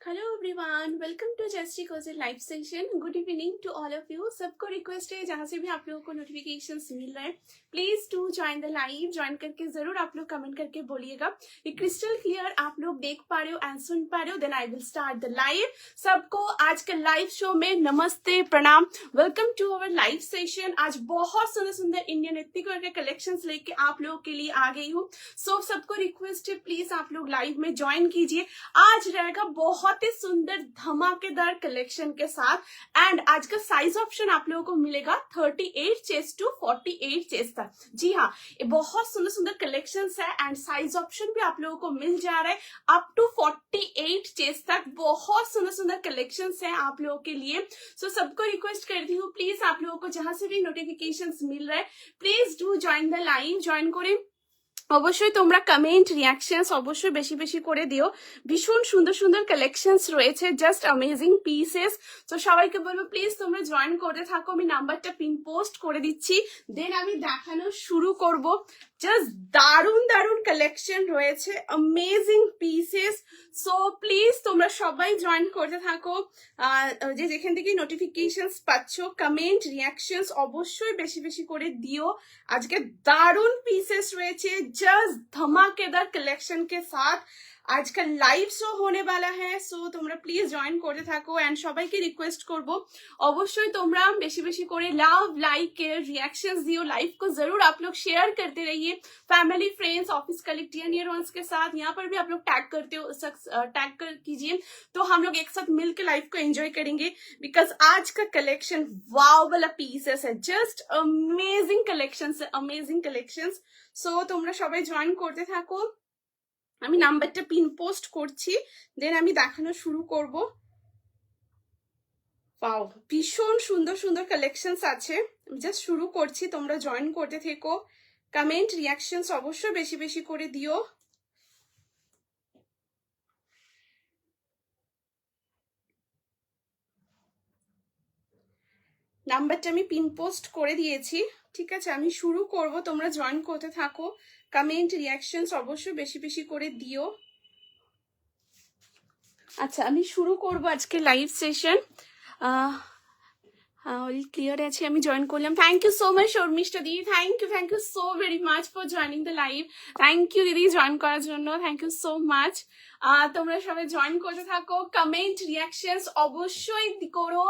Hello everyone, welcome to जस्टी कोजर live session. Good evening to all of you. सबको request है जहाँ से भी आप लोगों को नोटिफिकेशंस मिल रहे हैं, please to join the live. Join करके जरूर आप लोग कमेंट करके बोलिएगा ये क्रिस्टल क्लियर आप लोग देख पा रहे हो एंड सुन पा रहे हो। Then I will start the live. सबको आज के लाइव शो में नमस्ते, प्रणाम, welcome to our live session. आज बहुत सुंदर सुंदर इंडियन एथनिक वेयर के कलेक्शंस लेके आप लोगों के लिए आ गई हूँ। सो सबको रिक्वेस्ट है प्लीज आप लोग लाइव में ज्वाइन कीजिए। आज रहेगा बहुत ही सुंदर धमाकेदार कलेक्शन के साथ एंड आज का साइज ऑप्शन आप लोगों को मिलेगा 38 चेस्ट टू 48 चेस्ट तक। जी हाँ, ये बहुत सुंदर सुंदर कलेक्शंस है एंड साइज ऑप्शन भी आप लोगों को मिल जा रहा है अप टू 48 चेस्ट तक। बहुत सुंदर सुंदर कलेक्शंस है आप लोगों के लिए। सो सबको रिक्वेस्ट करती हूँ प्लीज आप लोगों को जहां से भी नोटिफिकेशंस मिल रहा है please do join the line. Join करें অবশ্যই তোমরা কমেন্ট রিঅ্যাকশনস অবশ্যই বেশি বেশি করে দিও। ভীষণ সুন্দর সুন্দর কালেকশনস রয়েছে, জাস্ট অ্যামেজিং পিসেস। তো সবাইকে বলবো প্লিজ তোমরা জয়েন করতে থাকো। আমি নাম্বারটা পিন পোস্ট করে দিচ্ছি, দেন আমি দেখানো শুরু করব। জাস্ট দারুণ দারুণ কালেকশন রয়েছে, অ্যামেজিং পিসেস। সো প্লিজ তোমরা সবাই জয়েন করতে থাকো। যে যেখান থেকে নোটিফিকেশনস পাচ্ছ কমেন্ট রিঅ্যাকশনস অবশ্যই বেশি বেশি করে দিও। আজকে দারুণ পিসেস রয়েছে जस्ट धमाकेदार कलेक्शन के साथ आज का लाइव शो होने वाला है। सो তোমরা প্লিজ জয়েন করতে থাকো এন্ড সবাইকে রিকোয়েস্ট করব অবশ্যই তোমরা বেশি বেশি করে লাভ লাইক रिएक्शंस दियो। लाइव को जरूर आप लोग शेयर करते रहिए family friends office colleague near ones के साथ। यहाँ पर भी आप लोग टैग करते हो, टैग कर कीजिए तो हम लोग एक साथ मिलकर लाइव को एंजॉय करेंगे बिकॉज आज का कलेक्शन वाव वाला पीसेस है, जस्ट अमेजिंग कलेक्शंस है, अमेजिंग कलेक्शंस। सो তোমরা সবাই জয়েন করতে থাকো। আমি নাম্বারটা পিন পোস্ট করছি, দেন আমি দেখানো শুরু করব। ওয়াও, ভীষণ সুন্দর সুন্দর কালেকশনস আছে। আমি জাস্ট শুরু করছি, তোমরা জয়েন করতে থেকো। কমেন্ট রিঅ্যাকশনস অবশ্যই বেশি বেশি করে দিও। নাম্বারটা আমি পিন পোস্ট করে দিয়েছি, ঠিক আছে। আমি শুরু করব, তোমরা জয়েন করতে থাকো। কমেন্ট রিঅ্যাকশনস অবশ্যই বেশি বেশি করে দিও। আচ্ছা, আমি শুরু করব আজকে লাইভ সেশন। অল ক্লিয়ার আছে, আমি জয়েন করলাম। Thank you so much Sharmistha দিদি, thank you so very much for joining the live. Thank you দিদি জয়েন করার জন্য, থ্যাংক ইউ সো মাচ। তোমরা সবাই জয়েন করতে থাকো, কমেন্ট রিঅ্যাকশনস অবশ্যই করো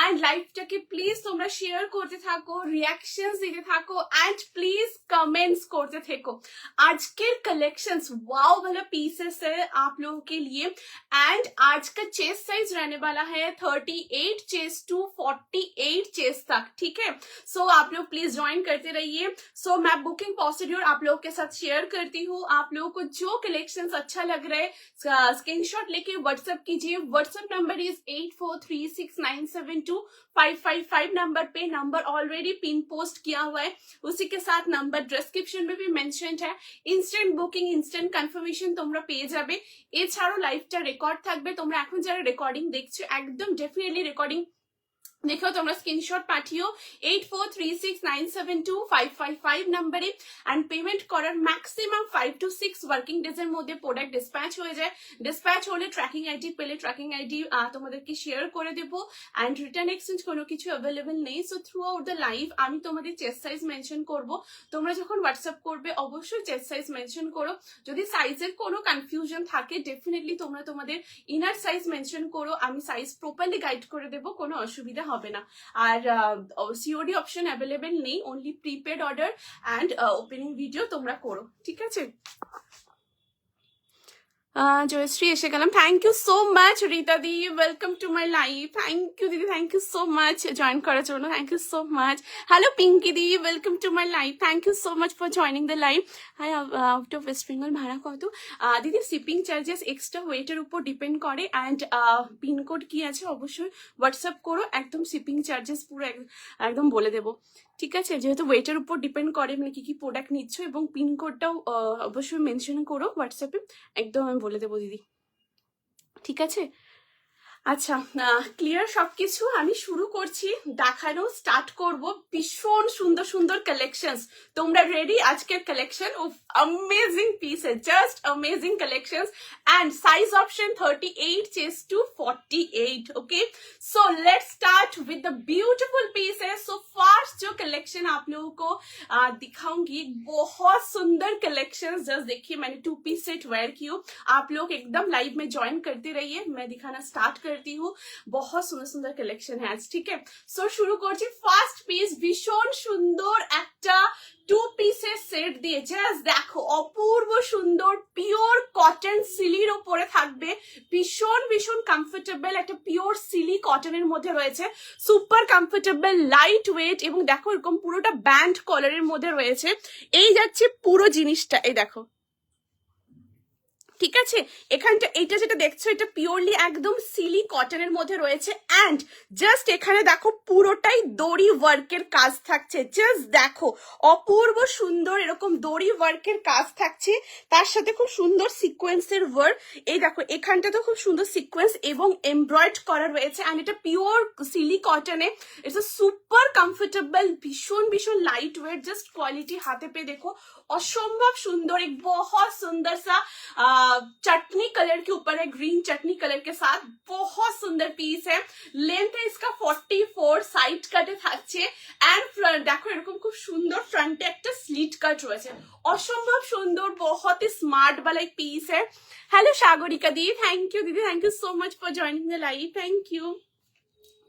এন্ড লাইভটাকে প্লিজ তোমরা শেয়ার করতে থাকো, রিঅ্যাকশনস দিতে থাকো एंड प्लीज कमेंट्स करते थको। आज के कलेक्शंस वाओ वाला पीसेस है आप लोगों के लिए एंड आज का चेस्ट साइज रहने वाला है 38 चेस्ट टू 48 चेस्ट तक, ठीक है। सो आप लोग प्लीज ज्वाइन करते रहिए। सो मैं बुकिंग प्रोसीड्यूर आप लोगों के साथ शेयर करती हूँ। आप लोगों को जो कलेक्शंस अच्छा लग रहा है स्क्रीनशॉट लेके व्हाट्सएप कीजिए। व्हाट्सएप नंबर इज 8436972555 नंबर पे। नंबर ऑलरेडी पिन पोस्ट किया हुआ है, उसी के साथ नंबर डिस्क्रिप्शन में भी मेंशनड है। ইনস্ট্যান্ট বুকিং, ইনস্ট্যান্ট কনফার্মেশন তোমরা পেয়ে যাবে। এছাড়াও লাইভটা রেকর্ড থাকবে, তোমরা এখন যারা রেকর্ডিং দেখছো একদম ডেফিনেটলি রেকর্ডিং দেখো, তোমরা স্ক্রিনশট পাঠিও 8436972555 নম্বরে এন্ড পেমেন্ট করার ম্যাক্সিমাম 5 to 6 ওয়ার্কিং ডেজ এর মধ্যে প্রোডাক্ট ডিসপ্যাচ হয়ে যায়। ডিসপ্যাচ হলে ট্র্যাকিং আইডি পেলে ট্র্যাকিং আইডি তোমাদেরকে শেয়ার করে দেবো এন্ড রিটার্ন এক্সচেঞ্জ কোনো কিছু অ্যাভেলেবল নেই। So through out the live আমি তোমাদের চেস্ট সাইজ মেনশন করব। তোমরা যখন হোয়াটসঅ্যাপ করবে অবশ্যই চেস্ট সাইজ মেনশন করো। যদি সাইজের কোনো কনফিউশন থাকে ডেফিনেটলি তোমরা তোমাদের ইনার সাইজ মেনশন করো, আমি সাইজ প্রপারলি গাইড করে দেবো, কোনো অসুবিধা হবে না। আর সিওডি অপশন অ্যাভেলেবেল নেই, only prepaid order and opening video তোমরা করো, ঠিক আছে। জয়শ্রী এসে গেলাম, thank you so much. Rita দি welcome to my live, thank you দিদি, thank you so much join করার জন্য, thank you so much. Hello Pinky দি, welcome to my live, thank you so much for joining the live. Hi, out of West Bengal ভাড়া কত? দিদি shipping charges extra ওয়েটের উপর depend করে অ্যান্ড পিনকোড কি আছে অবশ্যই হোয়াটসঅ্যাপ করো, একদম শিপিং চার্জেস পুরো একদম বলে দেবো, ঠিক আছে। যেহেতু ওয়েটের উপর ডিপেন্ড করে মানে কি কি প্রোডাক্ট নিচ্ছ এবং পিনকোডটাও অবশ্যই মেনশন করো হোয়াটসঅ্যাপে, একদম আমি বলে দেবো দিদি, ঠিক আছে। আচ্ছা, ক্লিয়ার সবকিছু। আমি শুরু করছি, দেখানো স্টার্ট করব। ভীষণ সুন্দর সুন্দর কালেকশনস, তোমরা রেডি? আজকের collection of amazing pieces, just amazing collections and size option 38 chest to 48। Okay, so let's start with the beautiful pieces. So first जो कलेक्शन आप लोगों को दिखाऊंगी, बहुत सुंदर कलेक्शन। जस्ट देखिए, मैंने 2 पीस सेट वेयर की हूँ। आप लोग एकदम लाइव में ज्वाइन करते रहिए, मैं दिखाना स्टार्ट करती हूँ। बहुत सुंदर सुंदर कलेक्शन है आज, ठीक है? सो शुरू করছি। ফার্স্ট পিস ভীষণ সুন্দর একটা 2 পিসের সেট দিয়ে, জাস্ট দেখো, অপূর্ব সুন্দর পিওর কটন সিলির উপরে থাকবে। ভীষণ ভীষণ কমফোর্টেবল, একটা পিওর সিলি কটনের মধ্যে রয়েছে, সুপার কমফোর্টেবল, লাইট ওয়েট, এবং দেখো এরকম পুরোটা ব্যান্ড কলারের মধ্যে রয়েছে। এই যাচ্ছে পুরো জিনিসটা, এই দেখো, ঠিক আছে? এখানটা এটা যেটা দেখছো, এটা পিওরলি একদম সিলি কটনের মধ্যে রয়েছে। অ্যান্ড জাস্ট এখানে দেখো পুরোটাই দড়ি ওয়ার্কের কাজ থাকছে। জাস্ট দেখো, অপূর্ব সুন্দর এরকম দড়ি ওয়ার্কের কাজ থাকছে, তার সাথে খুব সুন্দর সিকোয়েন্সের ওয়ার্ক। এই দেখো, এখানটা তো খুব সুন্দর সিকোয়েন্স এবং এমব্রয়েড করা রয়েছে। অ্যান্ড এটা পিওর সিলি কটনে, ইটস আ সুপার কমফোর্টেবল, ভীষণ ভীষণ লাইট ওয়েট। জাস্ট কোয়ালিটি হাতে পেয়ে দেখো, असंभव सुंदर, एक बहुत सुंदर सा चटनी कलर के ऊपर है, ग्रीन चटनी कलर के साथ, बहुत सुंदर पीस है। लेंथ है इसका 44, साइड কাটে থাকছে। এন্ড দেখো এরকম খুব সুন্দর ফ্রন্টে একটা স্লিট কাট রয়েছে, অসম্ভব সুন্দর, बहुत ही स्मार्ट वाला एक पीस है। हेलो सागरिका दी, थैंक यू दीदी, thank you so much for joining the live, thank you.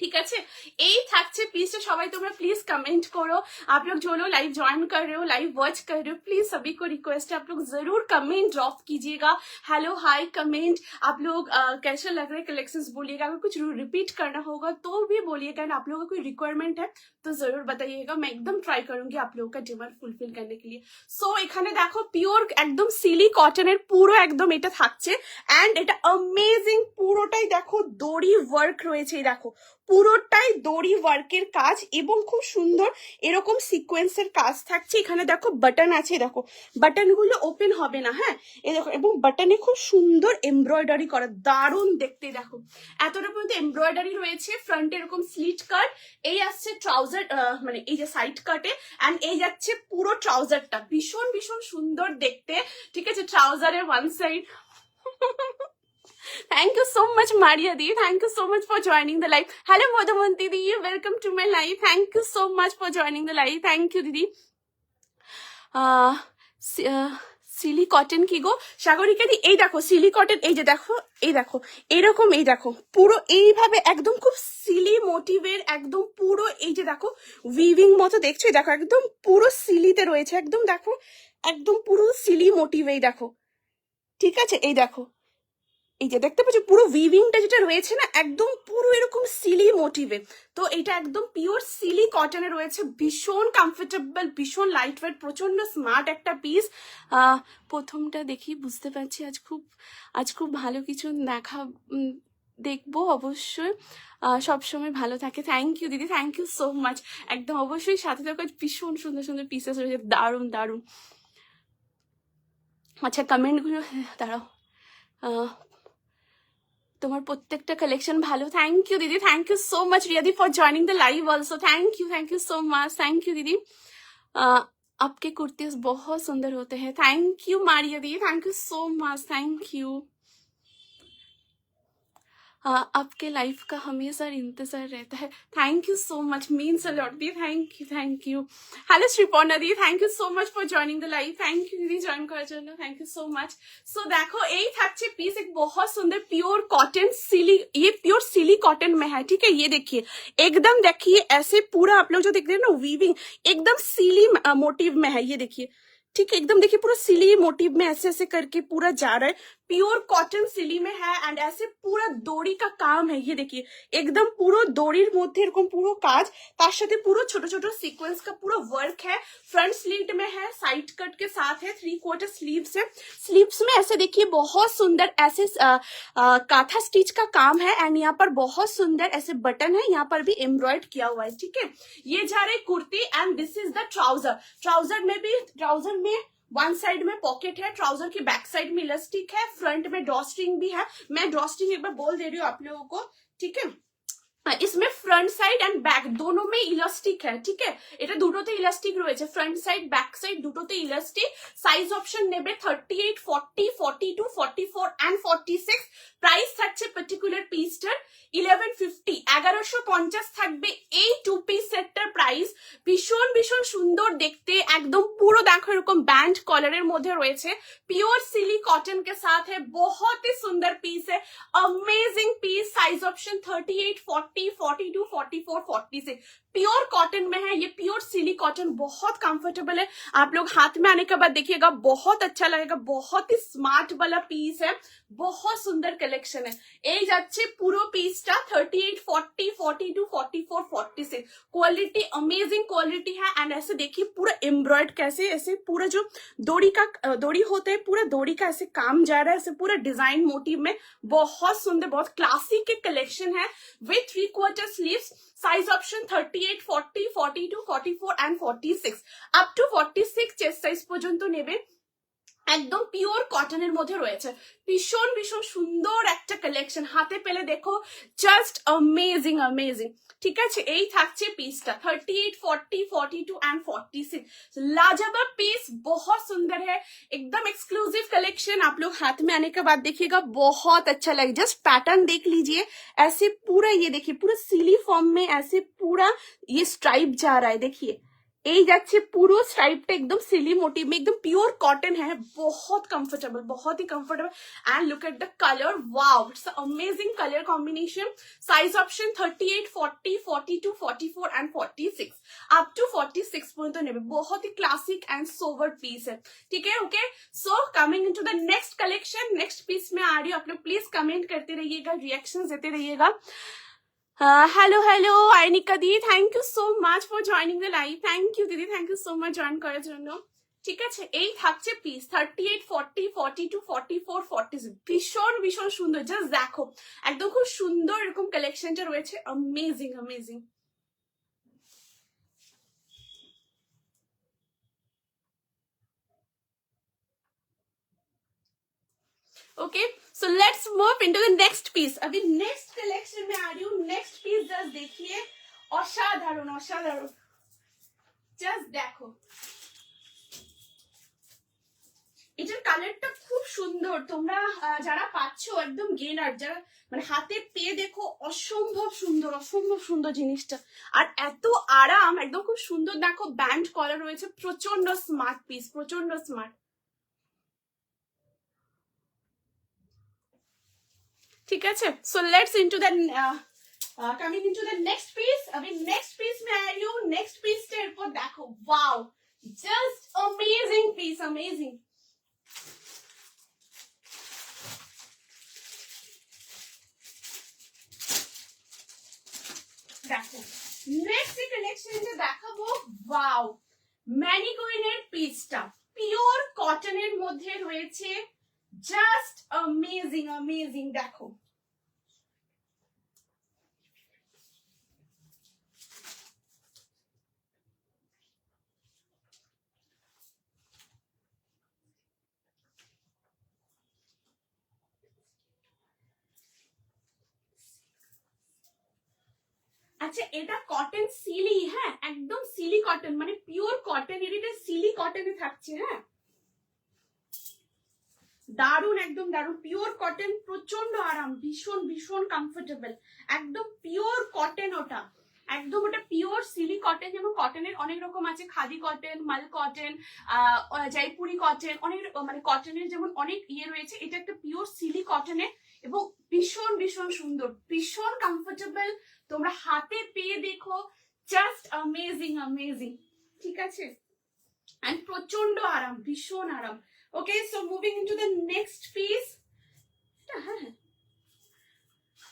ठीक है, এই থাকছে পিসটা। সবাই তোমরা प्लीज कमेंट करो, आप लोग जो लोग लाइव ज्वाइन कर रहे हो, लाइव वॉच कर रहे हो, प्लीज सभी को रिक्वेस्ट है, आप लोग जरूर कमेंट ड्रॉप कीजिएगा। हेलो हाय कमेंट, आप लोग कैसे लग रहे कलेक्शंस बोलिएगा। अगर कुछ रिपीट करना होगा तो भी बोलिएगा, आप लोगों को कोई रिक्वायरमेंट है तो जरूर बताइएगा, मैं एकदम ट्राई करूंगी आप लोगों का डिमांड फुलफिल करने के लिए। सो এখানে দেখো পিওর একদম সিলি কটনের পুরো একদম এটা থাকছে। এন্ড এটা অ্যামেজিং, পুরোটাই দেখো দড়ি ওয়ার্ক রয়েছে। এই দেখো পুরোটাই দড়ি ওয়ার্কের কাজ এবং খুব সুন্দর এরকম সিকোয়েন্সের কাজ থাকছে। এখানে দেখো বাটন আছে, দেখো বাটনগুলো ওপেন হবে না, হ্যাঁ, এই দেখো, এবং বাটনে খুব সুন্দর এমব্রয়ডারি করা, দারুণ দেখতে। দেখো এতটা পর্যন্ত এমব্রয়ডারি রয়েছে। ফ্রন্টে এরকম স্লিট কাট, এই আসছে ট্রাউজার, মানে এই যে সাইড কাটে, এন্ড এই যাচ্ছে পুরো ট্রাউজারটা, ভীষণ ভীষণ সুন্দর দেখতে। ঠিক আছে, ট্রাউজারের one side Thank you so much, Maria Di. Thank you so much for joining the live. Hello, Madhavanti Di. Welcome to my live. Thank you so much for joining the live. Thank you, Didi. সিলি cotton কি গো সাগরিকা দি? এই দেখো Seely cotton, এই যে দেখো, এই দেখো এরকম, এই দেখো পুরো এইভাবে একদম খুব সিলি মোটিভের, একদম পুরো এই যে দেখো উইভিং মতো দেখছো, দেখো একদম পুরো সিলিতে রয়েছে, একদম দেখো একদম পুরো সিলি মোটিভ। এই দেখো, ঠিক আছে, এই দেখো, এই যে দেখতে পাচ্ছ পুরো উইভিংটা যেটা রয়েছে না, একদম পুরো এরকম সিলি মোটিভে। তো এটা একদম পিওর সিলি কটনে রয়েছে, ভীষণ কমফোর্টেবল, ভীষণ লাইট ওয়েট, প্রচন্ড স্মার্ট একটা পিস। প্রথমটা দেখি বুঝতে পারছি আজ খুব ভালো কিছু দেখবো অবশ্যই, সবসময় ভালো থাকে। থ্যাংক ইউ দিদি, থ্যাংক ইউ সো মাচ। একদম অবশ্যই সাথে থাকো, ভীষণ সুন্দর সুন্দর পিসেস রয়েছে, দারুণ দারুণ। আচ্ছা কমেন্টগুলো দাঁড়াও, তোমার প্রত্যেকটা কালেকশন ভালো। থ্যাংক ইউ দিদি, থ্যাংক ইউ সো মাচ রিয়াদি for joining the live also. Thank you so much, thank you दीदी। आपके कुर्तीज बहुत सुंदर होते हैं। थैंक यू मारिया दी, thank you so much, thank you. आपके लाइफ का हमेशा इंतजार रहता है। Thank you so much, means a lot दी, थैंक यू। हेलो श्रीपर्णा दी, thank you so much for joining the live. Thank you दीदी जॉइन করার জন্য, थैंक यू सो मच। सो देखो এই থাকছে পিস, एक बहुत सुंदर प्योर कॉटन सिली, ये प्योर सिली कॉटन में है, ठीक है। ये देखिए एकदम, देखिए ऐसे पूरा आप लोग जो देख रहे हैं ना वीविंग, एकदम सिली मोटिव में है। ये देखिए, ठीक है, एकदम देखिए पूरा सिली मोटिव में ऐसे ऐसे करके पूरा जा रहा है, प्योर कॉटन सिली में है। एंड ऐसे पूरा দড়ি का काम है। ये देखिए एकदम পুরো দড়ির মধ্যে এরকম পুরো কাজ, তার সাথে পুরো ছোট ছোট सीक्वेंस का पूरा वर्क है। फ्रंट स्लीट में है, साइड कट के साथ है, 3/4 स्लीव्स है। स्लीव्स में ऐसे देखिए बहुत सुंदर ऐसे काथा स्टिच का काम है। एंड यहाँ पर बहुत सुंदर ऐसे बटन है, यहाँ पर भी एम्ब्रॉयड किया हुआ है, ठीक है। ये जा रही kurti and this is the trouser. Trouser में वन साइड में पॉकेट है, ट्राउजर की बैक साइड में इलास्टिक है, फ्रंट में ड्रॉस्ट्रिंग भी है। मैं ड्रॉस्ट्रिंग एक बार बोल दे रही हूँ आप लोगों को, ठीक है। इसमें फ्रंट साइड एंड बैक दोनों में इलास्टिक है, ठीक है, এটা দুটোতে ইলাস্টিক রয়েছে, ফ্রন্ট সাইড ব্যাক সাইড দুটোতে ইলাস্টিক। সাইজ অপশন নেবে 38, 40, 42, 44 এন্ড 46। প্রাইস থাকছে পার্টিকুলার পিসটার 1150, 1150 থাকবে এই টু পিস সেটটার প্রাইস। ভীষণ ভীষণ সুন্দর দেখতে, একদম পুরো দেখো এরকম ব্যান্ড কলারের মধ্যে রয়েছে, प्योर सिली कॉटन के साथ है, बहुत ही सुंदर पीस है, amazing piece. Size option 38, 40, 42, 44, 46 pure cotton में है, ये प्योर सिली कॉटन, बहुत कंफर्टेबल है। आप लोग हाथ में आने के बाद देखिएगा बहुत अच्छा लगेगा, बहुत ही स्मार्ट वाला पीस है, बहुत सुंदर कलेक्शन है। এই যাচ্ছে পুরো পিসটা 38, 40, 42, 44, 46। क्वालिटी अमेजिंग क्वालिटी है। एंड ऐसे देखिए पूरा एम्ब्रॉयड कैसे, ऐसे पूरा जो डोरी होता है, पूरा डोरी का ऐसे काम जा रहा है, ऐसे पूरा डिजाइन मोटिव में, बहुत सुंदर, बहुत क्लासिक के कलेक्शन है with 3/4 sleeves. Size option 38, 40, 42, 44 and 46 up to 46 chest size পর্যন্ত নেবে। একদম পিওর কটনের মধ্যে রয়েছে, ভীষণ ভীষণ সুন্দর একটা কালেকশন, হাতে পেলে দেখো জাস্ট অ্যামেজিং অ্যামেজিং। ঠিক আছে, এই থাকছে পিসটা 38, 40, 42 एंड 46। लाजवाब पीस, बहुत सुंदर है, एकदम एक्सक्लूसिव कलेक्शन। आप लोग हाथ में आने के बाद देखिएगा बहुत अच्छा लगेगा। जस्ट पैटर्न देख लीजिए, ऐसे पूरा ये देखिए पूरा सिली फॉर्म में ऐसे पूरा ये स्ट्राइप जा रहा है, देखिए এই যাচ্ছে পুরো স্ট্রাইপটা একদম সিলি মোটিভ में, एकदम प्योर कॉटन है, बहुत कंफर्टेबल, बहुत ही comfortable. And look at the colour, wow, it's amazing colour combination. Size option 38, 40, 42, 44 and 46 up to 46 পর্যন্ত নেবে। बहुत ही क्लासिक एंड सोवर पीस है, ठीक है। Okay, so coming into the next collection, next piece में आ रही हूँ। आप लोग प्लीज कमेंट करते रहिएगा, रिएक्शंस देते रहिएगा। हेलो हेलो आयनिका दी, thank you so much for joining the live. Thank you दीदी, thank you so much join করার জন্য। ঠিক আছে, এই থাকছে পিস 38, 40, 42, 44, 46, ভীষণ ভীষণ সুন্দর। জাস্ট দেখো একদম খুব সুন্দর এরকম কালেকশনটা রয়েছে, amazing amazing. Okay, so let's move into the next piece. अभी नेक्स्ट कलेक्शन में आ रही हूँ। नेक्स्ट पीस जस्ट देखिए, অসাধারণ অসাধারণ, জাস্ট দেখো এটার কালারটা খুব সুন্দর। তোমরা যারা পাচ্ছ একদম গেনার, যারা মানে হাতে পেয়ে দেখো অসম্ভব সুন্দর, অসম্ভব সুন্দর জিনিসটা, আর এত আরাম, একদম খুব সুন্দর। দেখো ব্যান্ড কলার রয়েছে, প্রচন্ড স্মার্ট পিস, প্রচন্ড স্মার্ট। ठीक है, so let's into the coming into the next piece. अभी नेक्स्ट पीस में आ रही हूँ। नेक्स्ट पीस के ऊपर देखो, wow, just amazing piece, amazing. দেখো নেক্সট কালেকশনটা দেখাবো, ওয়াও, ম্যানিকুইনের পিসটা পিওর কটনের মধ্যে রয়েছে, জাস্ট অ্যামেজিং অ্যামেজিং। দেখো আচ্ছা, এটা কটন সিলি, হ্যাঁ একদম সিলি কটন, মানে পিওর কটন, এটা সিলি কটনে থাকছে। হ্যাঁ, দারুন, একদম দারুন, পিওর কটন, প্রচন্ড আরাম, ভীষণ ভীষণ কমফোর্টেবল, একদম পিওর কটন। ওটা একদম, ওটা পিওর সিলি কটন। যেমন কটনের অনেক রকম আছে, খাদি কটন, মাল কটন, জয়পুরি কটন, অনেক মানে কটনের যেমন অনেক ইয়ে রয়েছে। এটা একটা পিওর সিলি কটনের এবং ভীষণ ভীষণ সুন্দর, ভীষণ কমফোর্টেবল। তোমরা হাতে পেয়ে দেখো, জাস্ট অ্যামেজিং অ্যামেজিং। ঠিক আছে, এন্ড প্রচন্ড আরাম, ভীষণ আরাম। Okay, so moving into the next piece. হ্যাঁ,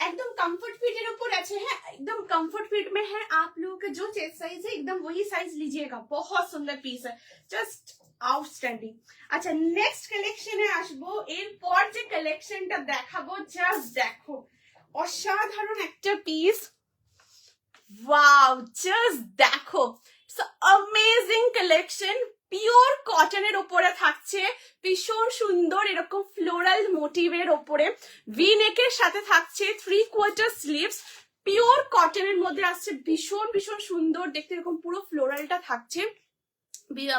एकदम कंफर्ट फिट এর উপর আছে। হ্যাঁ, एकदम कंफर्ट फिट में है। आप लोगों का जो चेस्ट साइज है एकदम वही साइज लीजिएगा, बहुत सुंदर पीस है, जस्ट আউটস্ট্যান্ডিং। আচ্ছা, নেক্সট কালেকশনে আসবো। এরপর যে কালেকশনটা দেখাবো, জাস্ট দেখো অসাধারণ একটা পিস, ওয়াও, জাস্ট দেখো, ইটস অ্যামেজিং কালেকশন, পিওর কটনের ওপরে থাকছে, ভীষণ সুন্দর এরকম ফ্লোরাল মোটিভের ওপরে, ভি নেকের সাথে থাকছে 3/4 স্লিভস, পিওর কটনের মধ্যে আসছে, ভীষণ ভীষণ সুন্দর দেখতে, এরকম পুরো ফ্লোরালটা থাকছে,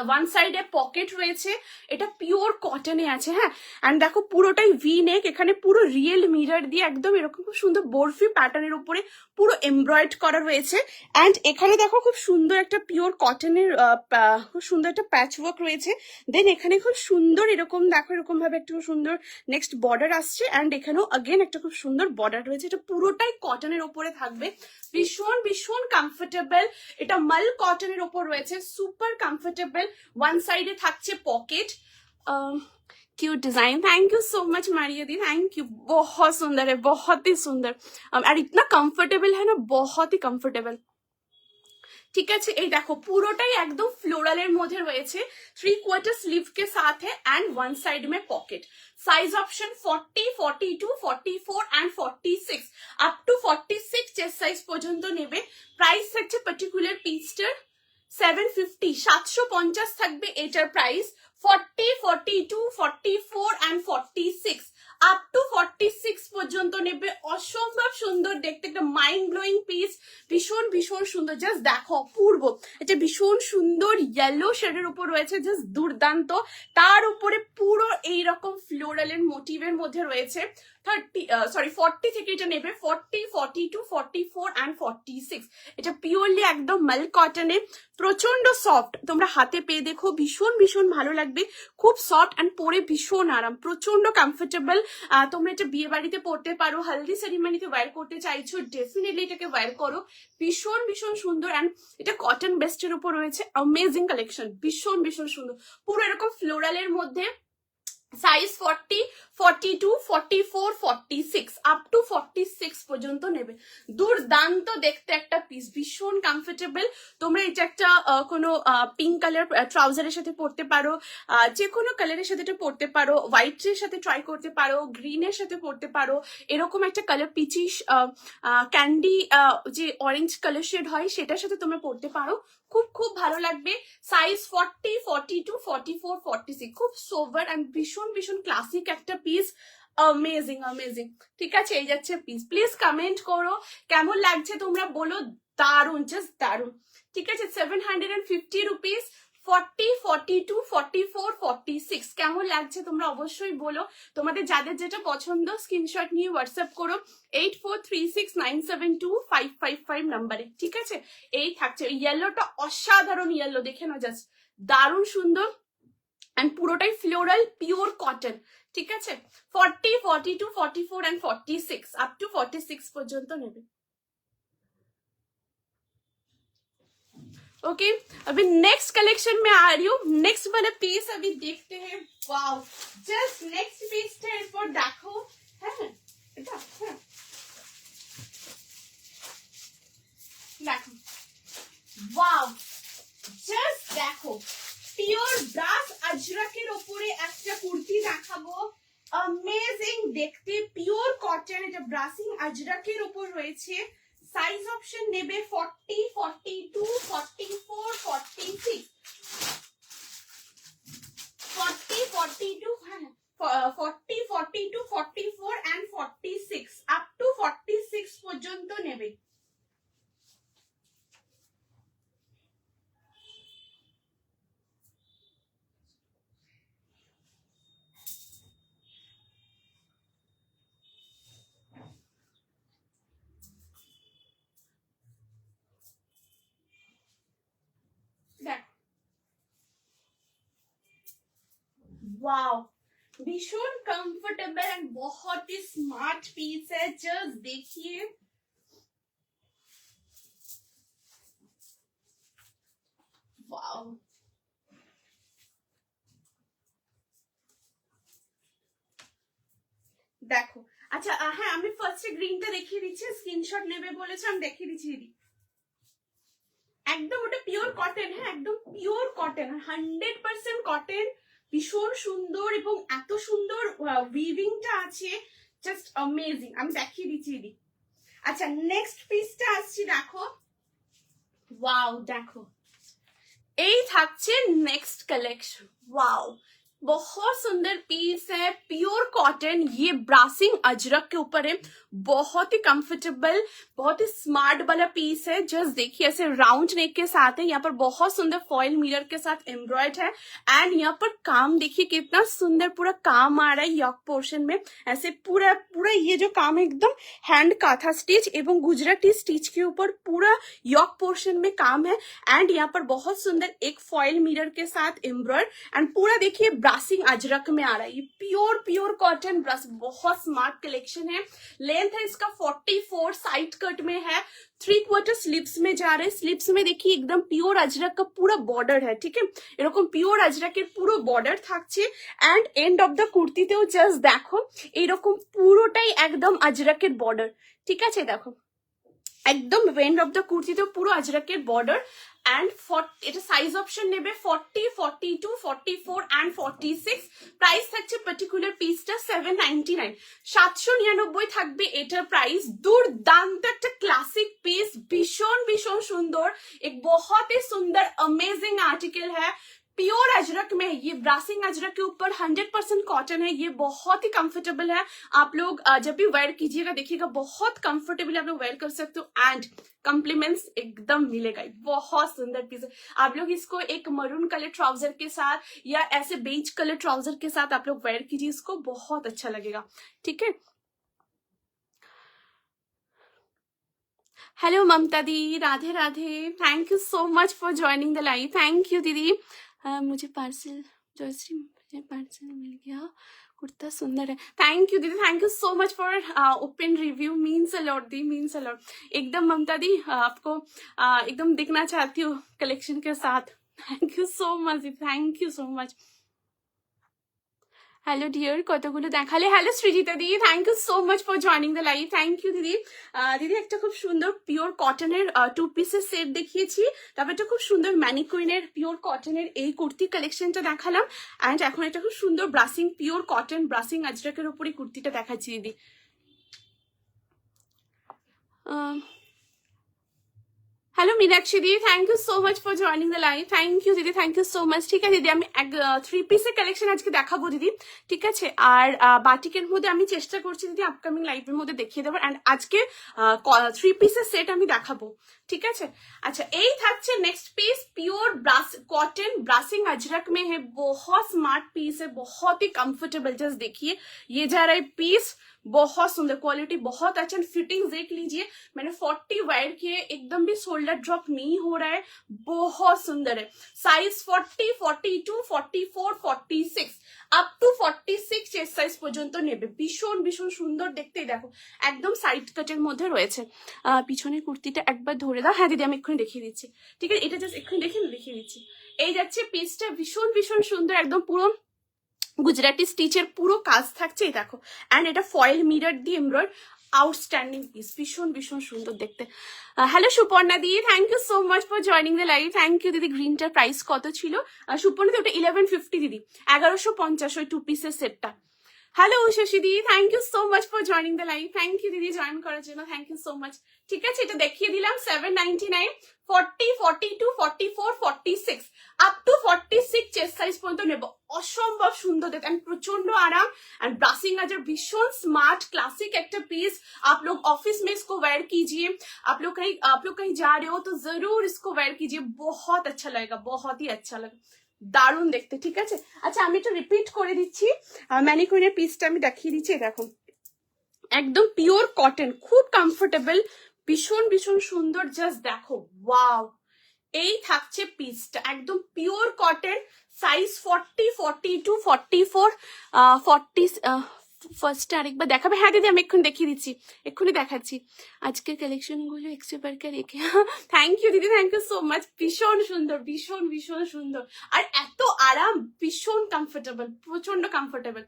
ওয়ান সাইডে পকেট রয়েছে, এটা পিওর কটনে আছে। হ্যাঁ, অ্যান্ড দেখো পুরোটাই ভি নেক, এখানে পুরো রিয়েল মিরর দিয়ে একদম এরকম খুব সুন্দর বরফি প্যাটার্নের উপরে পুরো এমব্রয়েড করা রয়েছে। অ্যান্ড এখানে দেখো খুব সুন্দর একটা পিওর কটনের খুব সুন্দর একটা প্যাচ ওয়ার্ক রয়েছে। দেন এখানে খুব সুন্দর এরকম দেখো এরকম ভাবে একটা খুব সুন্দর নেক্সট বর্ডার আসছে, অ্যান্ড এখানেও अगेन একটা খুব সুন্দর বর্ডার রয়েছে। এটা পুরোটাই কটনের ওপরে থাকবে, ভীষণ ভীষণ কমফোর্টেবল, এটা মাল কটনের ওপর রয়েছে, সুপার কমফোর্টেবল। ওয়ান সাইডে থাকছে pocket, cute design, thank you so much Maria दी, थैंक यू, बहुत सुंदर है, बहुत ही सुंदर, और इतना कंफर्टेबल है ना, बहुत ही कंफर्टेबल। ঠিক আছে, এই দেখো পুরোটাই একদম ফ্লোরালের মধ্যে রয়েছে, 3/4 স্লিভ के साथ है एंड वन साइड में pocket. Size option 40, 42, 44 and 46 up to 46 chest size পর্যন্ত নেবে। প্রাইস থাকছে পার্টিকুলার পিসটার 750, 750 থাকবে এটার প্রাইস। 40, 42, 44 and 46 আপ টু 46 পর্যন্ত নেবে। অসম্ভব সুন্দর দেখতে, একটা মাইন্ড ব্লোয়িং পিস, ভীষণ ভীষণ সুন্দর। জাস্ট দেখো অপূর্ব, এটা ভীষণ সুন্দর ইয়েলো শেডের উপর রয়েছে, জাস্ট দুর্দান্ত। তার উপরে পুরো এইরকম ফ্লোরালের মোটিভের মধ্যে রয়েছে। 40 থেকে এটা নেবে, 40, 42, 44 and 46। এটা পিওরলি একদম মাল কটনে, প্রচন্ড সফট, তোমরা হাতে পেয়ে দেখো, ভীষণ ভীষণ ভালো লাগবে, খুব সফট অ্যান্ড পরে ভীষণ আরাম, প্রচন্ড কমফোর্টেবল। তোমরা এটা বিয়ে বাড়িতে পড়তে পারো, হলদি সেরিমনিতে ওয়্যার করতে চাইছো, ডেফিনেটলি এটাকে ওয়্যার করো, ভীষণ ভীষণ সুন্দর। অ্যান্ড এটা কটন বেস্টের উপর রয়েছে, অ্যামেজিং কালেকশন, ভীষণ ভীষণ সুন্দর, পুরো এরকম ফ্লোরালের মধ্যে। সাইজ 40, 42, 44, 46 আপ টু 46 পর্যন্ত নেবে। দুর্দান্ত দেখতে একটা পিস, ভীষণ কমফোর্টেবল। তোমরা এটা একটা কোনো পিঙ্ক কালার ট্রাউজারের সাথে পরতে পারো, যে কোনো কালারের সাথে এটা পরতে পারো, হোয়াইটের সাথে ট্রাই করতে পারো, গ্রিনের সাথে পরতে পারো, এরকম একটা কালার পিচিশ ক্যান্ডি যে অরেঞ্জ কালার শেড হয় সেটার সাথে তোমরা পরতে পারো, খুব খুব ভালো লাগবে। সাইজ 40, 42, 44, 46, খুব সোভার অ্যান্ড ভীষণ ভীষণ ক্লাসিক একটা পিস, অ্যামেজিং অ্যামেজিং। ঠিক আছে, এই যাচ্ছে পিস। প্লিজ কমেন্ট করো কেমন লাগছে, তোমরা বলো, দারুন, জাস্ট দারুন। ঠিক আছে, 750 রুপিস, 40, 42, 44, 46 কেমন লাগছে তোমরা অবশ্যই বলো। তোমাদের যাদের যেটা পছন্দ স্ক্রিনশট নিয়ে হোয়াটসঅ্যাপ করো 8436972555 নাম্বারে। ঠিক আছে, এই থাকছে ইয়েলোটা, অসাধারণ ইয়েলো, দেখে না জাস্ট দারুণ সুন্দর, অ্যান্ড পুরোটাই ফ্লোরাল পিওর কটন। ঠিক আছে, 40, 42, 44 and 46 আপ টু 46 পর্যন্ত নেবে। ओके अभी नेक्स्ट कलेक्शन में आ रही हूँ, नेक्स्ट वाला पीस अभी देखते हैं। वाओ, जस्ट नेक्स्ट पीस पर देखो, है देखो, वाओ, जस्ट देखो, পিওর ব্রাশ আজরাকের উপরে একটা কুর্তি দেখাবো, অ্যামেজিং দেখতে, পিওর কটন, এটা ব্রাশিং আজরাকের উপর রয়েছে। সাইজ অপশন নেবে 40, 42, 44, 46, 40, 42, 40, 42, 44 and 46 আপ টু 46 পর্যন্ত নেবে। वाओ, भीषण कंफर्टेबल एंड बहुत ही स्मार्ट पीस है, जस्ट देखिए, वाओ, দেখো। আচ্ছা হ্যাঁ, আমি ফার্স্টে গ্রিনটা দেখিয়ে দিচ্ছি, স্ক্রিনশট নেবে বলেছে, আমি দেখিয়ে দিচ্ছি দিদি। একদম ওটা পিওর কটন, হ্যাঁ একদম পিওর কটন, 100% কটন, ভীষণ সুন্দর এবং এত সুন্দর উইভিংটা আছে, জাস্ট অ্যামেজিং। আমি দেখিয়ে দিচ্ছি দিদি। আচ্ছা নেক্সট পিসটা আসছি, দেখো, ওয়াও দেখো, এই থাকছে নেক্সট कलेक्शन। वाओ, बहुत सुंदर पीस है, प्योर कॉटन, ये ब्रासिंग अजरक के ऊपर है, बहुत ही कंफर्टेबल, बहुत ही स्मार्ट वाला पीस है। जस्ट देखिए ऐसे राउंड नेक के साथ है, यहाँ पर बहुत सुंदर फॉइल मिरर के साथ एम्ब्रॉयड है। एंड यहाँ पर काम देखिए कितना सुंदर पूरा काम आ रहा है यॉक पोर्शन में, ऐसे पूरा पूरा ये जो काम है एकदम हैंड काथा स्टिच एवं गुजराती स्टिच के ऊपर पूरा यॉक पोर्शन में काम है। एंड यहाँ पर बहुत सुंदर एक फॉइल मिरर के साथ एम्ब्रॉयड, एंड पूरा देखिए ब्रासिंग अजरक में आ रहा है। ये प्योर कॉटन ब्रश, बहुत स्मार्ट कलेक्शन है। लेंथ है इसका 44, साइड कट में है, 3/4 स्लीव्स में जा रहे हैं। स्लीव्स में देखिए एकदम प्योर अजरक का पूरा बॉर्डर है, ठीक है, এরকম পিওর আজরাকের পুরো বর্ডার থাকছে। এন্ড এন্ড অফ দ্য কুর্তিতেও জাস্ট দেখো এরকম পুরোটাই একদম আজরাকের বর্ডার, ঠিক আছে, দেখো একদম এন্ড অফ দ্য কুর্তিতেও পুরো আজরাকের বর্ডার। এন্ড এটা সাইজ অপশন নেবে 40, 42, 44 এন্ড 46। প্রাইস থাকছে পার্টিকুলার পিসটা 799, 799 থাকবে এটার প্রাইস। দুর্দান্ত একটা ক্লাসিক পিস, ভীষণ ভীষণ সুন্দর, एक बहुत ही सुंदर अमेजिंग आर्टिकल है। प्योर अजरक में, ये ब्रासिंग अजरक के ऊपर 100% कॉटन है। ये बहुत ही कंफर्टेबल है, आप लोग जब भी वेयर कीजिएगा देखिएगा बहुत कंफर्टेबल आप लोग वेयर कर सकते हो। एंड कॉम्प्लीमेंट्स एकदम मिलेगा, बहुत सुंदर पीस है। आप लोग इसको एक मरून कलर ट्राउजर के साथ या ऐसे बेज कलर ट्राउजर के साथ आप लोग वेयर कीजिए, इसको बहुत अच्छा लगेगा, ठीक है। हेलो ममता दी, Radhe Radhe, thank you so much for joining the live, thank you दीदी। मुझे पार्सल, जयश्री मुझे पार्सल मिल गया, कुर्ता सुंदर है, थैंक यू दीदी, thank you so much for open review, means a lot the, means a lot. एकदम ममता दी आपको एकदम दिखना चाहती हूँ कलेक्शन के साथ, थैंक यू सो मच दी, thank you so much. Hello dear, কতগুলো দেখালে। হ্যালো সৃজিতা দি, thank you so much for joining the live, thank you দিদি। দিদি একটা খুব সুন্দর পিওর কটনের 2 পিসের সেট দেখিয়েছি, তারপর একটা খুব সুন্দর ম্যানিকুইনের পিওর কটনের এই কুর্তি কালেকশনটা দেখালাম। অ্যান্ড এখন একটা খুব সুন্দর ব্রাসিং পিওর কটন ব্রাসিং আজরাকের উপরে কুর্তিটা দেখাচ্ছি দিদি। হ্যালো মীনাক্ষী দি, thank you so much for joining the live, thank you দিদি, থ্যাংক ইউ সো মাচ। ঠিক আছে দিদি, আমি 3 পিসের কালেকশন আজকে দেখাবো দিদি, ঠিক আছে। আর বাটিকের মধ্যে আমি চেষ্টা করছি দিদি আপকামিং লাইভের মধ্যে দেখিয়ে দেবো। অ্যান্ড আজকে 3 পিসের সেট আমি দেখাবো, ठीक है। अच्छा यही থাকছে नेक्स्ट पीस, प्योर कॉटन ब्रासिंग अजरक में है, बहुत स्मार्ट पीस है, बहुत ही कंफर्टेबल। जस्ट देखिए ये जा रहा है पीस, बहुत सुंदर क्वालिटी, बहुत अच्छा। फिटिंग देख लीजिए, मैंने 40 वायर किए, एकदम भी शोल्डर ड्रॉप नहीं हो रहा है, बहुत सुंदर है। Size 40, 42, 44, 46 up to 46 chest size পর্যন্ত নেবে। ভীষণ ভীষণ সুন্দর দেখতে, দেখো একদম সাইড কাটের মধ্যে রয়েছে। পিছনের কুর্তিটা একবার ধরে দাও। হ্যাঁ দিদি আমি এক্ষুনি দেখিয়ে দিচ্ছি, ঠিক আছে, এটা জাস্ট এক্ষুনি দেখিয়ে দিচ্ছি। এই যাচ্ছে পিসটা, ভীষণ ভীষণ সুন্দর, একদম পুরো গুজরাটি স্টিচের পুরো কাজ থাকছে, এই দেখো। অ্যান্ড এটা ফয়েল মিরর দিয়ে এমব্রয়েড, আউটস্ট্যান্ডিং পিস, ভীষণ ভীষণ সুন্দর দেখতে। হ্যালো সুপর্ণা দি, thank you so much for joining the live, thank you দিদি। গ্রিনটার প্রাইস কত ছিল সুপর্ণা দি? ওটা 1150 দিদি, 1150 ওই 2 পিসের সেটটা। হ্যালো শশী দি, thank you so much for joining the live, thank you দিদি জয়েন করার জন্য, থ্যাংক ইউ সো মাচ। ঠিক আছে, এটা দেখিয়ে দিলাম 799, 40, 42, 44, 46 আপ টু 46 চেস্ট সাইজ পর্যন্ত নেব। অসম্ভব সুন্দর দেখতে, এন্ড প্রচন্ড আরাম। एंड ब्रासिंग अजर भीषण स्मार्ट क्लासिक एक पीस, आप लोग ऑफिस में इसको वेयर कीजिए, आप लोग कहीं जा रहे हो तो जरूर इसको वेयर कीजिए, बहुत अच्छा लगेगा, बहुत ही अच्छा लगेगा, দারুণ দেখতে, ঠিক আছে। আচ্ছা আমি একটু রিপিট করে দিচ্ছি, ম্যানিকুইনের পিসটা আমি দেখিয়ে দিচ্ছি, দেখো একদম পিওর কটন, খুব কমফোর্টেবল, ভীষণ ভীষণ সুন্দর। জাস্ট দেখো, ওয়াও, এই থাকছে পিসটা একদম পিওর কটন, সাইজ 40, 42, 44, 40। ফার্স্টে আরেকবার দেখাবে? হ্যাঁ দিদি আমি এক্ষুনি দেখিয়ে দিচ্ছি, এক্ষুনি দেখাচ্ছি। আজকের কালেকশনগুলো এক্সট্রা রেখে, থ্যাংক ইউ দিদি, থ্যাংক ইউ সো মাচ। ভীষণ সুন্দর, ভীষণ ভীষণ সুন্দর, আর এত আরাম, ভীষণ কমফোর্টেবল, প্রচন্ড কমফোর্টেবল,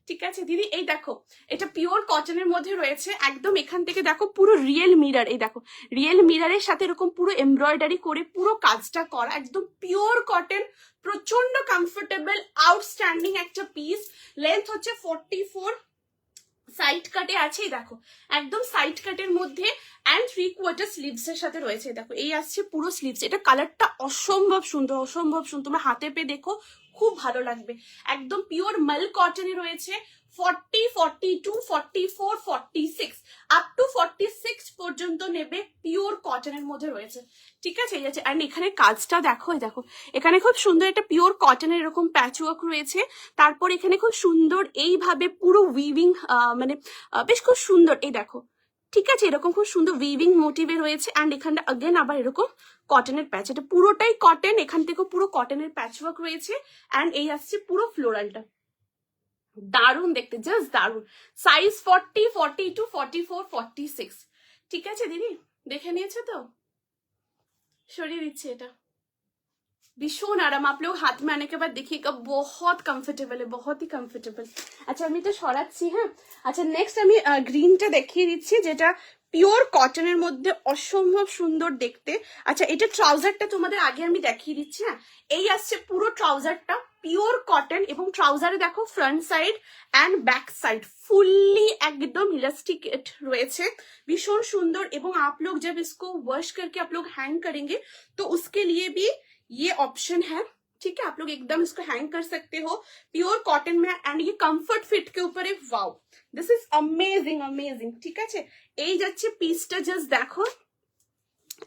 ঠিক আছে দিদি। এই দেখো এটা পিওর কটনের মধ্যে রয়েছে, একদম এখান থেকে দেখো পুরো রিয়েল মিরর, এই দেখো রিয়েল মিররের সাথে এরকম পুরো এমব্রয়ডারি করে পুরো কাজটা করা, একদম পিওর কটন, প্রচন্ড কমফোর্টেবল, আউটস্ট্যান্ডিং একটা পিস। লেন্থ হচ্ছে 44, সাইড কাটে আছে, দেখো একদম সাইড কাটের মধ্যে অ্যান্ড 3/4 স্লিভস এর সাথে রয়েছে। দেখো এই আসছে পুরো স্লিভস, এটা কালারটা অসম্ভব সুন্দর, অসম্ভব সুন্দর, তোমরা হাতে পেয়ে দেখো খুব ভালো লাগবে। একদম পিওর মাল কটনে রয়েছে। 40, 42, 44, 46 আপ টু 46 পর্যন্ত নেবে, পিওর কটনের মধ্যে রয়েছে। ঠিক আছে, এই আছে। আর এখানে কাজটা দেখো, দেখো এখানে খুব সুন্দর একটা পিওর কটনের এরকম প্যাচওয়ার্ক রয়েছে। তারপর এখানে খুব সুন্দর এইভাবে পুরো উইভিং, মানে বেশ খুব সুন্দর, এই দেখো ঠিক আছে, এরকম খুব সুন্দর উইভিং মোটিভে রয়েছে। অ্যান্ড এখানটা अगेन আবার এরকম কটনের প্যাচ, এটা পুরোটাই কটন, এখান থেকে পুরো কটনের প্যাচওয়ার্ক রয়েছে। অ্যান্ড এই আসছে পুরো ফ্লোরালটা, দারুন দেখতে, জাস্ট দারুন। সাইজ 40, 42, 44, 46। ঠিক আছে দিদি, দেখে নিয়েছো তো? সরিয়ে দিচ্ছি এটা, भीषण आराम। आप लोग हाथ में आने के बाद देखिएगा बहुत कंफर्टेबल है, बहुत ही कंफर्टेबल। अच्छा আমি এটা সরাচ্ছি। হ্যাঁ আচ্ছা, নেক্সট আমি গ্রিনটা দেখিয়ে দিচ্ছি, যেটা পিওর কটনের মধ্যে অসম্ভব সুন্দর দেখতে। আচ্ছা এটা ট্রাউজারটা তোমাদের আগে আমি দেখিয়ে দিচ্ছি। হ্যাঁ এই আসছে পুরো ট্রাউজারটা, পিওর কটন, এবং ট্রাউজারে দেখো front side and back side fully एकदम इलास्टिकेट রয়েছে, भीषण सुंदर। এবং आप लोग जब इसको वॉश करके आप लोग हैंग करेंगे तो उसके लिए भी ये ऑप्शन है। ठीक है, आप लोग एकदम इसको हैंग कर सकते हो, प्योर कॉटन में। एंड ये कंफर्ट फिट के ऊपर है, wow this is amazing amazing. ঠিক আছে, এই যাচ্ছে পিসটা, জাস্ট দেখো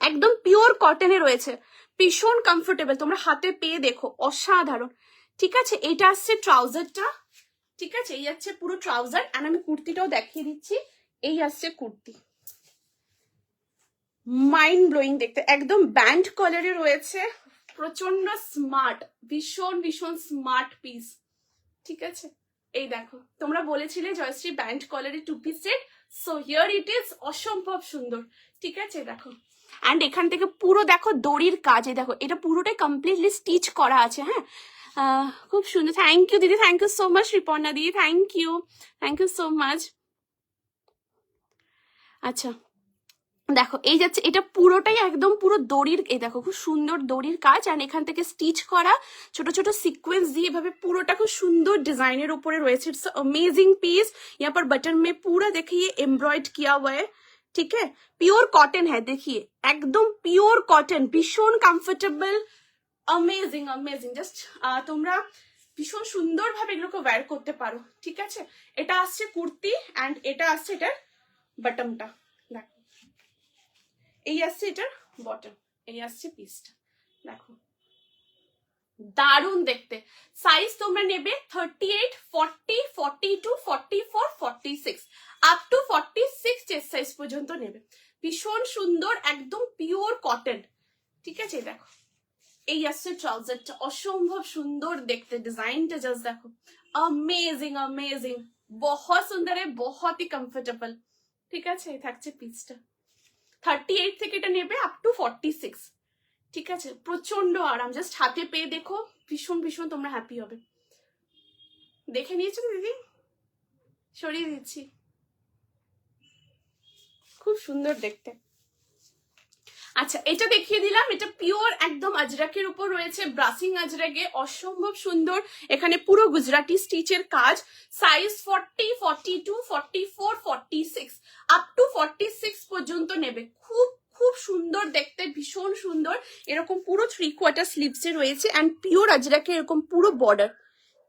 একদম পিওর কটনে রয়েছে, ভীষণ কমফোর্টেবল, তোমরা হাতে পেয়ে দেখো অসাধারণ। ঠিক আছে, এটা আসছে ট্রাউজারটা। ঠিক আছে, এই যাচ্ছে পুরো ট্রাউজার। এন্ড আমি কুর্তিটাও দেখিয়ে দিচ্ছি, এই আসছে কুর্তি, মাইন্ড ব্লোয়িং দেখতে, একদম ব্যান্ড কলারে রয়েছে, প্রচন্ড স্মার্ট, ভীষণ ভীষণ স্মার্ট পিস। ঠিক আছে, এই দেখো তোমরা বলেছিলে জয়শ্রী ব্যান্ড কলারে 2 piece set, so here it is, অসম্ভব সুন্দর। ঠিক আছে দেখো, অ্যান্ড এখান থেকে পুরো দেখো দড়ির কাজে, দেখো এটা পুরোটাই কমপ্লিটলি স্টিচ করা আছে। হ্যাঁ খুব সুন্দর, থ্যাংক ইউ দিদি, থ্যাংক ইউ সো মাচ রিপর্ণা দিদি, থ্যাংক ইউ সো মাচ। আচ্ছা দেখো এই যাচ্ছে, এটা পুরোটাই একদম পুরো দড়ির, এই দেখো খুব সুন্দর দড়ির কাজ, আর এখান থেকে স্টিচ করা ছোট ছোট সিকোয়েন্স দিয়ে এভাবে পুরোটা খুব সুন্দর ডিজাইনের উপরে রয়েছে। It's amazing piece. यहाँ पर बटन में पूरा देखिए एम्ब्रॉयड किया हुआ है। ठीक है, प्योर कॉटन है, देखिए एकदम प्योर कॉटन, भीषण कम्फर्टेबल, अमेजिंग अमेजिंग। জাস্ট তোমরা ভীষণ সুন্দর ভাবে এগুলোকে ওয়্যার করতে পারো। ঠিক আছে, এটা আসছে কুর্তি, অ্যান্ড এটা আসছে এটার বটমটা, দেখো এই আসছে এটার বটম, এই আসছে পিসটা, দেখো দারুণ দেখতে। সাইজ তোমরা নেবে 38, 40, 42, 44, 46 আপ টু 46 চেস্ট সাইজ পর্যন্ত নেবে, ভীষণ সুন্দর, একদম পিওর কটন। ঠিক আছে, দেখো এই আসছে ট্রাউজারটা, অসম্ভব সুন্দর দেখতে, ডিজাইনটা জাস্ট দেখো, अमेजिंग अमेजिंग, बहुत सुंदर है, बहुत ही कंफर्टेबल। ঠিক আছে, থাকছে পিসটা, 38 থেকে এটা নেবে আপ টু 46। ঠিক আছে, প্রচন্ড আরাম, জাস্ট হাতে পেয়ে দেখো, ভীষণ ভীষণ তোমরা হ্যাপি হবে। দেখে নিয়েছো দিদি, সরিয়ে দিচ্ছি, খুব সুন্দর দেখতে। আচ্ছা এটা দেখিয়ে দিলাম, এটা পিওর একদম আজরাকের উপর রয়েছে, ব্রাসিং আজরাকে, অসম্ভব সুন্দর, এখানে পুরো গুজরাটি স্টিচের কাজ। সাইজ 40, 42, 44, 46 আপ টু 46 পর্যন্ত নেবে, খুব খুব সুন্দর দেখতে, ভীষণ সুন্দর, এরকম পুরো 3/4 স্লিভসে রয়েছে, অ্যান্ড পিওর আজরাকে এরকম পুরো বর্ডার।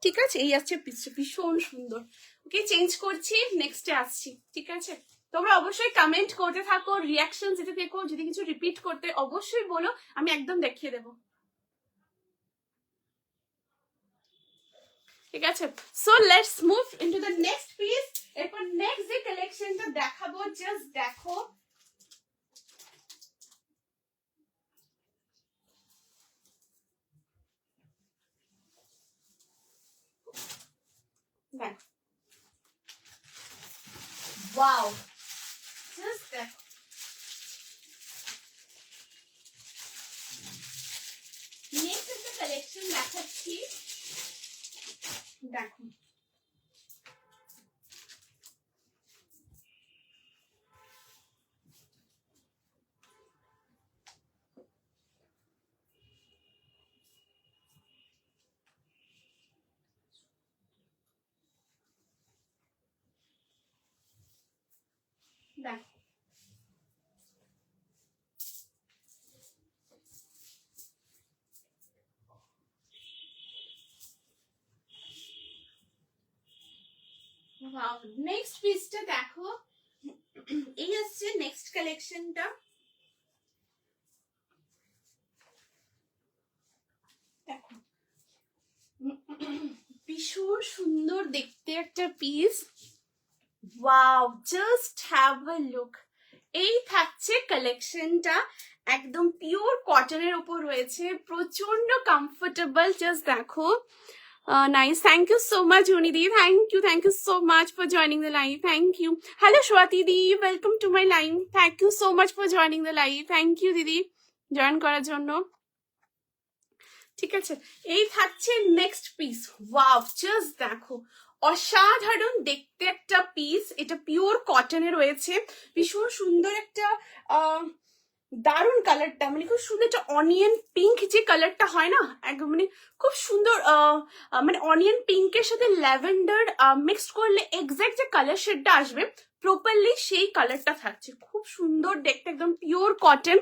ঠিক আছে, এই আসছে পিসটা, ভীষণ সুন্দর। ওকে, চেঞ্জ করছি, নেক্সটে আসছি। ঠিক আছে, তোমরা অবশ্যই কমেন্ট করতে থাকো, রিয়াকশন দিতে থাকো, যদি কিছু রিপিট করতে অবশ্যই বলো, আমি একদম দেখিয়ে দেবো। ঠিক আছে, so let's move into the next piece. এরপর নেক্সট যে কালেকশনটা দেখাবো, জাস্ট দেখো, দেখো ওয়াও, জাস্ট দেখো, নেক্সট একটা কালেকশন দেখাচ্ছি, দেখো দেখ নেক্সট পিসটা দেখো, এই হচ্ছে নেক্সট কালেকশনটা। দেখো ভীষণ সুন্দর দেখতে একটা piece. Wow, just have a look. এই থাকছে কালেকশনটা, একদম পিওর কটনের উপর রয়েছে, প্রচন্ড কমফোর্টেবল। জাস্ট দেখো, nice. Thank you so much, Unidi. Thank you so much for joining the live. Thank you. Hello, Swati Di. Welcome to my live. Thank you so much for joining the live. Thank you, Didi. Join করার জন্য। ঠিক আছে, এই থাকছে next piece. Wow, just দেখো, অসাধারণ দেখতে একটা পিস। এটা পিওর কটনে রয়েছে, ভীষণ সুন্দর একটা দারুণ কালারটা, মানে খুব সুন্দর একটা অনিয়ন পিঙ্ক যে কালারটা হয় না, একদম মানে খুব সুন্দর, মানে অনিয়ন পিঙ্কের সাথে ল্যাভেন্ডার মিক্সড করলে এক্সাক্ট যে কালার শেডটা আসবে প্রপারলি সেই কালারটা থাকছে। খুব সুন্দর দেখতে, একদম পিওর কটন,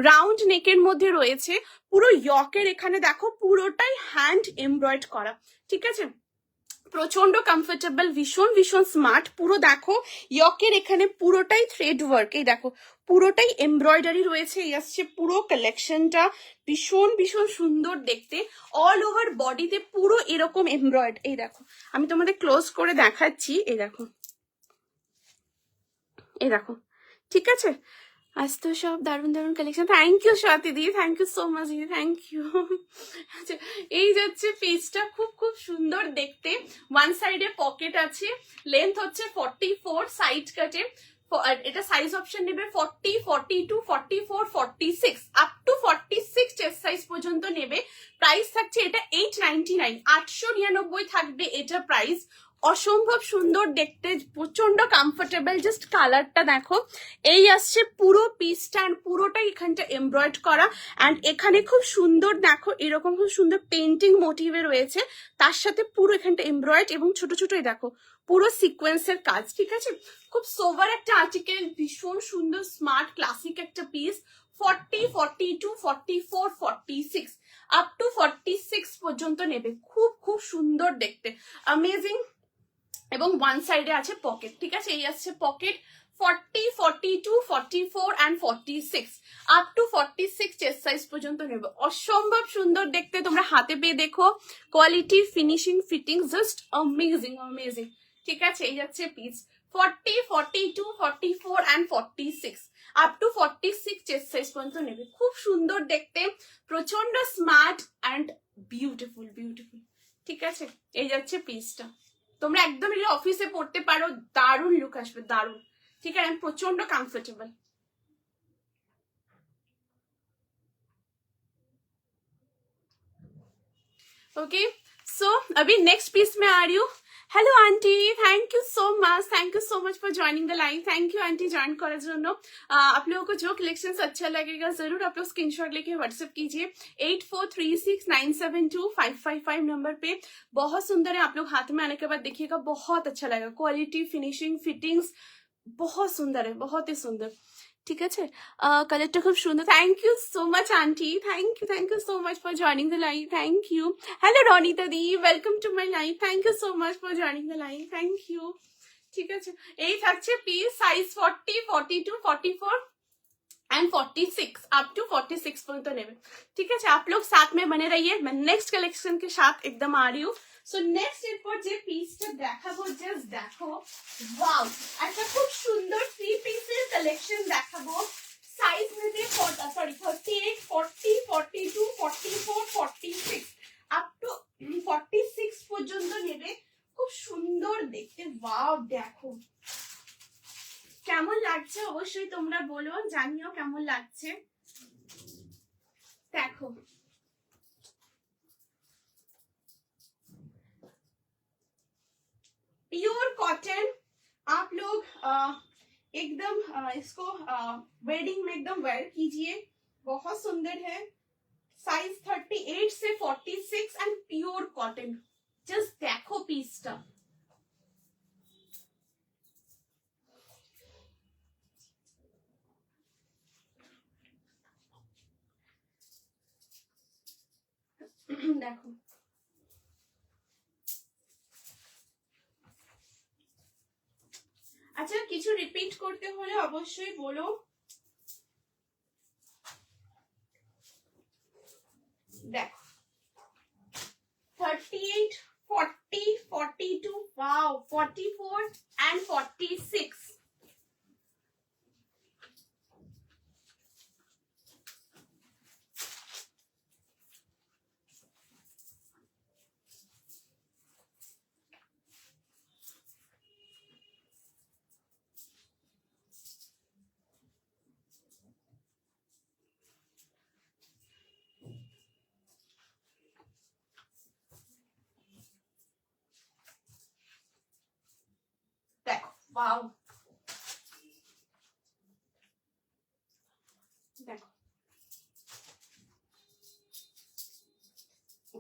রাউন্ড নেকের মধ্যে রয়েছে। পুরো ইয়কের এখানে দেখো পুরোটাই হ্যান্ড এমব্রয়েড করা। ঠিক আছে, প্রচন্ড কমফোর্টেবল, ভীষণ ভীষণ স্মার্ট। পুরো দেখো ইয়কের এখানে পুরোটাই থ্রেড ওয়ার্ক, এই দেখো পুরোটাই এমব্রয়ডারি রয়েছে। এই আসছে পুরো কালেকশনটা, ভীষণ ভীষণ সুন্দর দেখতে। অল ওভার বডিতে পুরো এরকম এমব্রয়েড। এই দেখো, আমি তোমাদের ক্লোজ করে দেখাচ্ছি। এই দেখো, এই দেখো, ঠিক আছে। আজ তো সব দারুণ দারুণ কালেকশন। থ্যাংক ইউ স্বাতি দি, থ্যাংক ইউ সো মাচ দিদি, থ্যাংক ইউ। আচ্ছা, এই যাচ্ছে পিসটা, খুব খুব সুন্দর দেখতে। ওয়ান সাইডে পকেট আছে, লেন্থ হচ্ছে 44, সাইড কাটে। এটা সাইজ অপশন নেবে 40, 42, 44, 46 আপ টু 46 চেস্ট সাইজ পর্যন্ত নেবে। প্রাইস থাকছে এটা 899, 899 থাকবে এটা প্রাইস। অসম্ভব সুন্দর দেখতে, প্রচন্ড কমফোর্টেবল। জাস্ট কালারটা দেখো, এই আসছে পুরো পিসটা, অ্যান্ড পুরোটাই এখানটা এমব্রয়েড করা। অ্যান্ড এখানে খুব সুন্দর দেখো এরকম খুব সুন্দর পেন্টিং মোটিভে রয়েছে, তার সাথে পুরো এখানটা এমব্রয়েড এবং ছোট ছোটই দেখো পুরো সিকোয়েন্সের কাজ। ঠিক আছে, খুব সোভার একটা আর্টিকেল, ভীষণ সুন্দর স্মার্ট ক্লাসিক একটা পিস। 40, 42, 44, 46 আপ টু 46 পর্যন্ত নেবে। খুব খুব সুন্দর দেখতে, অ্যামেজিং। এবং ওয়ান সাইডে আছে পকেট। ঠিক আছে, এই আসছে pocket. 40, 42, 44 and 46 up to 46 chest size পর্যন্ত নেবে। অসম্ভব সুন্দর দেখতে, তোমরা হাতে পেয়ে দেখো, quality, finishing, fitting just amazing amazing. ঠিক আছে, এই যাচ্ছে piece 40, 42, 44 and 46 up to 46 chest size পর্যন্ত নেবে। খুব সুন্দর দেখতে, প্রচন্ড স্মার্ট অ্যান্ড বিউটিফুল বিউটিফুল। ঠিক আছে, এই যাচ্ছে পিসটা, তোমরা একদম অফিসে পড়তে পারো, দারুণ লুক আসবে, দারুণ। ঠিক আছে, প্রচন্ড কমফোর্টেবল। ओके, सो अभी नेक्स्ट पीस में आ रही हूँ। Hello aunty, thank you so much for joining the live. Thank you aunty join कराর জন্য। आप लोगों को जो कलेक्शन अच्छा लगेगा जरूर आप लोग स्क्रीनशॉट लेके व्हाट्सएप कीजिए 8436972555 नंबर पे। बहुत सुंदर है, आप लोग हाथ में आने के बाद देखिएगा, बहुत अच्छा लगेगा। क्वालिटी, फिनिशिंग, फिटिंग्स बहुत सुंदर है, बहुत ही सुंदर। ঠিক আছে, কালারটা খুব সুন্দর। Thank you so much aunty, thank you so much for joining the live. Thank you. Hello Ranita দি, welcome to my live. Thank you so much for joining the live, thank you. ঠিক আছে, এই থাকছে piece, size 40, 42, 44 and 46 up to 46 পর্যন্ত নেবে। ঠিক আছে, आप लोग साथ में बने रहिए, मैं नेक्स्ट कलेक्शन के साथ एकदम आ रही हूँ। সো নেক্সট এরপর যে পিসটা দেখাবো, জাস্ট দেখো, ওয়াও, একটা খুব সুন্দর 3 পিসের কালেকশন দেখাবো। সাইজ নেবে 38, 40, 42, 44, 46 আপ টু 46 পর্যন্ত নেবে। খুব সুন্দর দেখতে, ওয়াও দেখো কেমন লাগছে অবশ্যই তোমরা বলো, জানিও কেমন লাগছে। দেখো प्योर कॉटन, आप लोग एकदम इसको वेडिंग में एकदम वेयर कीजिए, बहुत सुंदर है। साइज 38 से 46 एंड प्योर कॉटन। जस्ट देखो पीसटा, দেখো আচ্ছা কিছু রিপিট করতে হলে অবশ্যই বলো। দেখো 38, 40, 42, wow, 44 and 46. দেখো wow, দেখো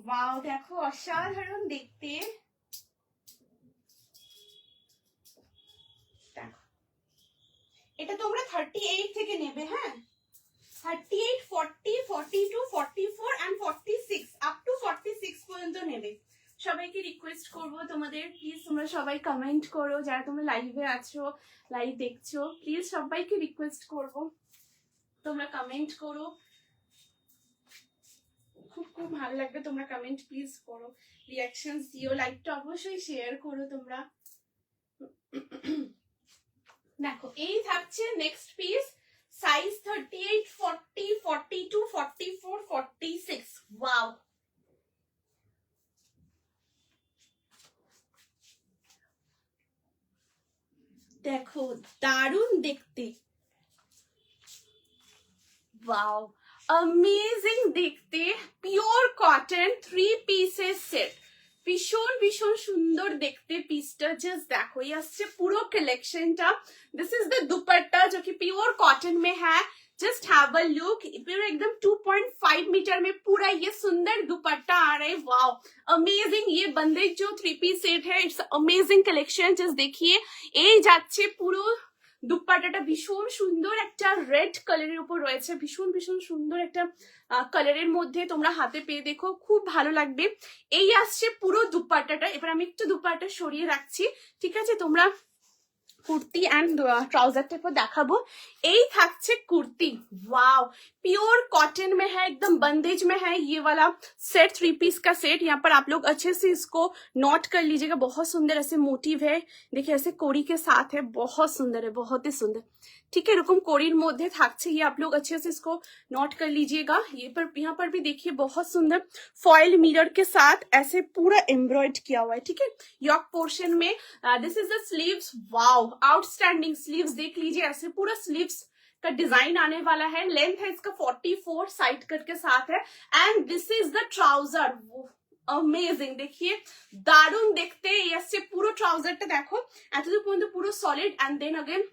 wow, দেখো অসাধারণ দেখতে। দেখো এটা তোমরা 38 থেকে নেবে, হ্যাঁ 38, 40, 42, 44 and 46 আপ টু 46 পর্যন্ত নেবে। সবাইকে রিকোয়েস্ট করবো তোমাদের প্লিজ তোমরা সবাই কমেন্ট করো, যারা তোমরা লাইভে আছো লাইভ দেখছো প্লিজ সবাইকে রিকোয়েস্ট করবো তোমরা কমেন্ট করো, খুব খুব ভালো লাগবে তোমরা কমেন্ট প্লিজ করো, রিঅ্যাকশনস দিও, লাইভটা অবশ্যই শেয়ার করো তোমরা। দেখো এই থাকছে নেক্সট পিস, সাইজ 38, 40, 42, 44, 46, ওয়াও দেখো দারুণ দেখতে, ওয়াও অ্যামেজিং দেখতে, পিওর কটন 3 পিসের সেট, ভীষণ ভীষণ সুন্দর দেখতে পিসটা, জাস্ট देखो ये আসছে পুরো कलेक्शनটা। दिस इज द दुपट्टा जो कि प्योर कॉटन में है, जस्ट हैव अ लुक, पूरा एकदम 2.5 मीटर में पूरा ये सुंदर दुपट्टा आ रहा है, वाओ अमेजिंग। ये बंदेज जो 3 पीस सेट है इट्स अमेजिंग कलेक्शन, जस्ट देखिए এই যাচ্ছে পুরো দুপাট্টাটা ভীষণ সুন্দর একটা রেড কালারের উপর রয়েছে, ভীষণ ভীষণ সুন্দর একটা কালারের মধ্যে, তোমরা হাতে পেয়ে দেখো খুব ভালো লাগবে। এই আসছে পুরো দুপাট্টাটা, এবার আমি একটু দুপাট্টা সরিয়ে রাখছি, ঠিক আছে তোমরা कुर्ती एंड ट्राउजर टेप देखाबो। এই থাকছে কুর্তি, वाओ प्योर कॉटन में है, एकदम बंदेज में है ये वाला सेट, 3 पीस का सेट। यहाँ पर आप लोग अच्छे से इसको नोट कर लीजिएगा, बहुत सुंदर ऐसे मोटिव है, देखिए ऐसे कोड़ी के साथ है, बहुत सुंदर है, बहुत ही सुंदर, ठीक है এরকম কোড়ির মধ্যে থাকছে, ये आप लोग अच्छे से इसको नोट कर लीजिएगा। ये पर यहाँ पर भी देखिए बहुत सुंदर फॉइल मिरर के साथ ऐसे पूरा एम्ब्रॉयड किया हुआ है, ठीक है यॉक पोर्शन में। This is the sleeves, wow outstanding sleeves देख लीजिए, ऐसे पूरा स्लीव्स का डिजाइन आने वाला है, लेंथ है इसका 44, साइड कट के साथ है, and this is the trouser, amazing देखिए दारुण देखते ऐसे পুরো ট্রাউজারটা দেখো এতদূর পর্যন্ত পুরো সলিড, এন্ড দেন अगेन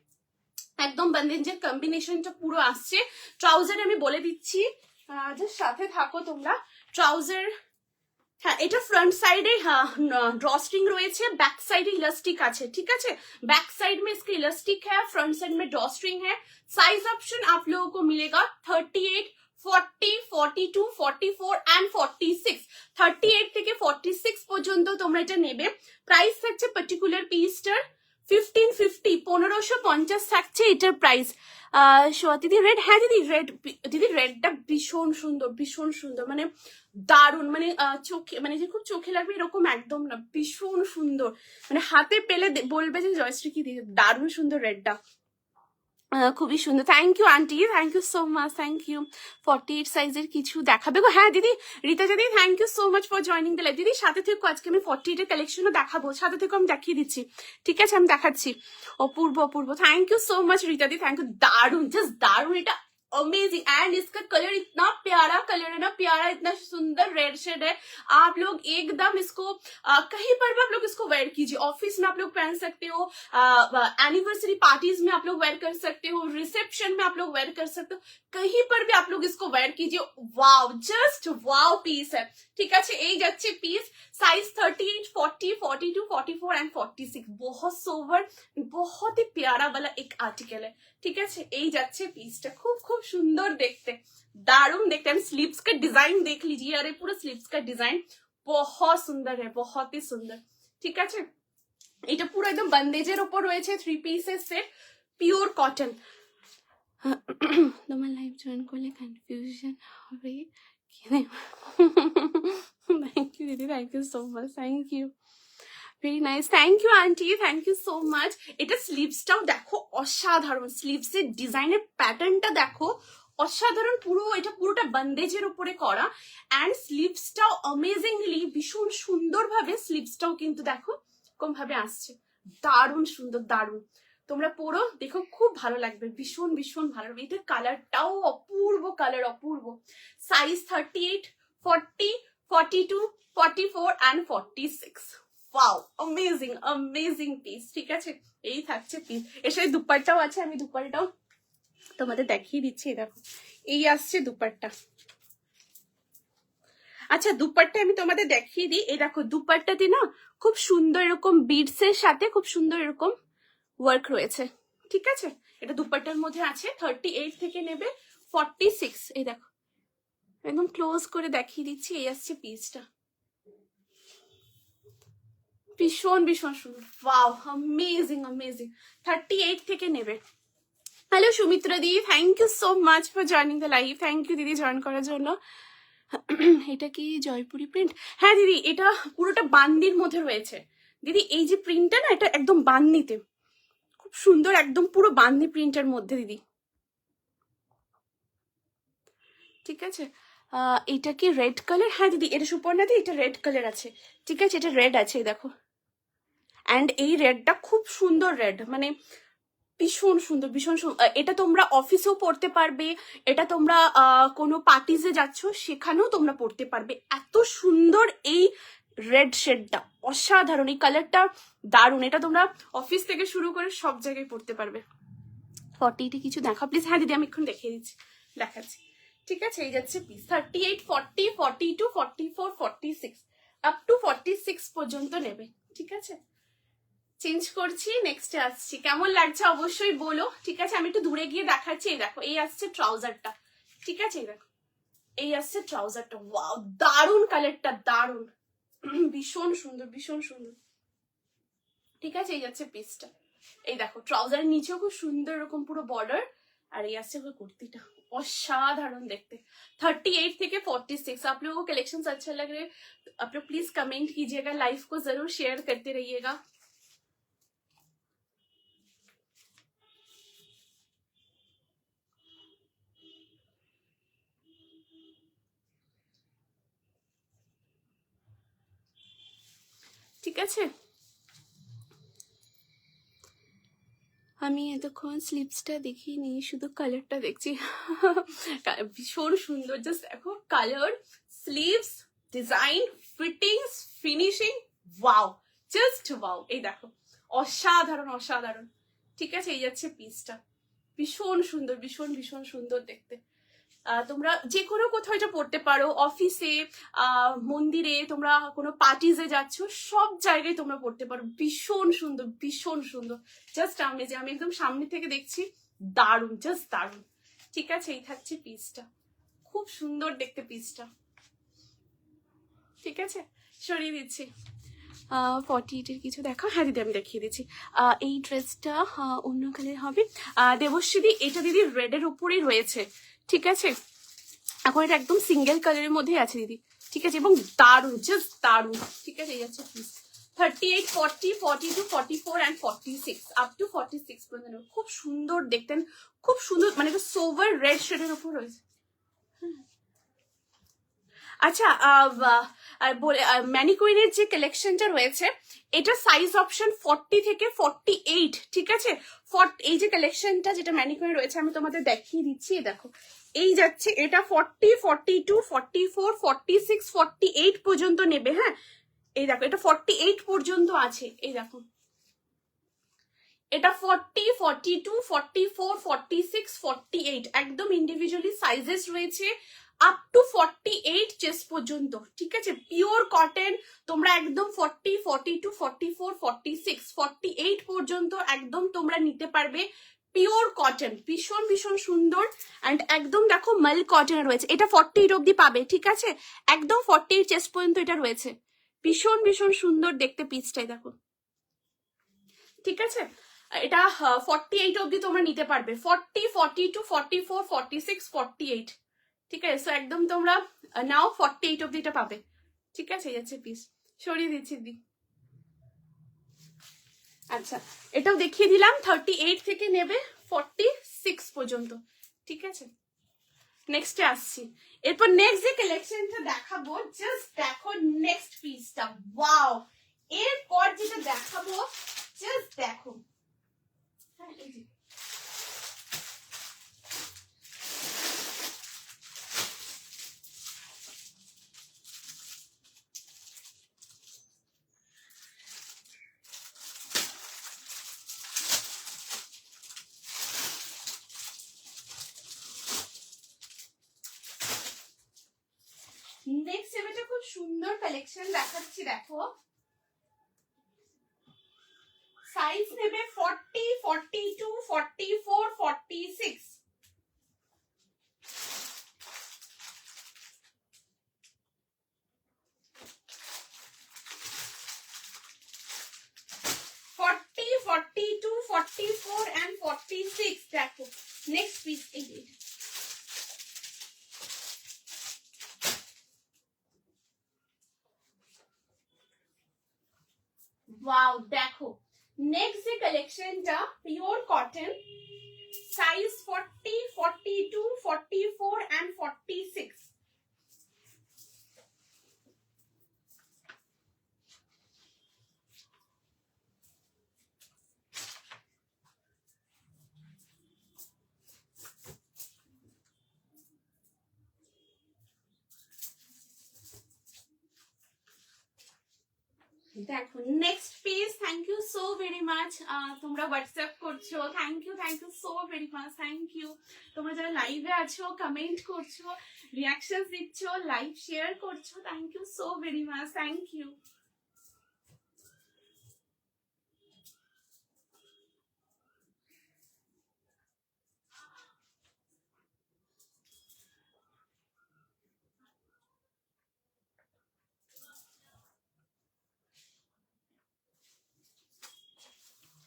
একদম বন্দেজের কম্বিনেশনটা পুরো আসছে। ট্রাউজার আমি বলে দিচ্ছি, জাস্ট সাথে থাকো তোমরা। ট্রাউজার হ্যাঁ এটা फ्रंट साइडे ड्रॉ स्ट्रिंग রয়েছে, बैक साइड इलास्टिक আছে, ठीक है बैक साइड में इसका इलास्टिक है, फ्रंट साइड में ड्रॉ स्ट्रिंग है। साइज ऑप्शन आप लोगों को मिलेगा 38, 40, 42, 44 and 46, 38 থেকে 46 পর্যন্ত তোমরা এটা নেবে। প্রাইস থাকছে পার্টিকুলার পিসটার 1550, 1550 থাকছে এটার প্রাইস। দিদি রেড, হ্যাঁ দিদি রেড, দিদি রেডটা ভীষণ সুন্দর, ভীষণ সুন্দর, মানে দারুণ, মানে চোখে মানে যে খুব চোখে লাগবে এরকম একদম না, ভীষণ সুন্দর, মানে হাতে পেলে বলবে যে জয়শ্রী কি দিদি, দারুণ সুন্দর রেডটা, খুবই সুন্দর। Thank you aunty, thank you so much, thank you. 48 সাইজের কিছু দেখাবে গো, হ্যাঁ দিদি রিতা দিদি thank you so much for joining the live. দিদি সাথে থেকে আজকে আমি 48 এর কালেকশনও দেখাবো, সাথে থেকে আমি দেখিয়ে দিচ্ছি, ঠিক আছে আমি দেখাচ্ছি। অপূর্ব অপূর্ব, thank you so much Rita দিদি, থ্যাংক ইউ, দারুণ জাস্ট দারুণ, এটা अमेजिंग, एंड इसका कलर इतना प्यारा कलर है ना, प्यारा इतना सुंदर रेड शेड है, आप लोग एकदम इसको कहीं पर भी आप लोग इसको वेयर कीजिए, ऑफिस में आप लोग पहन सकते हो, एनिवर्सरी पार्टीज में आप लोग वेयर कर सकते हो, रिसेप्शन में आप लोग वेयर कर सकते हो, कहीं पर भी आप लोग इसको वेयर कीजिए, वाओ जस्ट वाओ पीस है, ठीक है এই যাচ্ছে পিস। साइज 38, 40, 42, 44 एंड 46, बहुत सोवर, बहुत ही प्यारा वाला एक आर्टिकल है, ঠিক আছে এই যাচ্ছে পিসটা, খুব খুব खूब सुंदर देखते, दारुण देखते। हम स्लीव्स का डिजाइन देख लीजिए, अरे पूरा स्लीव्स का डिजाइन बहुत सुंदर है, बहुत ही सुंदर। ঠিক আছে, এটা পুরো একদম বন্দেজের উপর রয়েছে, 3 পিসের সেট, পিওর কটন। তোমার লাইভ জয়েন করলে কনফিউশন হবে কি? থ্যাংক ইউ দিদি, thank you so much, thank you, very nice, thank you aunty, thank you so much. এটা স্লিভসটাও দেখো অসাধারণ, স্লিভসের ডিজাইনের প্যাটার্নটা দেখো অসাধারণ, পুরো এটা পুরোটা বন্দেজের উপরে করা, অ্যান্ড স্লিভসটাও অ্যামেজিংলি ভীষণ সুন্দরভাবে স্লিভসটাও কিন্তু দেখো কোন ভাবে আসছে, দারুণ সুন্দর, দারুণ। তোমরা পরো, দেখো খুব ভালো লাগবে, ভীষণ ভীষণ ভালো লাগবে। এটার কালারটাও অপূর্ব কালার, অপূর্ব। Size 38, 40, 42, 44 and 46। Wow, amazing amazing piece. ঠিক আছে, এই থাকছে পিস। এর সাথে দুপাট্টাও আছে, আমি দুপাট্টাও তোমাদের দেখিয়ে দিচ্ছি। দেখো এই আসছে দুপাট্টা। আচ্ছা দুপাট্টা আমি তোমাদের দেখিয়ে দিই। এই দেখো দুপাট্টাতে না খুব সুন্দর এরকম বিডস এর সাথে খুব সুন্দর এরকম ওয়ার্ক রয়েছে। ঠিক আছে, এটা দুপাট্টার মধ্যে আছে। 38 থেকে নেবে 46। এই দেখো একদম ক্লোজ করে দেখিয়ে দিচ্ছি। এই আসছে পিসটা, ভীষণ ভীষণ সুন্দর। Wow, amazing amazing. 38 থেকে নেবে। হ্যালো সুমিত্রা দি, thank you so much for joining the live. Thank you দিদি জয়েন করার জন্য। এটা কি জয়পুরি প্রিন্ট? হ্যাঁ দিদি, এটা পুরোটা বান্দির মধ্যে রয়েছে দিদি। এই যে প্রিন্টটা না, এটা একদম বান্দিতে, খুব সুন্দর, একদম পুরো বান্দি প্রিন্টের মধ্যে দিদি। ঠিক আছে, এটা কি রেড কালার? হ্যাঁ দিদি, এটা সুপর্ণা দি, এটা রেড কালার আছে। ঠিক আছে, এটা রেড আছে, দেখো। অ্যান্ড এই রেডটা খুব সুন্দর রেড, মানে ভীষণ সুন্দর, ভীষণ সুন্দর। এটা তোমরা অফিসেও পড়তে পারবে, এটা তোমরা কোনো পার্টিজে যাচ্ছ সেখানেও তোমরা পড়তে পারবে। এত সুন্দর এই রেড শেডটা, অসাধারণ, এই কালারটা দারুণ। এটা তোমরা অফিস থেকে শুরু করে সব জায়গায় পড়তে পারবে। 40তে কিছু দেখা প্লিজ। হ্যাঁ দিদি, আমি এখন দেখিয়ে দিচ্ছি, দেখাচ্ছি। ঠিক আছে, এই যাচ্ছে পিস। 38, 40, 42, 44, 46 আপ টু 46 পর্যন্ত নেবে। ঠিক আছে, চেঞ্জ করছি, নেক্সটে আসছি। কেমন লাগছে অবশ্যই বলো। ঠিক আছে, আমি একটু দূরে গিয়ে দেখাচ্ছি। এই দেখো এই আসছে ট্রাউজারটা। ঠিক আছে, এই দেখো এই আসছে ট্রাউজারটা। ওয়াও, দারুণ কালারটা, দারুণ, ভীষণ সুন্দর, ভীষণ সুন্দর। ঠিক আছে, এই যাচ্ছে পিসটা। এই দেখো ট্রাউজারের নিচেও খুব সুন্দর এরকম পুরো বর্ডার, আর এই আসছে কুর্তিটা, অসাধারণ দেখতে। 38 থেকে 46। आप लोगों को कलेक्शन अच्छा लग रहे आप लोग प्लीज कमेंट कीजिएगा, लाइव को जरूर शेयर करते रहिएगा। ঠিক আছে, আমি এতক্ষণ স্লিপসটা দেখিনি, শুধু কালারটা দেখছি। ভীষণ সুন্দর, জাস্ট দেখো colour, sleeves, design, fittings, finishing, wow, just wow. এই দেখো অসাধারণ অসাধারণ। ঠিক আছে, এই যাচ্ছে পিসটা, ভীষণ সুন্দর, ভীষণ ভীষণ সুন্দর দেখতে। তোমরা যে কোনো কোথাও এটা পড়তে পারো, অফিসে, মন্দিরে, তোমরা কোনো পার্টিজে যাচ্ছ, সব জায়গায় তোমরা পড়তে পারো। ভীষণ সুন্দর, ভীষণ সুন্দর, জাস্ট আমেজিং। আমি একদম সামনে থেকে দেখছি, দারুণ, জাস্ট দারুণ। ঠিক আছে, এই থাকছে পিসটা, খুব সুন্দর দেখতে পিসটা। ঠিক আছে, সরিয়ে দিচ্ছি। 48-এর কিছু দেখো। হ্যাঁ দিদি, আমি দেখিয়ে দিচ্ছি। এই ড্রেসটা অন্য কালার হবে। দেবশ্রী, এটা দিদি রেডের উপরেই রয়েছে। ঠিক আছে, এখন এটা একদম সিঙ্গেল কালারের মধ্যে আছে দিদি। ঠিক আছে, এবং দারুণ, জাস্ট দারুণ। ঠিক আছে, এই আছে পিস। 38, 40, 42, 44 and 46 আপ টু 46 পর্যন্ত। খুব সুন্দর দেখতেন, খুব সুন্দর, মানে সোভার রেড শেডের উপর রয়েছে। আচ্ছা, ম্যানিকুইনের যে কালেকশনটা রয়েছে, এটা সাইজ অপশন 40 থেকে 48। ঠিক আছে, এই যে কালেকশনটা যেটা ম্যানিকুইন রয়েছে, আমি তোমাদের দেখিয়ে দিচ্ছি। দেখো এই যাচ্ছে, এটা 40, 42, 44, 46, 48 পর্যন্ত নেবে। হ্যাঁ, এই দেখো এটা 48 পর্যন্ত আছে। এই দেখো এটা 40, 42, 44, 46, 48 একদম ইন্ডিভিজুয়ালি সাইজেস রয়েছে, আপ টু 48 চেস্ট পর্যন্ত। ঠিক আছে, পিওর কটন। তোমরা একদম 40, 42, 44, 46, 48 পর্যন্ত একদম তোমরা নিতে পারবে। পিওর কটন, ভীষণ ভীষণ সুন্দর। অ্যান্ড একদম দেখো মাল কটনের রয়েছে, এটা 48 অব্দি পাবে, ঠিক আছে, একদম 48 চেস্ট পর্যন্ত এটা রয়েছে। ভীষণ ভীষণ সুন্দর দেখতে পিসটাই দেখো, ঠিক আছে। এটা 48 অব্দি তোমরা নিতে পারবে, 40, 42, 44, 46, 48, ঠিক আছে। সো একদম তোমরা নাও 48 অব্দি এটা পাবে, ঠিক আছে। এই আছে পিস, সরিয়ে দিচ্ছি দি। আচ্ছা, এটাও দেখিয়ে দিলাম, 38 থেকে নেবে 46 পর্যন্ত, ঠিক আছে। নেক্সটে আসছি, এরপর নেক্সট যে কালেকশনটা দেখাবো, জাস্ট দেখো নেক্সট পিসটা, ওয়াও। এরপর যেটা দেখাবো জাস্ট দেখো, হ্যাঁ এই যে নেক্সট এবারটা খুব সুন্দর কালেকশন দেখাচ্ছি দেখো। সাইজ নেবে 40, 42, 44, 46, 40, 42, 44 and 46 দেখো। নেক্সট পিস এই যে, ওয়াও দেখো নেক্সট যে কালেকশনটা, পিওর কটন, সাইজ 40, 42, 44 and 46, দেখো next piece. Thank you so very much, তোমরা হোয়াটসঅ্যাপ করছো, thank you so very much, thank you. তোমরা যারা লাইভে আছো, কমেন্ট করছো, রিয়াকশন দিচ্ছ, লাইভ শেয়ার করছো, thank you so very much, thank you.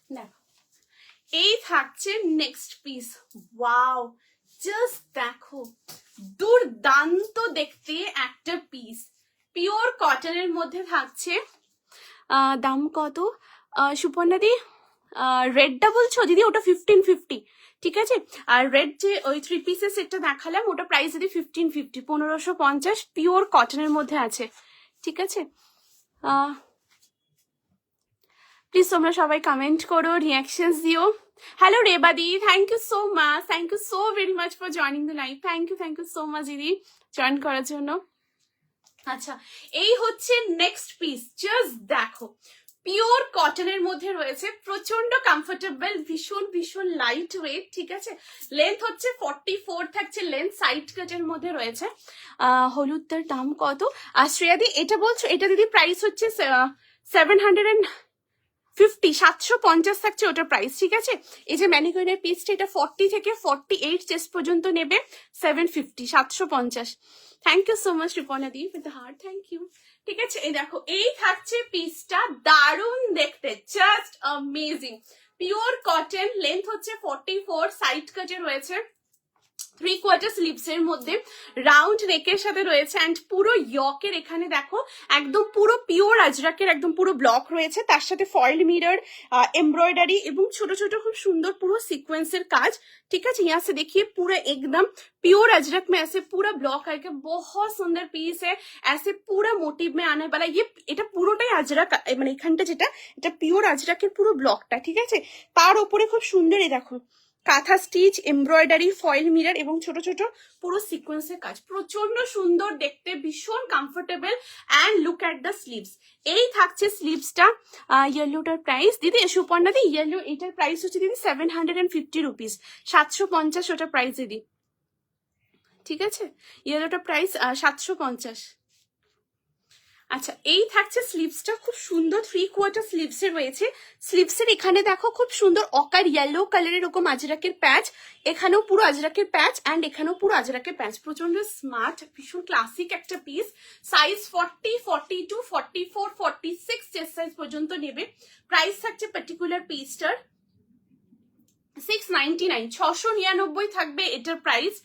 দেখো এই থাকছে নেক্সট পিস, ওয়াও জাস্ট দেখো দুর্দান্ত দেখতে একটা পিস, পিওর কটনের মধ্যে থাকছে। দাম কত সুপর্ণা দি? রেডটা বলছো দিদি? ওটা 1550, ঠিক আছে। আর রেড যে ওই 3 পিসের সেটটা দেখালাম, ওটা প্রাইস দিদি 1550, 1550, পিওর কটনের মধ্যে আছে, ঠিক আছে। প্লিজ তোমরা সবাই কমেন্ট করো, রিয়াকশনস দিও। হ্যালো রেবাদি, thank you so much, thank you so very much for joining the live, thank you so much দিদি জয়েন করার জন্য। আচ্ছা, এই হচ্ছে নেক্সট পিস, জাস্ট দেখো পিওর কটনের মধ্যে রয়েছে, প্রচন্ড কমফোর্টেবল, ভীষণ ভীষণ লাইট ওয়েট, ঠিক আছে। লেন্থ হচ্ছে 44 থাকছে, লেন্থ সাইড কাটের মধ্যে রয়েছে। হলুদটার দাম কত? আর শ্রেয়াদি এটা বলছো, এটা দিদি প্রাইস হচ্ছে 750, 750 থাকছে ওটার প্রাইস, ঠিক আছে। এই যে ম্যানিকুইনের পিসটা, এটা 40 থেকে 48 চেস্ট পর্যন্ত নেবে, 750, 750। Thank you so much Ripna দি with the heart, thank you, ঠিক আছে। এই দেখো এই থাকছে পিসটা, দারুণ দেখতে, just amazing, pure cotton, length হচ্ছে 44, সাইড কাটে রয়েছে, 3/4 স্লিভস এর মধ্যে, রাউন্ড নেকের সাথে রয়েছে, অ্যান্ড পুরো ইয়কের এখানে দেখো একদম পুরো পিওর আজরাকের একদম পুরো ব্লক রয়েছে, তার সাথে ফয়েল মিরর, এমব্রয়ডারি এবং ছোট ছোট খুব সুন্দর পুরো সিকোয়েন্সের কাজ, ঠিক আছে। यहाँ से देखिए पूरा एकदम प्योर अजरक में ऐसे पूरा ब्लॉक करके बहुत सुंदर पीस है, ऐसे पूरा मोटिव में आने वाला ये, এটা পুরোটাই আজরাক, মানে এখানটা যেটা, এটা পিওর আজরাকের পুরো ব্লকটা, ঠিক আছে। তার উপরে খুব সুন্দর এই দেখো কাঁথা স্টিচ, এমব্রয়ডারি, ফয়েল মিরর এবং ছোট ছোট পুরো সিকোয়েন্সের কাজ, প্রচন্ড সুন্দর দেখতে, ভীষণ comfortable. And look at the sleeves, এই থাকছে স্লিভসটা। ইয়েলোটার প্রাইস দিদি, সুপর্ণা দি ইয়েলো এটার প্রাইস হচ্ছে দিদি 750 রুপিস, 750 ওটা প্রাইস দিদি, ঠিক আছে। ইয়েলোটার প্রাইস 750। আচ্ছা, এই থাকছে স্লিভসটা, খুব সুন্দর 3/4 স্লিভসে রয়েছে। স্লিভসের এখানে দেখো খুব সুন্দর অকার ইয়েলো কালারের এরকম আজরাকের প্যাচ, এখানেও পুরো আজরাকের প্যাচ অ্যান্ড এখানেও পুরো আজরাকের প্যাচ, প্রচন্ড স্মার্ট, ভীষণ ক্লাসিক একটা পিস। সাইজ 40, 42, 44, 46 চেস্ট সাইজ পর্যন্ত নেবে। প্রাইস থাকছে পার্টিকুলার পিসটার 699, 699 থাকবে এটার price.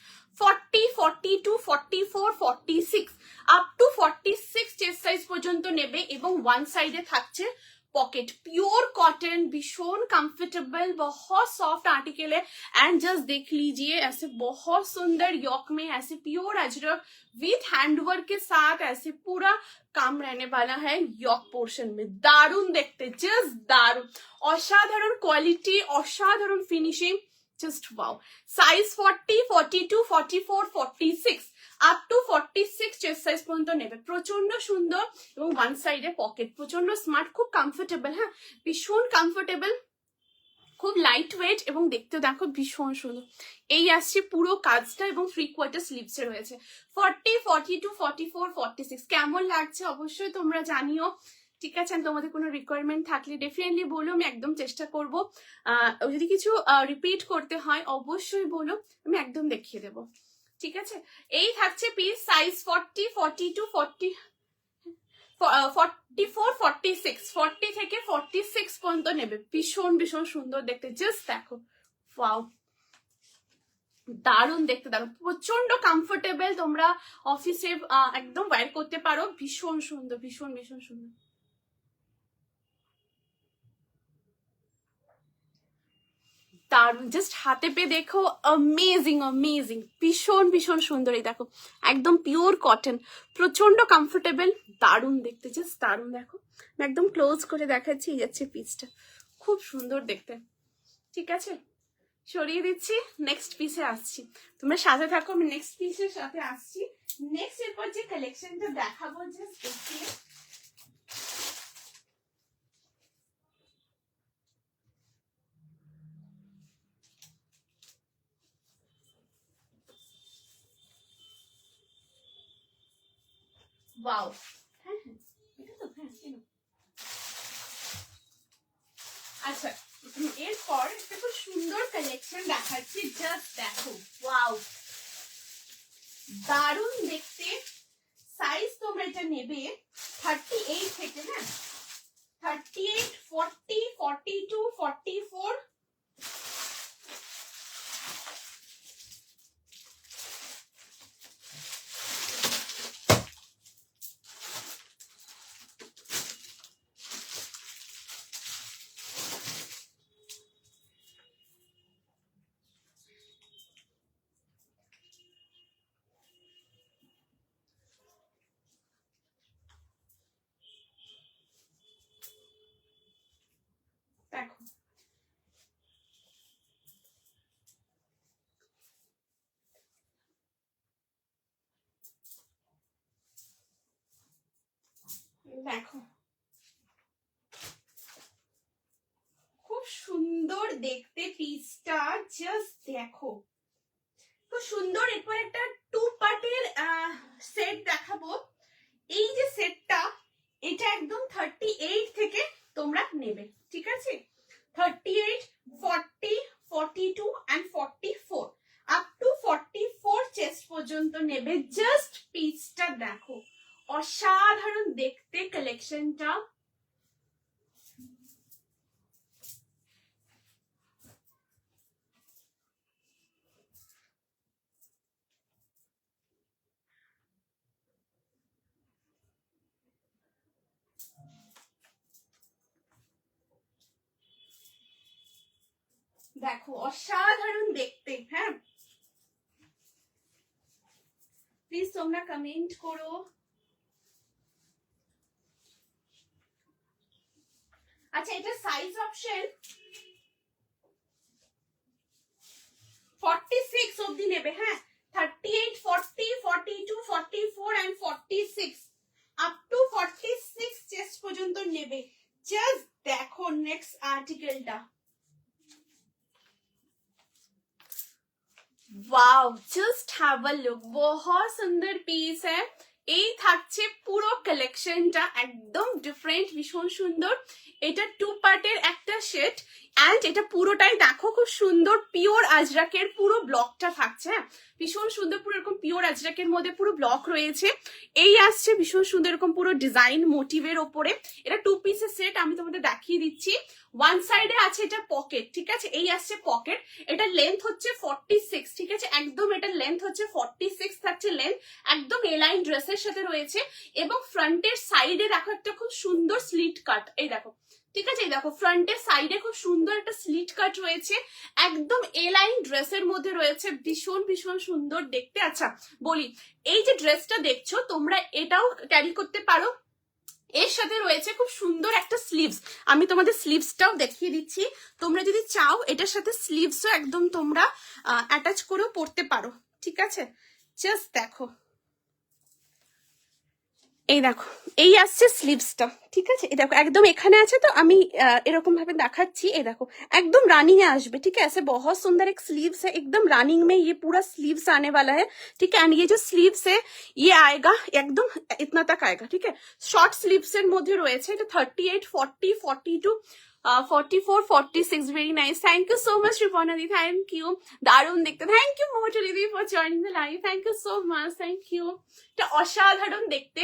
40, 42, 44, 46 up to 46 chest size পর্যন্ত নেবে এবং ওয়ান সাইডে থাকছে पॉकेट। प्योर कॉटन, भीषण कंफर्टेबल, बहुत सॉफ्ट आर्टिकल है। एंड जस्ट देख लीजिए ऐसे बहुत सुंदर यॉक में ऐसे प्योर अजरक विथ हैंडवर्क के साथ ऐसे पूरा काम रहने वाला है यॉक पोर्शन में। दारुण देखते, जस्ट दारुण, असाधारण क्वालिटी, असाधारण finishing, just wow. Size 40, 42, 44, 46 up to 46 chest size পর্যন্ত নেবে। প্রচন্ড সুন্দর এবং ওয়ান সাইডে পকেট, প্রচন্ড স্মার্ট, খুব কমফোর্টেবল। হ্যাঁ, ভীষণ কমফোর্টেবল, খুব লাইট ওয়েট এবং দেখতে দেখো ভীষণ সুন্দর। এই আসছে পুরো কাজটা এবং 3/4 স্লিভসে রয়েছে। 40, 42, 44, 46 কেমন লাগছে অবশ্যই তোমরা জানিও, ঠিক আছে? তোমাদের কোনো রিকোয়ারমেন্ট থাকলে ডেফিনেটলি বলো, আমি একদম চেষ্টা করবো। যদি কিছু রিপিট করতে হয় অবশ্যই বলো, আমি একদম দেখিয়ে দেবো, ঠিক আছে? এই থাকছে পিস, সাইজ 40, 42, 44, 46, 40 থেকে 46 পর্যন্ত নেবে। ভীষণ ভীষণ সুন্দর দেখতে, জাস্ট দেখো, ওয়াও, দারুণ দেখতে, দারুণ, প্রচন্ড কমফোর্টেবল, তোমরা অফিসে একদম ওয়্যার করতে পারো। ভীষণ সুন্দর, ভীষণ ভীষণ সুন্দর। দারুণ, জাস্ট হাতে পেয়ে দেখো, অ্যামেজিং অ্যামেজিং, ভীষণ ভীষণ সুন্দর। এই দেখো একদম পিওর কটন, প্রচন্ড কমফোর্টেবল, দারুণ দেখতে, জাস্ট দারুণ। দেখো আমি একদম ক্লোজ করে দেখাচ্ছি, এই যাচ্ছে পিসটা, খুব সুন্দর দেখতে, ঠিক আছে? সরিয়ে দিচ্ছি, নেক্সট পিসে আসছি, তোমরা সাথে থাকো, আমি নেক্সট পিসের সাথে আসছি। নেক্সট এরপর যে কালেকশনটা দেখাবো, জাস্ট দেখিয়ে, ওয়াও। হ্যাঁ হ্যাঁ, এটা তো হ্যাঁ, আচ্ছা, এরপর একটা খুব সুন্দর কালেকশন দেখাচ্ছি, জাস্ট দেখো, ওয়াও, দারুণ দেখতে। সাইজ তোমরা এটা নেবে 38 থেকে, হ্যাঁ, 38, 40, 42, 44, দেখো দেখো, খুব সুন্দর দেখতে পিসটা, জাস্ট দেখো, খুব সুন্দর। এরপর একটা 2 পার্টের সেট দেখাবো। এই যে সেটটা, এটা একদম 38 থেকে তোমরা নেবে, ঠিক আছে? 38, 40, 42 and 44 আপ টু 44 চেস্ট পর্যন্ত নেবে। জাস্ট পিসটা দেখো, অসাধারণ দেখতে কালেকশনটা। দেখো অসাধারণ দেখতে। হ্যাঁ, প্লিজ তোমরা কমেন্ট করো। আচ্ছা, এটা সাইজ অপশন 46 অবধি নেবে। হ্যাঁ, 38, 40, 42, 44 and 46 আপ টু 46 চেস্ট পর্যন্ত নেবে। জাস্ট দেখো নেক্সট আর্টিকেলটা, wow, just have a look, बहुत सुंदर पीस है। এই থাকছে পুরো কালেকশনটা, একদম ডিফারেন্ট, ভীষণ সুন্দর। এটা 2 পার্টের একটা সেট, অ্যান্ড এটা পুরোটাই দেখো খুব সুন্দর পিওর আজরাকের পুরো ব্লকটা থাকছে। হ্যাঁ, ভীষণ সুন্দর, পুরো এরকম পিওর আজরাকের মধ্যে পুরো ব্লক রয়েছে। এই আসছে ভীষণ সুন্দর এরকম পুরো ডিজাইন মোটিভের ওপরে। এটা 2 পিসের সেট, আমি তোমাদের দেখিয়ে দিচ্ছি। ওয়ান সাইডে আছে এটা পকেট, ঠিক আছে, এই আসছে পকেট। এটা লেন্থ হচ্ছে 46, ঠিক আছে, একদম এটা লেন্থ হচ্ছে 46 থাকছে লেন্থ, একদম এলাইন ড্রেসের সাথে রয়েছে। এবং ফ্রন্টের সাইডে দেখো একটা খুব সুন্দর স্লিট কাট, এই দেখো, ঠিক আছে, এই দেখো ফ্রন্টের সাইডে খুব সুন্দর একটা স্লিট কাট রয়েছে, একদম এলাইন ড্রেসের মধ্যে রয়েছে, ভীষণ ভীষণ সুন্দর দেখতে। আচ্ছা বলি, এই যে ড্রেসটা দেখছো তোমরা এটাও ক্যারি করতে পারো, এর সাথে রয়েছে খুব সুন্দর একটা স্লিভস, আমি তোমাদের স্লিভসটাও দেখিয়ে দিচ্ছি। তোমরা যদি চাও এটার সাথে স্লিভসও একদম তোমরা অ্যাটাচ করেও পরতে পারো, ঠিক আছে। জাস্ট দেখো, এই দেখো, এই আসছে স্লিভসটা, ঠিক আছে, এই দেখো একদম এখানে আছে, তো আমি এরকম ভাবে দেখাচ্ছি। এই দেখো একদম रानिंग है আসবে, ठीक है, ऐसे बहुत सुंदर एक स्लीव्स है, एकदम रनिंग में ये पूरा स्लीव्स आने वाला है, ठीक है। एंड ये जो स्लीव्स है ये आएगा एकदम इतना तक आएगा, ठीक है। শর্ট স্লিভস এর মধ্যে রয়েছে, এটা 38, 40, 42, 44, 46, very nice. Thank you so much Riparna দি, থ্যাংক ইউ, দারুণ দেখতে। থ্যাংক ইউ মোটলি দি for joining the live, thank you so much, thank you. এটা অসাধারণ দেখতে,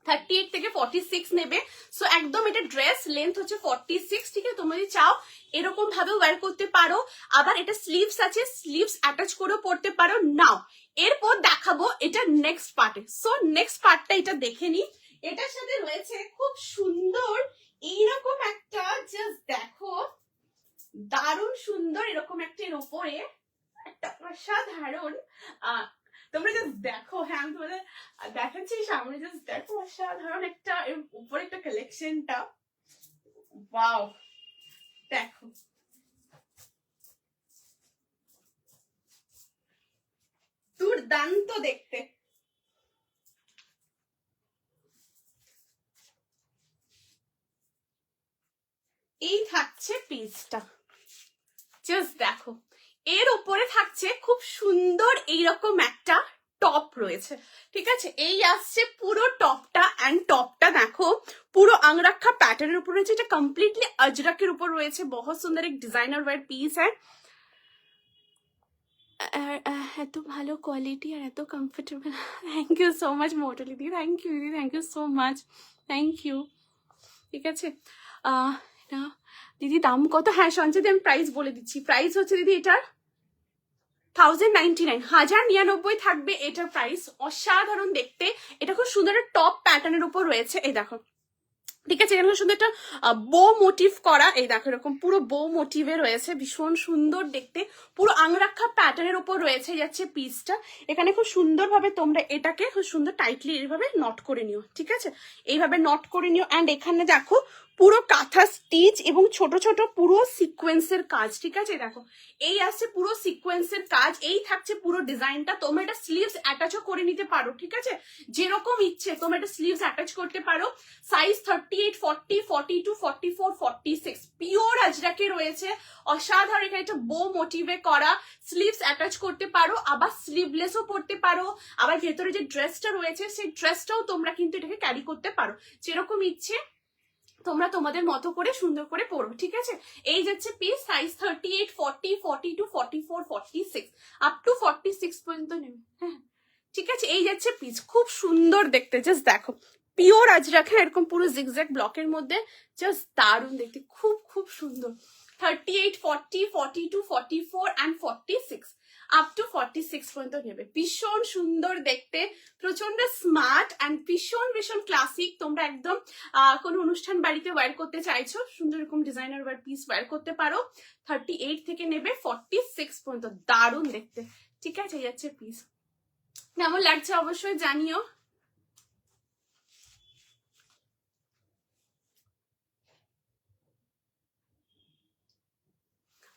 38 থেকে 46 নেবে। সো একদম এটা ড্রেস লেন্থ হচ্ছে 46, ঠিক আছে। তোমরা যদি চাও এরকম ভাবে ওয়্যার করতে পারো, আবার এটা স্লিভস আছে, স্লিভস অ্যাটাচ করেও পড়তে পারো। নাও এরপর দেখাবো এটা নেক্সট পার্টে। সো নেক্সট পার্টটা এটা দেখে নি। এটার সাথে রয়েছে খুব সুন্দর এইরকম একটা, জাস্ট দেখো দারুণ সুন্দর এরকম একটা, এর উপরে একটা অসাধারণ তোমরা জাস্ট দেখো, হ্যাঁ আমি তোমাদের দেখাচ্ছি সামনে, জাস্ট দেখো অসাধারণ একটা উপরে একটা কালেকশনটা, ওয়াও দেখো, দুর্দান্ত দেখতে। এই থাকছে পিসটা, জাস্ট দেখো, এর উপরে থাকছে খুব সুন্দর এইরকম একটা টপ রয়েছে, ঠিক আছে। এই আসছে পুরো টপটা, এন্ড টপটা দেখো পুরো আংরাক্ষা প্যাটার্নের উপর রয়েছে, এটা কমপ্লিটলি अजरक উপর রয়েছে, বহুত সুন্দর এক ডিজাইনার ওয়্যার পিস হ্যাঁ। এত ভালো কোয়ালিটি আর এত comfortable, thank you so much মোটলি দি, থ্যাংক ইউ দিদি, thank you so much, thank you, ঠিক আছে। না দিদি দাম কত? হ্যাঁ সঞ্চয় আমি প্রাইস বলে দিচ্ছি, প্রাইস হচ্ছে দিদি এটার 1099, 1099 থাকবে এটার প্রাইস। অসাধারণ দেখতে, এটা খুব সুন্দর একটা টপ প্যাটার্নের উপর রয়েছে, এই দেখো, ঠিক আছে। এখানে সুন্দর একটা বো মোটিভ করা, এই দেখো এরকম পুরো বো মোটিভে রয়েছে, ভীষণ সুন্দর দেখতে, পুরো আংরাক্ষা প্যাটার্নের উপর রয়েছে যাচ্ছে পিসটা। এখানে খুব সুন্দর ভাবে তোমরা এটাকে খুব সুন্দর টাইটলি এইভাবে নট করে নিও, ঠিক আছে, এইভাবে নট করে নিও। অ্যান্ড এখানে দেখো পুরো কাঁথা স্টিচ এবং ছোট ছোট পুরো সিকোয়েন্সের কাজ, ঠিক আছে, দেখো এই আসছে পুরো সিকোয়েন্সের কাজ, এই থাকছে পুরো ডিজাইনটা। তোমরা এটা স্লিভস অ্যাটাচও করে নিতে পারো, ঠিক আছে, যেরকম ইচ্ছে তোমরা এটা স্লিভস অ্যাটাচ করতে পারো। সাইজ 38, 40, 42, 44, 46 পিওর আজরাকে রয়েছে, অসাধারণ। এখানে একটা বো মোটিভে করা, স্লিভস অ্যাটাচ করতে পারো, আবার স্লিভলেসও পরতে পারো, আবার ভেতরে যে ড্রেসটা রয়েছে সেই ড্রেসটাও তোমরা কিন্তু এটাকে ক্যারি করতে পারো, যেরকম ইচ্ছে তোমরা তোমাদের মতো করে সুন্দর করে পরবে, ঠিক আছে। এই যাচ্ছে পিস, সাইজ 38, 40, 42, 44, 46 আপ টু 46 পর্যন্ত নেবে, হ্যাঁ ঠিক আছে। এই যাচ্ছে পিস, খুব সুন্দর দেখতে, জাস্ট দেখো পিওর আজরাক, হ্যাঁ এরকম পুরো জিগজ্যাগ ব্লকের মধ্যে, জাস্ট দারুণ দেখতে, খুব খুব সুন্দর। 38, 40, 42, 44 and 46 আপ টু 46 পর্যন্ত নেবে, ভীষণ সুন্দর দেখতে, প্রচন্ড স্মার্ট অ্যান্ড ভীষণ ভীষণ ক্লাসিক। তোমরা একদম কোনো অনুষ্ঠান বাড়িতে ওয়্যার করতে চাইছো, সুন্দর এরকম ডিজাইনার ওয়্যার পিস ওয়্যার করতে পারো। 38 থেকে নেবে 46 পর্যন্ত, দারুণ দেখতে, ঠিক আছে। এই যাচ্ছে পিস, কেমন লাগছে অবশ্যই জানিও।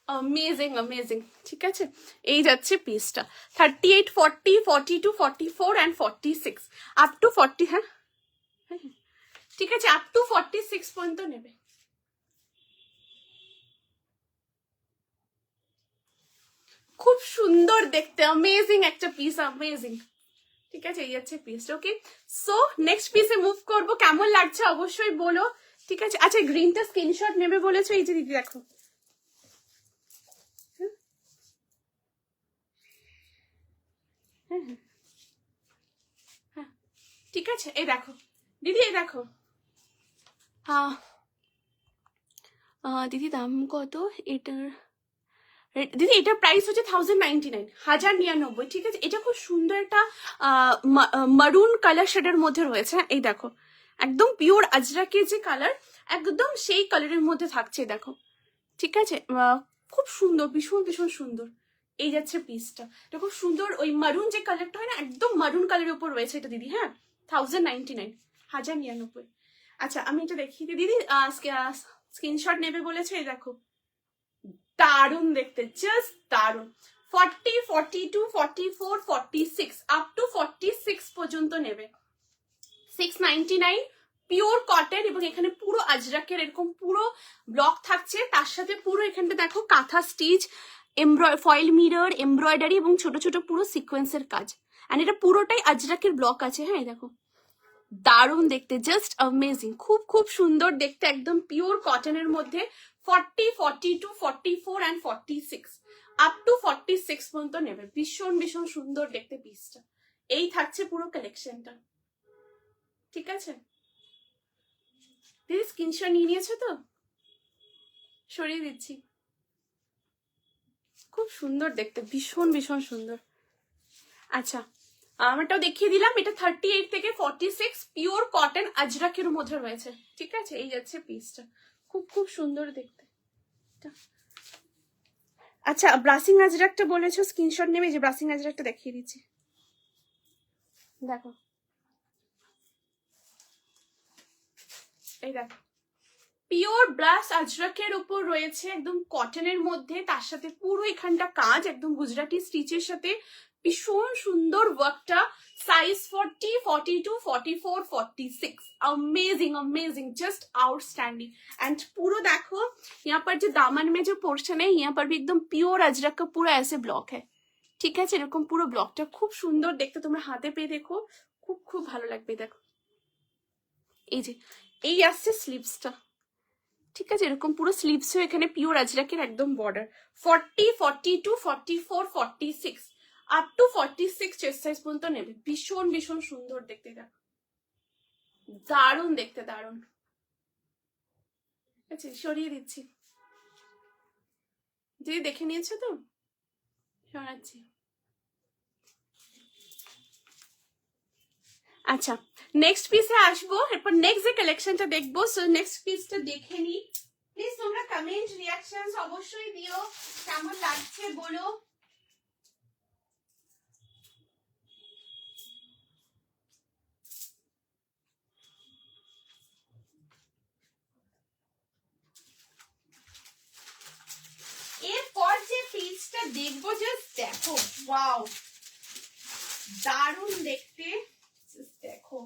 অ্যামেজিং অ্যামেজিং, ঠিক আছে। এই যাচ্ছে পিসটা 38, 40, 42, 44 and 46 আপ টু 40, হ্যাঁ ঠিক আছে, আপ টু 46 পর্যন্ত নেবে। খুব সুন্দর দেখতে, অ্যামেজিং একটা পিস, অ্যামেজিং, ঠিক আছে, এই হচ্ছে পিস। ওকে, সো নেক্সট পিসে মুভ করব। কেমন লাগছে অবশ্যই বলো, ঠিক আছে। আচ্ছা, গ্রিনটা স্ক্রিনশট নেবে বলেছো, এই যে দিদি দেখো। হ্যাঁ হ্যাঁ হ্যাঁ, ঠিক আছে, এই দেখো দিদি, এই দেখো। হ্যাঁ দিদি দাম কত এটার? দিদি এটার প্রাইস হচ্ছে 1099, 1099, ঠিক আছে। এটা খুব সুন্দর একটা মারুন কালার শেডের মধ্যে রয়েছে। এই দেখো, একদম পিওর আজরাকের যে কালার, একদম সেই কালারের মধ্যে থাকছে, দেখো, ঠিক আছে। খুব সুন্দর, ভীষণ ভীষণ সুন্দর। এই যাচ্ছে পিসটা, এটা খুব সুন্দর। ওই মারুন যে কালারটা হয় না, একদম মারুন কালারের উপর রয়েছে এটা দিদি। হ্যাঁ, 1099, 1099। আচ্ছা, আমি এটা দেখিয়ে দিই দিদি, স্ক্রিনশট নেবে বলেছে। এই দেখো, দারুণ দেখতে, জাস্ট দারুণ। 40, 42, 44, 46 আপ টু 46 পর্যন্ত নেবে। 699, পিওর কটন, এবং এখানে পুরো আজরাকের এরকম পুরো ব্লক থাকছে। তার সাথে পুরো এখানটা দেখো কাঁথা স্টিচ, ফয়েল মিরর, এমব্রয়ডারি এবং ছোট ছোট পুরো সিকোয়েন্সের কাজ। আর এটা পুরোটাই আজরাকের ব্লক আছে। হ্যাঁ, দেখো, দারুণ দেখতে, জাস্ট অ্যামেজিং, খুব খুব সুন্দর দেখতে, একদম পিওর কটনের মধ্যে। 40, 42, 44 অ্যান্ড 46 আপ টু 46 পর্যন্ত নেবে। ভীষণ ভীষণ সুন্দর দেখতে পিসটা। এই থাকছে পুরো কালেকশনটা, ঠিক আছে। দিদি স্ক্রিনশট নিয়ে নিয়েছো তো? সরিয়ে দিচ্ছি। খুব সুন্দর দেখতে, ভীষণ ভীষণ সুন্দর। আচ্ছা, আমারটাও দেখিয়ে দিলাম। এটা 38 থেকে 46 পিওর কটন আজরাকের মধ্যে রয়েছে, ঠিক আছে। এই যাচ্ছে পিসটা, খুব খুব সুন্দর দেখতে। আচ্ছা, ব্রাসিং আজরাকটা বলেছো স্ক্রিনশট নেবে, যে ব্রাসিং আজরাকটা দেখিয়ে দিচ্ছি, দেখো। এই দেখো, পিওর ব্রাশ আজরাকের উপর রয়েছে, একদম কটনের মধ্যে। তার সাথে পুরো এখানটা কাজ একদম গুজরাটি স্টিচের সাথে, ভীষণ সুন্দর ওয়ার্কটা। Size 40, 42, 44, 46 amazing amazing, just outstanding. And पूरा देखो, यहाँ पर जो दामन में जो पोर्शन है, यहाँ पर भी एकदम प्योर अजरक का पूरा ऐसे ब्लॉक है, ঠিক আছে। এরকম পুরো ব্লকটা খুব সুন্দর দেখতে, তোমরা হাতে পেয়ে দেখো, খুব খুব ভালো লাগবে। দেখো, এই যে এই আসছে স্লিভসটা, ঠিক আছে। এরকম পুরো স্লিভসও এখানে পিওর আজরাকের একদম border. 40, 42, 44, 46 up to 46 chest size পর্যন্ত নেবে। ভীষণ ভীষণ সুন্দর দেখতে, দেখো, দারুণ দেখতে, দারুণ। আচ্ছা, সরিয়ে দিচ্ছি। দিদি দেখে নিয়েছো তো? সরাচ্ছি। আচ্ছা, নেক্সট পিসে আসবো, এরপর নেক্সট যে কালেকশনটা দেখবো। সো নেক্সট পিসটা দেখে নি। প্লিজ তোমরা কমেন্ট রিয়াকশনস অবশ্যই দিও, কেমন লাগছে বলো। এরপর যে পিসটা দেখবো, জাস্ট দেখো, ওয়াও, দারুণ দেখতে, দেখো।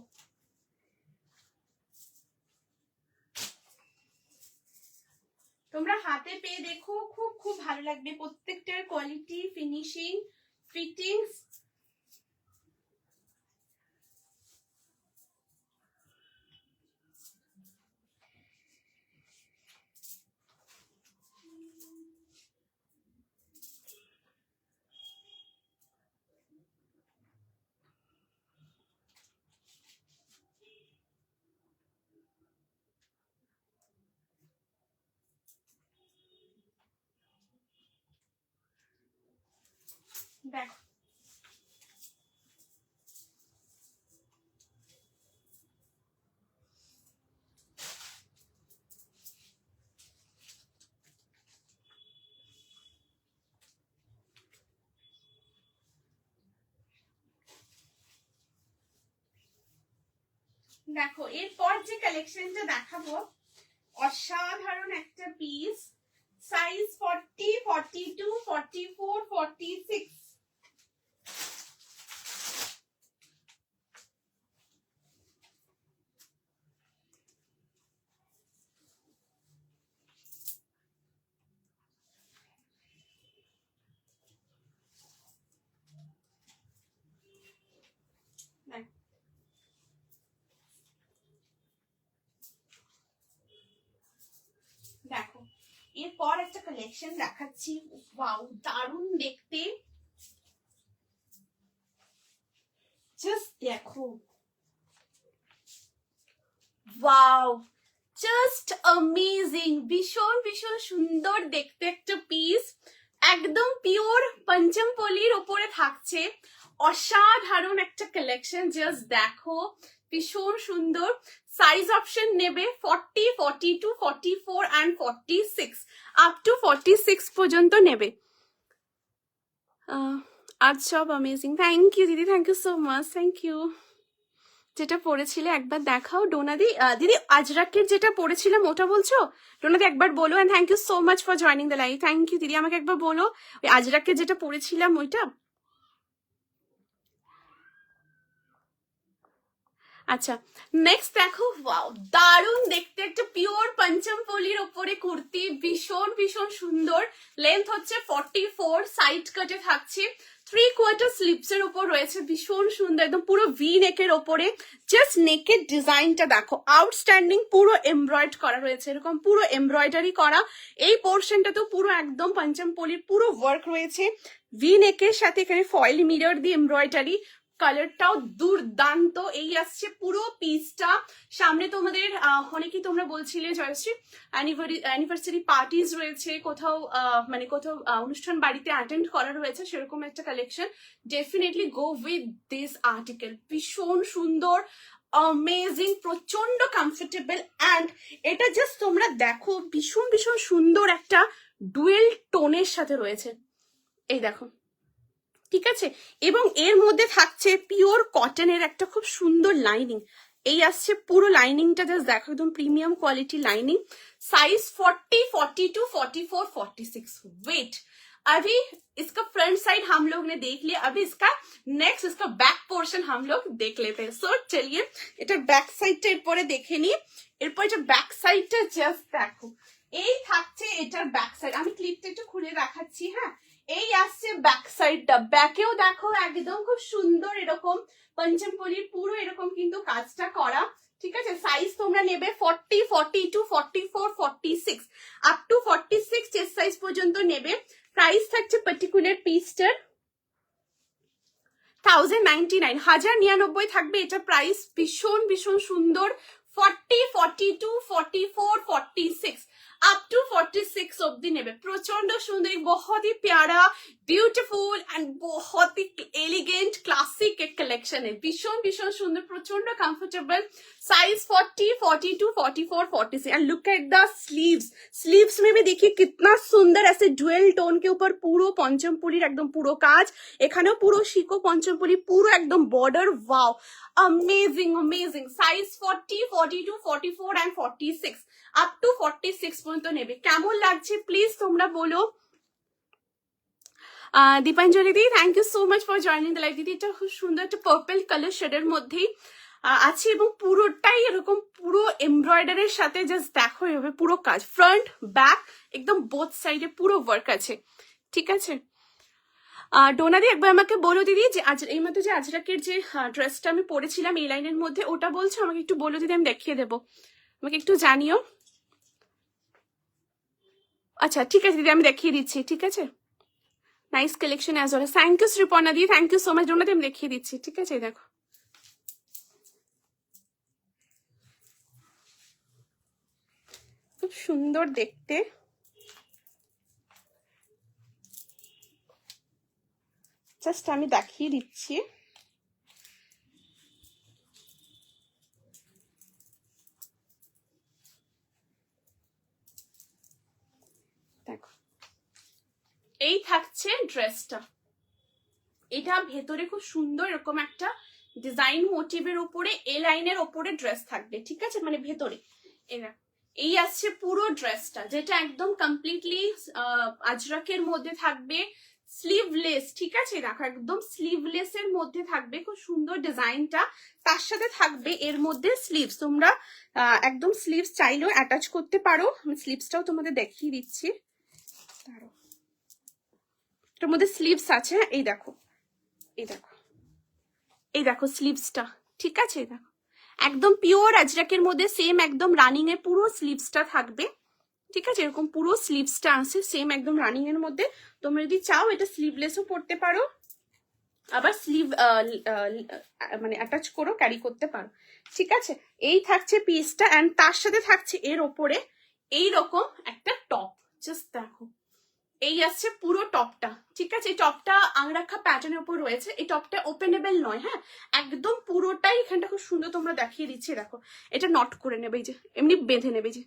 তোমরা হাতে পেয়ে দেখো, খুব খুব ভালো লাগবে। প্রত্যেকটার কোয়ালিটি, ফিনিশিং, ফিটিংস, দেখো। দেখো, এরপর যে কালেকশনটা দেখাবো, অসাধারণ একটা পিস। সাইজ 40, 42, 44, 46 কালেকশন দেখাচ্ছি। ওয়াও, দারুণ দেখতে, জাস্ট দেখো, ওয়াও, জাস্ট অ্যামেজিং, ভীষণ ভীষণ সুন্দর দেখতে একটা পিস, একদম পিওর পঞ্চমপল্লির ওপরে থাকছে, অসাধারণ একটা কালেকশন, জাস্ট দেখো, ভীষণ সুন্দর। সাইজ অপশন নেবে 40, 42, 44 and 46, আপ টু 46 পর্যন্ত নেবে। আজ সব অ্যামেজিং, থ্যাংক ইউ দিদি, thank you so much, thank you. যেটা পড়েছিলে একবার দেখাও ডোনাদি। দিদি আজরাকের যেটা পড়েছিলাম ওটা বলছো? ডোনাদি একবার বলো। And thank you so much for joining the live, thank you দিদি, আমাকে একবার বলো ওই আজরাকের যেটা পড়েছিলাম ওইটা। আচ্ছা, নেক্সট দেখো, ওয়াও, দারুণ দেখতে একটা পিওর পঞ্চমপল্লির ওপরে কুর্তি, ভীষণ ভীষণ সুন্দর। লেন্থ হচ্ছে 44, সাইড কাটে থাকছে, 3/4 স্লিপস এর উপর রয়েছে, ভীষণ সুন্দর, একদম পুরো ভি নেকের ওপরে। জাস্ট নেকের ডিজাইনটা দেখো, আউটস্ট্যান্ডিং, পুরো এমব্রয়েড করা রয়েছে, এরকম পুরো এমব্রয়ডারি করা। এই পোর্শনটা তো পুরো একদম পঞ্চমপল্লির পুরো ওয়ার্ক রয়েছে, ভি নেকের সাথে এখানে ফয়েল মিরর দিয়ে এমব্রয়ডারি। কালারটাও দুর্দান্ত। এই আসছে পুরো পিসটা। সামনে তোমাদের অনেকেই তোমরা বলছিলে জয়শ্রী অ্যানিভার্সারি পার্টিজ রয়েছে, কোথাও মানে কোথাও অনুষ্ঠান বাড়িতে অ্যাটেন্ড করা রয়েছে, সেরকম একটা collection. Definitely go with this article, ভীষণ সুন্দর, অ্যামেজিং, প্রচন্ড কমফোর্টেবল। অ্যান্ড এটা জাস্ট তোমরা দেখো, ভীষণ ভীষণ সুন্দর একটা ডুয়েল টোনের সাথে রয়েছে, এই দেখো, ঠিক আছে। এবং এর মধ্যে থাকছে পিওর কটনের একটা খুব সুন্দর লাইনিং। এই আসছে পুরো লাইনিংটা, জাস্ট দেখো, একদম premium quality lining. Size 40, 42, 44, 46। Wait, अभी इसका फ्रंट साइड हम लोग ने देख लिया, अभी इसका नेक्स्ट इसका बैक पोर्शन हम लोग देख लेते हैं। सो चलिए এটা ব্যাক সাইডটা এরপরে দেখে নি। এরপর এটা ব্যাক সাইডটা জাস্ট দেখো, এই থাকছে এটার ব্যাক সাইড। আমি ক্লিপটা একটু খুলে দেখাচ্ছি। হ্যাঁ, এই আসছে ব্যাক সাইডটা, ব্যাকেও দেখো একদম খুব সুন্দর এরকম পঞ্চমপল্লির পুরো এরকম কিন্তু কাজটা করা, ঠিক আছে। সাইজ তোমরা নেবে 40, 42, 44, 46, আপ টু 46 চেস্ট সাইজ পর্যন্ত নেবে। প্রাইস থাকছে পার্টিকুলার পিসটার 1099, 1099 থাকবে এটা প্রাইস। ভীষণ ভীষণ সুন্দর, 40, 42, 44, 46 अप टू 46 অব্দি নেবে। প্রচন্ড সুন্দর, बहुत ही प्यारा, ब्यूटीफुल एंड बहुत ही एलिगेंट क्लासिक एक कलेक्शन है। भीषण भीषण सुंदर, प्रचंड comfortable. Size 40, 42, 44, 46 and look at the sleeves. Sleeves में भी देखिए कितना सुंदर, ऐसे डुएल टोन के ऊपर পুরো পঞ্চমপল্লির একদম পুরো কাজ, এখানেও পুরো শিকো পঞ্চমপল্লি, পুরো একদম border. Wow, amazing amazing. Size 40, 42, 44 and 46 up to 46 পর্যন্ত নেবে। কেমন লাগছে প্লিজ তোমরা বলো। দীপাঞ্জলি দি, thank you so much for joining the live. দিদি এটা খুব সুন্দর একটা পার্পল কালার শেডের মধ্যেই আছে এবং পুরোটাই এরকম পুরো এমব্রয়ডারির সাথে, জাস্ট দেখো এভাবে পুরো কাজ, ফ্রন্ট ব্যাক একদম বোথ সাইডে পুরো ওয়ার্ক আছে, ঠিক আছে। ডোনাদি একবার আমাকে বলো দিদি, যে আজ এই মতো যে আজরাকের যে ড্রেসটা আমি পরেছিলাম এই লাইনের মধ্যে, ওটা বলছো? আমাকে একটু বলো দিদি, আমি দেখিয়ে দেবো, আমাকে একটু জানিও। আচ্ছা ঠিক আছে দিদি, আমি দেখিয়ে দিচ্ছি, ঠিক আছে। Nice collection as well, thank you Sriparna দি, থ্যাংক ইউ সো মাচ। ডোনাদি আমি দেখিয়ে দিচ্ছি, ঠিক আছে। দেখো খুব সুন্দর দেখতে, জাস্ট আমি দেখিয়ে দিচ্ছি। দেখো এই থাকছে ড্রেসটা, এটা ভেতরে খুব সুন্দর এরকম একটা ডিজাইন মোটিভের উপরে এ লাইনের ওপরে ড্রেস থাকবে, ঠিক আছে, মানে ভেতরে এরা। এই আসছে পুরো ড্রেসটা, যেটা একদম কমপ্লিটলি আজরাকের মধ্যে থাকবে, স্লিভলেস, ঠিক আছে। দেখো একদম স্লিভলেস এর মধ্যে থাকবে, খুব সুন্দর ডিজাইনটা। তার সাথে থাকবে এর মধ্যে স্লিভস, তোমরা একদম স্লিভস চাইলেও অ্যাটাচ করতে পারো। আমি স্লিভসটাও তোমাদের দেখিয়ে দিচ্ছি, এটার মধ্যে স্লিভস আছে। এই দেখো, এই দেখো, এই দেখো স্লিভসটা, ঠিক আছে। দেখো একদম পিওর আজরাকের মধ্যে সেম একদম রানিং এর পুরো স্লিভসটা থাকবে, ঠিক আছে, এরকম পুরো স্লিভসটা আছে সেম একদম রানিং এর মধ্যে। তোমরা যদি চাও এটা স্লিভলেসও পরতে পারো, আবার স্লিভ মানে অ্যাটাচ করো ক্যারি করতে পারো। ঠিক আছে, এই থাকছে পিসটা, অ্যান্ড তার সাথে থাকছে এর ওপরে এইরকম একটা টপ। জাস্ট দেখো, এই আসছে পুরো টপটা। ঠিক আছে, এই টপটা আংরাখা প্যাটার্নের উপর রয়েছে। এই টপটা ওপেনেবল নয়, হ্যাঁ, একদম পুরোটাই এখানটা খুব সুন্দর তোমরা দেখিয়ে দিচ্ছি। দেখো এটা নট করে নেবে, এই যে এমনি বেঁধে নেবে যে।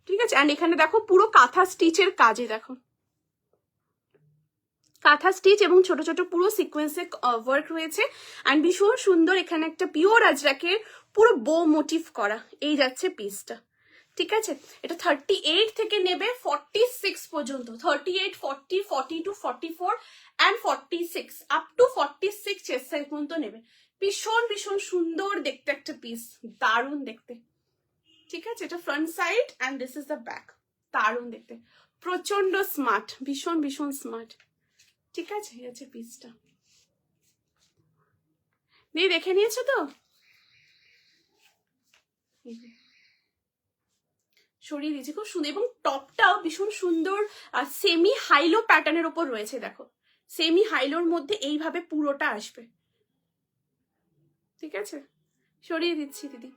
ঠিক আছে, অ্যান্ড এখানে দেখো পুরো কাঁথা স্টিচের কাজে, দেখো কাঁথা স্টিচ এবং ছোট ছোট পুরো সিকোয়েন্সে ওয়ার্ক রয়েছে। অ্যান্ড ভীষণ সুন্দর এখানে একটা পিওর আজরাকের পুরো বো মোটিভ করা এই যাচ্ছে পিসটা। ঠিক আছে, এটা 38 থেকে নেবে 46 পর্যন্ত, 38, 40, 42, 44 and 46 up to 46 chest size পর্যন্ত নেবে। ভীষণ ভীষণ সুন্দর দেখতে একটা পিস, দারুণ দেখতে। ঠিক আছে, এটা front side and this is the back. দারুণ দেখতে, প্রচন্ড স্মার্ট, ভীষণ ভীষণ স্মার্ট। ঠিক আছে, এই আছে পিসটা। দিয়ে দেখে নিয়েছো তো? সরিয়ে দিয়েছি, খুব সুন্দর। এবং টপটাও ভীষণ সুন্দর সেমি হাইলো প্যাটার্নের ওপর রয়েছে। দেখো সেমি হাইলোর মধ্যে এইভাবে পুরোটা আসবে। ঠিক আছে, সরিয়ে দিচ্ছি দিদি।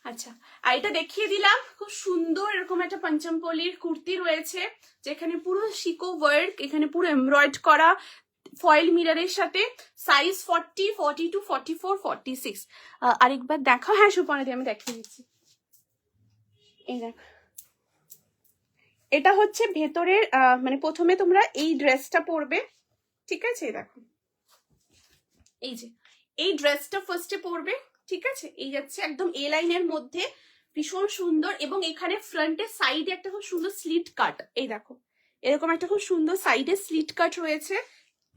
আচ্ছা, আর এটা দেখিয়ে দিলাম, খুব সুন্দর এরকম একটা পঞ্চমপল্লির কুর্তি রয়েছে, যেখানে পুরো শিকো ওয়ার্ক, এখানে পুরো এমব্রয়েড করা, ফয়েল মিররের সাথে। সাইজ 40, 42, 44, 46। আরেকবার দেখো, হ্যাঁ সুপর্ণা দি আমি দেখিয়ে দিচ্ছি। এই দেখো, এটা হচ্ছে ভেতরের মানে প্রথমে তোমরা এই ড্রেসটা পরবে। ঠিক আছে, দেখো এই যে এই ড্রেসটা ফার্স্টে পরবে। ঠিক আছে, এই যাচ্ছে একদম এ লাইনের মধ্যে, ভীষণ সুন্দর। এবং এখানে ফ্রন্টে সাইডে একটা খুব সুন্দর স্লিট কাট, এই দেখো এরকম একটা খুব সুন্দর সাইডে স্লিট কাট রয়েছে,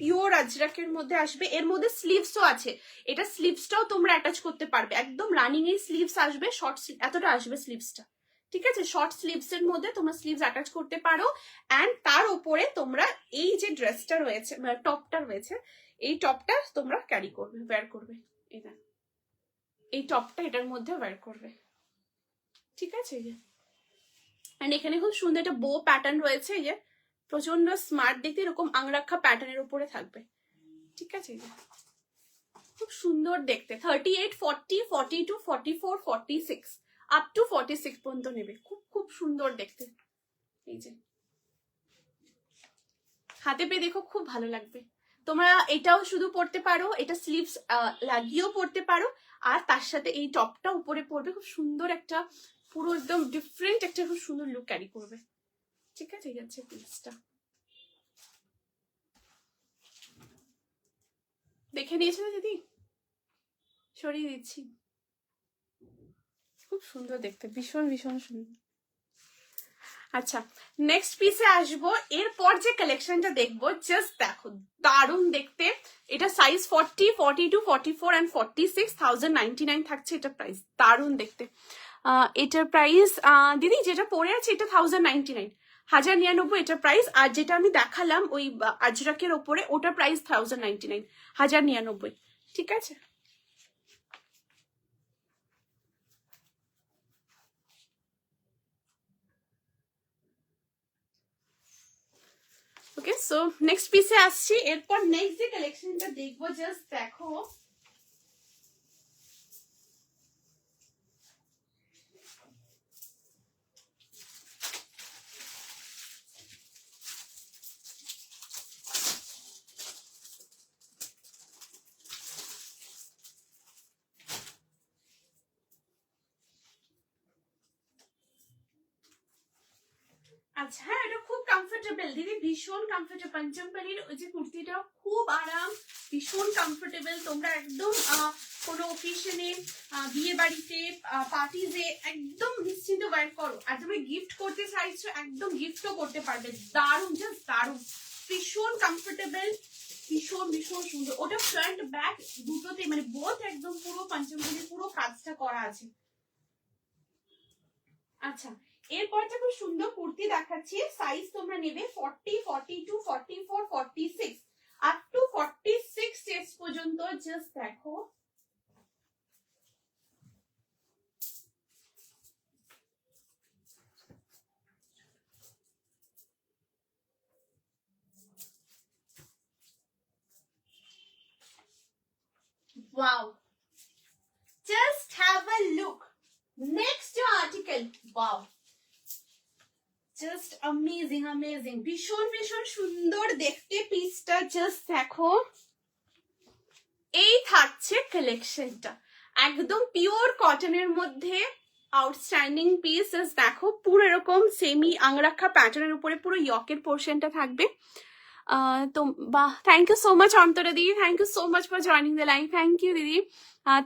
পিওর আজরাকের মধ্যে আসবে। এর মধ্যে স্লিভসও আছে, এটা স্লিভসটাও তোমরা অ্যাটাচ করতে পারবে, একদম রানিং এই স্লিভস আসবে, শর্ট এতটা আসবে স্লিভসটা। ঠিক আছে, শর্ট স্লিভস এর মধ্যে তোমরা স্লিভস অ্যাটাচ করতে পারো। অ্যান্ড তার উপরে তোমরা এই যে ড্রেসটা রয়েছে, টপটা রয়েছে, এই টপটা তোমরা ক্যারি করবে, ওয়্যার করবে। এটা এই টপটা এটার মধ্যে ওয়্যার করবে। ঠিক আছে, এই যে এন্ড এখানে খুব সুন্দর একটা বো প্যাটার্ন রয়েছে, এই যে প্রচন্ড স্মার্ট দেখতে, এরকম আংরাখা প্যাটার্নের উপরে থাকবে। ঠিক আছে, এই যে খুব সুন্দর দেখতে। 38, 40, 42, 44, 46 আপ টু 46 পর্যন্ত নেবে, খুব খুব সুন্দর দেখতে। এই যে হাতে পেয়ে দেখো, খুব ভালো লাগবে। তোমরা এটাও শুধু পরতে পারো, এটা স্লিভস লাগিয়েও পরতে পারো, আর তার সাথে এই টপটা উপরে পরবে, খুব সুন্দর একটা পুরো একদম ডিফারেন্ট একটা খুব সুন্দর লুক ক্যারি করবে। ঠিক আছে, এই যাচ্ছে পিসটা। দেখে নিয়েছো দিদি? সরিয়ে দিচ্ছি, খুব সুন্দর দেখতে, ভীষণ ভীষণ সুন্দর। আচ্ছা, নেক্সট পিসে আসবো। এরপর যে কালেকশনটা দেখবো, জাস্ট দেখো দারুণ দেখতে। এটা সাইজ 40, 42, 44 অ্যান্ড 46, 1099 থাকছে এটা প্রাইস। দারুণ দেখতে। এটার প্রাইস দিদি যেটা পরে আছে এটা 1099, 1099 এটার প্রাইস। আর যেটা আমি দেখালাম ওই আজরাকের ওপরে, ওটার প্রাইস 1099, 1099। ঠিক আছে, ওকে। সো নেক্সট পিসে আসছি। এরপর নেক্সট যে কালেকশনটা দেখবো, জাস্ট দেখো আচ্ছা, হ্যাঁ এটা খুব কমফোর্টেবল দিদি, ভীষণ কমফোর্টেবল। পঞ্চমপল্লির ওই যে কুর্তিটা খুব আরাম, ভীষণ কমফোর্টেবল। তোমরা একদম কোনো অকেশনে, বিয়ে বাড়িতে, পার্টিজে একদম নিশ্চিন্ত ওয়্যার করো। আর তুমি গিফট করতে চাইছো, একদম গিফটও করতে পারবে। দারুণ, জাস্ট দারুণ, ভীষণ কমফোর্টেবল, ভীষণ ভীষণ সুন্দর। ওটা ফ্রন্ট ব্যাক দুটোতে মানে বোথ একদম পুরো পঞ্চমপল্লির পুরো কাজটা করা আছে। আচ্ছা, এরপরটা খুব সুন্দর কুর্তি দেখাচ্ছি। সাইজ তোমরা নেবে 40, 42, 44, 46 আপ টু 46 চেস্ট পর্যন্ত। জাস্ট দেখো Wow, just have a look. Next article. Wow, just amazing, amazing. ভীষণ ভীষণ সুন্দর দেখতে পিসটা, জাস্ট দেখো। এই থাকছে কালেকশনটা, একদম পিওর কটনের মধ্যে আউটস্ট্যান্ডিং পিস। জাস্ট দেখো, পুরো এরকম সেমি আংরাখা প্যাটার্নের উপরে পুরো ইয়কের পোর্শনটা থাকবে। তো বাহ, thank you so much Antara দিদি, thank you so much for joining the live, thank you দিদি।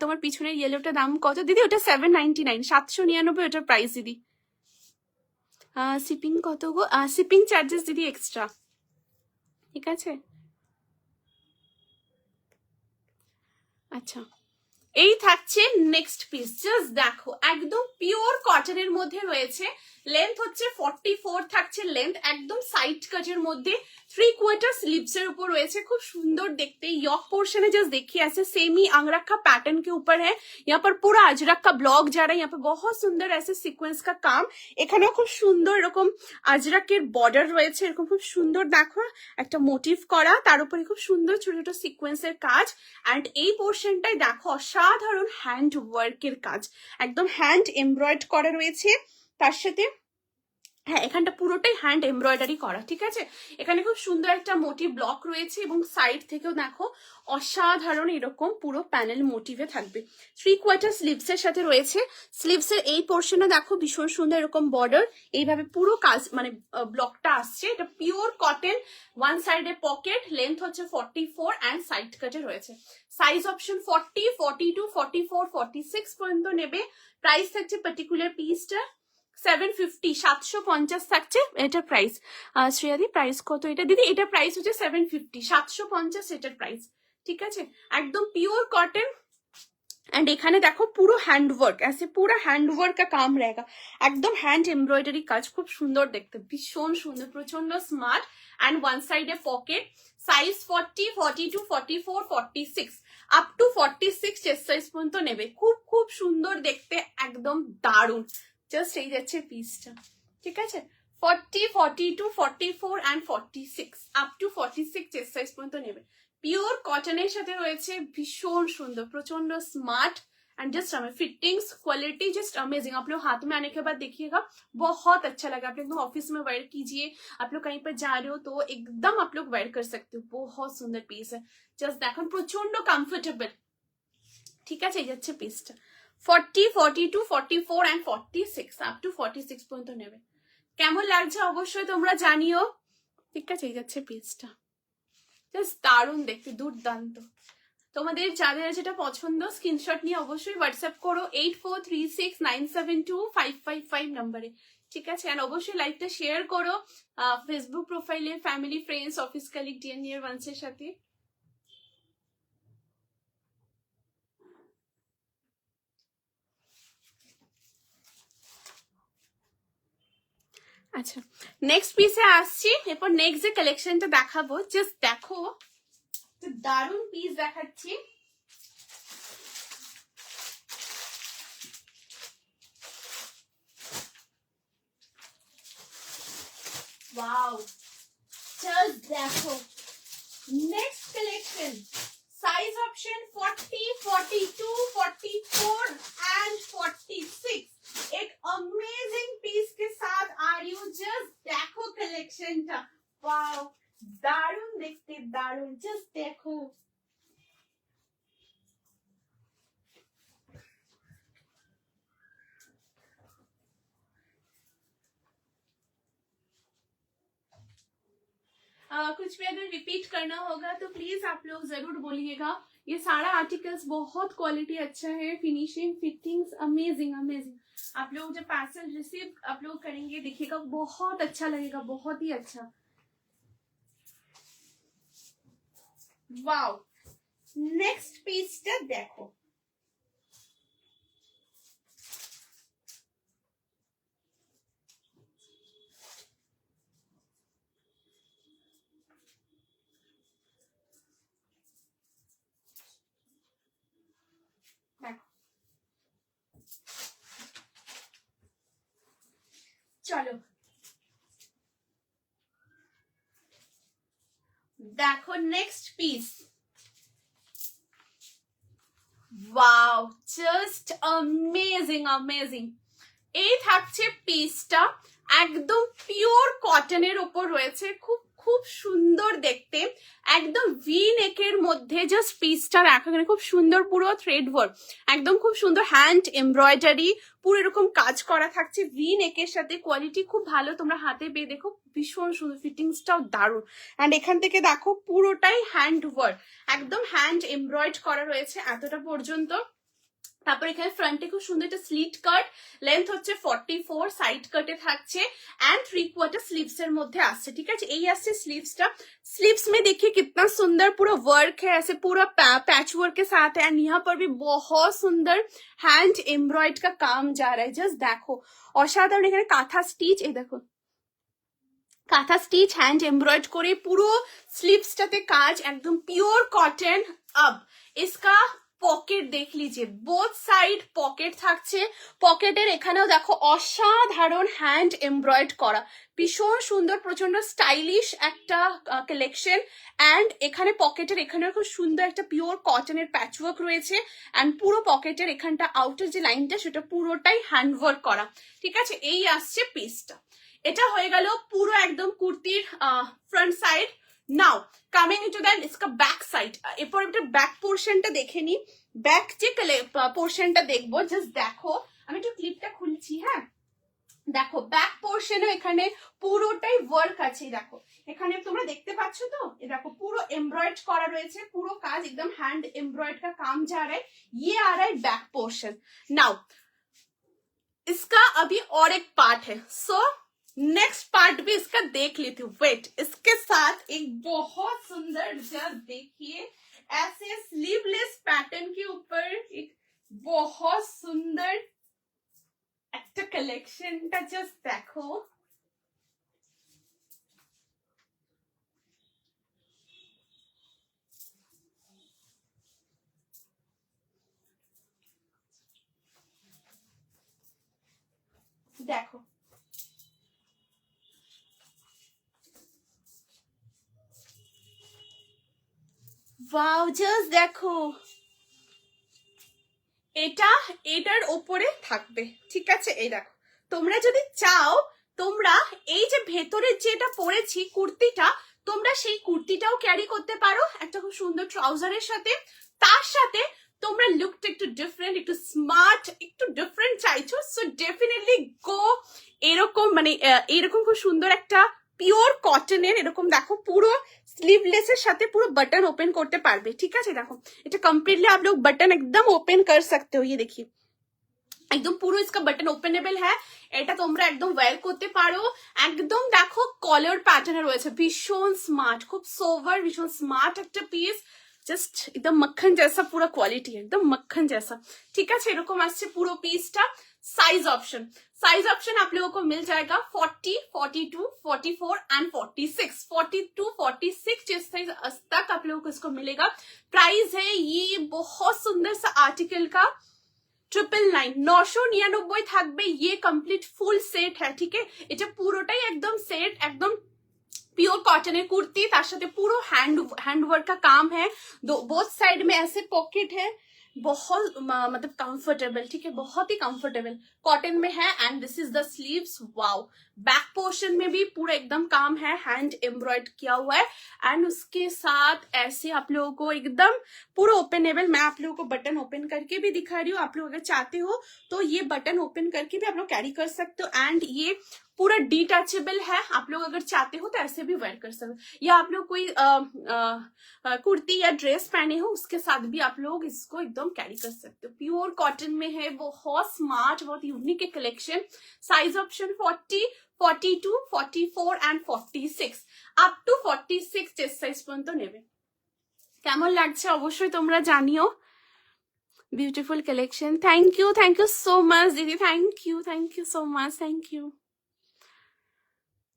তোমার পিছনের ইয়েলোটা দাম কত দিদি? ওটা 799, 799 ওটার প্রাইস দিদি। শিপিং কত গো? শিপিং চার্জেস দিদি এক্সট্রা, ঠিক আছে। আচ্ছা, এই থাকছে নেক্সট পিস। জাস্ট দেখো, একদম পিওর কটনের মধ্যে রয়েছে। লেন্থ হচ্ছে 44 থাকছে লেন্থ, একদম সাইড কাটের মধ্যে 3/4 स्लीव्स এর উপর রয়েছে। খুব সুন্দর দেখতে। यॉक पोर्शन है, जस्ट देखिए ऐसे सेमी अंगरखा पैटर्न के ऊपर है। यहाँ पर पूरा अजरक का ब्लॉक जा रहा है। यहाँ पर बहुत सुंदर ऐसे সিকোয়েন্স का काम। এখানেও খুব সুন্দর এরকম আজরাকের বর্ডার রয়েছে। এরকম খুব সুন্দর দেখো একটা মোটিভ করা, তার উপরে খুব সুন্দর ছোট ছোট সিকোয়েন্সের কাজ। অ্যান্ড এই পোর্শনটাই দেখো অসাধারণ হ্যান্ড ওয়ার্কের কাজ, একদম হ্যান্ড এমব্রয়েড করা রয়েছে। তার সাথে হ্যাঁ, এখানটা পুরোটাই হ্যান্ড এমব্রয়ডারি করা, ঠিক আছে। এখানে খুব সুন্দর একটা মোটিভ ব্লক রয়েছে এবং সাইড থেকেও দেখো অসাধারণ এরকম পুরো প্যানেল মোটিভে থাকবে। 3/4 স্লিভস এর সাথে রয়েছে। স্লিভস এর এই পোর্শনে দেখো ভীষণ সুন্দর এরকম বর্ডার, এইভাবে পুরো কাজ মানে ব্লকটা আসছে। এটা পিওর কটন, ওয়ান সাইডে পকেট, লেন্থ হচ্ছে 44 অ্যান্ড সাইড কাটে রয়েছে। সাইজ অপশন 40, 42, 44, 46 পর্যন্ত নেবে। প্রাইস থাকছে পার্টিকুলার পিসটা 750, 750 থাকছে এটার প্রাইস। শ্রেয়াদি প্রাইস কত এটা দিদি? এটা প্রাইস হচ্ছে 750, 750 এটার প্রাইস, ঠিক আছে। একদম পিওর কটন। एंड এখানে দেখো পুরো হ্যান্ড ওয়ার্ক, ऐसे पूरा हैंड वर्क का काम रहेगा, একদম হ্যান্ড এমব্রয়ডারি কাজ, খুব সুন্দর দেখতে, ভীষণ সুন্দর, প্রচন্ড স্মার্ট। এন্ড ওয়ান সাইডে pocket, size 40, 42, 44, 46 up to 46 chest size পর্যন্ত নেবে। খুব খুব সুন্দর দেখতে, একদম দারুণ। জাস্ট এই যাচ্ছে পিসটা, ঠিক আছে। 40, 42, 44 and 46 up to 46 chest size পর্যন্ত নেবে। পিওর কটনের সাথে রয়েছে, ভীষণ সুন্দর, প্রচন্ড स्मार्ट एंड जस्ट हमें फिटिंग्स क्वालिटी जस्ट अमेजिंग। आप लोग हाथ में आने के बाद देखिएगा, बहुत अच्छा लगा। आप लोग ऑफिस में वेयर कीजिए, आप लोग कहीं पर जा रहे हो तो एकदम आप लोग वेयर कर सकते हो। बहुत सुंदर पीस है, जस्ट देखो प्रचंड कम्फर्टेबल, ठीक है। এই যাচ্ছে পিসটা 40, 42, 44 and 46 আপ টু 46 পর্যন্ত নেবে। কেমন লাগছে অবশ্যই তোমরা জানিও, ঠিক আছে। এই যাচ্ছে পিসটা, জাস্ট দারুণ দেখতে, দুর্দান্ত। তোমাদের যাদের যেটা পছন্দ স্ক্রিনশট নিয়ে অবশ্যই হোয়াটসঅ্যাপ করো 8436972555 নম্বরে, ঠিক আছে। আর অবশ্যই লাইভটা শেয়ার করো ফেসবুক প্রোফাইলে, family, friends, office colleague, dear near ওয়ান্সের সাথে। আচ্ছা, নেক্সট পিসে আসছি। এরপর নেক্সট যে কালেকশনটা দেখাবো, জাস্ট দেখো দারুণ পিস দেখাচ্ছি। वाओ, just देखो next collection. Size option 40, 42, 44 and 46 एक अमेजिंग पीस के साथ आ रही हूँ। जस्ट देखो कलेक्शन था, वाओ दारुण देखते, दारुण, जस्ट देखो। कुछ भी अगर रिपीट करना होगा तो प्लीज आप लोग जरूर बोलिएगा। ये सारा आर्टिकल्स बहुत क्वालिटी अच्छा है, फिनिशिंग, फिटिंग्स अमेजिंग, अमेजिंग। आप लोग जब पार्सल रिसीव आप लोग करेंगे देखिएगा, बहुत अच्छा लगेगा, बहुत ही अच्छा। वाओ, नेक्स्ट पीस देखो, चलो देखो next piece. Wow, just amazing amazing. এই থাকছে পিসটা, একদম পিওর কটনের ওপর রয়েছে, খুব খুব সুন্দর দেখতে, একদম ভি নেকের মধ্যে। জাস্ট পিসটা দেখো, এখানে খুব সুন্দর পুরো থ্রেড ওয়ার্ক, একদম খুব সুন্দর হ্যান্ড এমব্রয়ডারি, পুরো এরকম কাজ করা থাকছে ভি নেকের সাথে। কোয়ালিটি খুব ভালো, তোমরা হাতে পেয়ে দেখো, ভীষণ সুন্দর, ফিটিংসটাও দারুণ। অ্যান্ড এখান থেকে দেখো পুরোটাই হ্যান্ড ওয়ার্ক, একদম হ্যান্ড এমব্রয়ড করা রয়েছে এতটা পর্যন্ত। তারপর এখানে ফ্রন্টে খুব সুন্দর একটা স্লিট কাট, লেন্থ হচ্ছে 44, সাইড কাটে থাকছে एंड 3/4 स्लीव्स এর মধ্যে আসছে। ঠিক আছে, এই আসছে স্লিভসটা। स्लीव्स में देखिए कितना सुंदर पूरा वर्क है, ऐसे पूरा पैच वर्क के साथ है। एंड यहाँ पर भी बहुत सुंदर हैंड एम्ब्रॉयड का काम जा रहा है, जस्ट देखो অসাধারণ। এখানে কাঁথা স্টিচ, এই দেখো কাঁথা স্টিচ হ্যান্ড এমব্রয়েড করে পুরো স্লিভসটাতে কাজ, একদম পিওর কটন। अब इसका পকেট দেখ লিজিয়ে, বোথ সাইড পকেট থাকছে। পকেটের এখানেও দেখো অসাধারণ হ্যান্ড এমব্রয়েড করা, ভীষণ সুন্দর, প্রচন্ড স্টাইলিশ একটা কালেকশন। অ্যান্ড এখানে পকেটের এখানে খুব সুন্দর একটা পিওর কটনের প্যাচওয়ার্ক রয়েছে। অ্যান্ড পুরো পকেটের এখানটা আউটার যে লাইনটা সেটা পুরোটাই হ্যান্ডওয়ার্ক করা। ঠিক আছে, এই আসছে পিসটা। এটা হয়ে গেল পুরো একদম কুর্তির front side. Now coming into that इसका ব্যাক সাইড। এরপর একটা ব্যাক পোর্শনটা দেখে নি, ব্যাক যে পোর্শনটা দেখবো। জাস্ট দেখো, আমি একটু ক্লিপটা খুলছি। হ্যাঁ দেখো, ব্যাক পোর্শনে এখানে পুরোটাই ওয়ার্ক আছে। দেখো এখানে তোমরা দেখতে পাচ্ছ তো, দেখো পুরো এমব্রয়েড করা রয়েছে, পুরো কাজ एकदम हैंड एम्ब्रॉयड का काम जा रहा है। ये आ रहा है बैक पोर्शन। नाउ इसका अभी और एक पार्ट है, सो नेक्स्ट पार्ट भी इसका देख लेती हूँ। वेट, इसके साथ एक बहुत सुंदर, जस्ट देखिए ऐसे स्लीवलेस पैटर्न के ऊपर एक बहुत सुंदर একটা কালেকশনটা জাস্ট দেখো। দেখো ওয়াও, জাস্ট দেখো, এটা এটার ওপরে থাকবে। ঠিক আছে, এই দেখো, তোমরা যদি চাও তোমরা এই যে ভেতরে যেটা পরেছি কুর্তিটা, তোমরা সেই কুর্তিটাও ক্যারি করতে পারো একটা খুব সুন্দর ট্রাউজারের সাথে। তার সাথে তোমরা লুকটা একটু ডিফারেন্ট, একটু স্মার্ট, একটু ডিফারেন্ট চাইছো, সো ডেফিনেটলি গো এরকম, মানে এরকম খুব সুন্দর একটা পিওর কটনের এরকম দেখো পুরো स्लीवलेस साथे पूरा बटन ओपन करते पारबे। ठीक है, देखो এটা कम्प्लीटली आप लोग बटन एकदम ओपन कर सकते हो। ये देखिए একদম পুরো इसका बटन ओपनेबल है, এটা তোমরা একদম ওয়্যার করতে পারো। একদম দেখো কলার প্যাটার্ন রয়েছে, ভীষণ স্মার্ট, খুব সোভার, ভীষণ স্মার্ট একটা পিস, জাস্ট एकदम मक्खन जैसा पूरा क्वालिटी है, एकदम मक्खन जैसा। ठीक है, এরকম আসছে পুরো পিসটা। साइज ऑप्शन आप लोगों को मिल जाएगा 40, 42, 44 एंड 46। 42, 46 जिस साइज तक आप लोगों को इसको मिलेगा। प्राइस है ये बहुत सुंदर सा आर्टिकल का 999, 999 থাকবে। ये कंप्लीट फुल सेट है। ठीक है, এটা পুরোটাই একদম সেট, একদম प्योर कॉटन कुर्ती, तार साथे पूरा हैंड वर्क का काम है। बोथ साइड में ऐसे पॉकेट है, बहुत मतलब कंफर्टेबल। ठीक है, बहुत ही कंफर्टेबल कॉटन में है। And this is the sleeves. Wow, back portion में भी पूरा एकदम काम है, हैंड एम्ब्रॉयड किया हुआ है। एंड उसके साथ ऐसे आप लोगों को एकदम पूरा ओपनेबल, मैं आप लोगों को बटन ओपन करके भी दिखा रही हूँ। आप लोग अगर चाहते हो तो ये बटन ओपन करके भी आप लोग कैरी कर सकते हो। एंड ये पूरा डिटैचेबल है, आप लोग अगर चाहते हो तो ऐसे भी वेयर कर सकते हो, या आप लोग कोई कुर्ती या ड्रेस पहने हो उसके साथ भी आप लोग इसको एकदम कैरी कर सकते हो। प्योर कॉटन में है, बहुत स्मार्ट, बहुत unique collection. Size option 40, 42, 44 and 46 up to 46 chest size পর্যন্ত নেবে। কেমন লাগছে অবশ্যই তোমরা জানিও। Beautiful collection, thank you so much দিদি, thank you so much, thank you.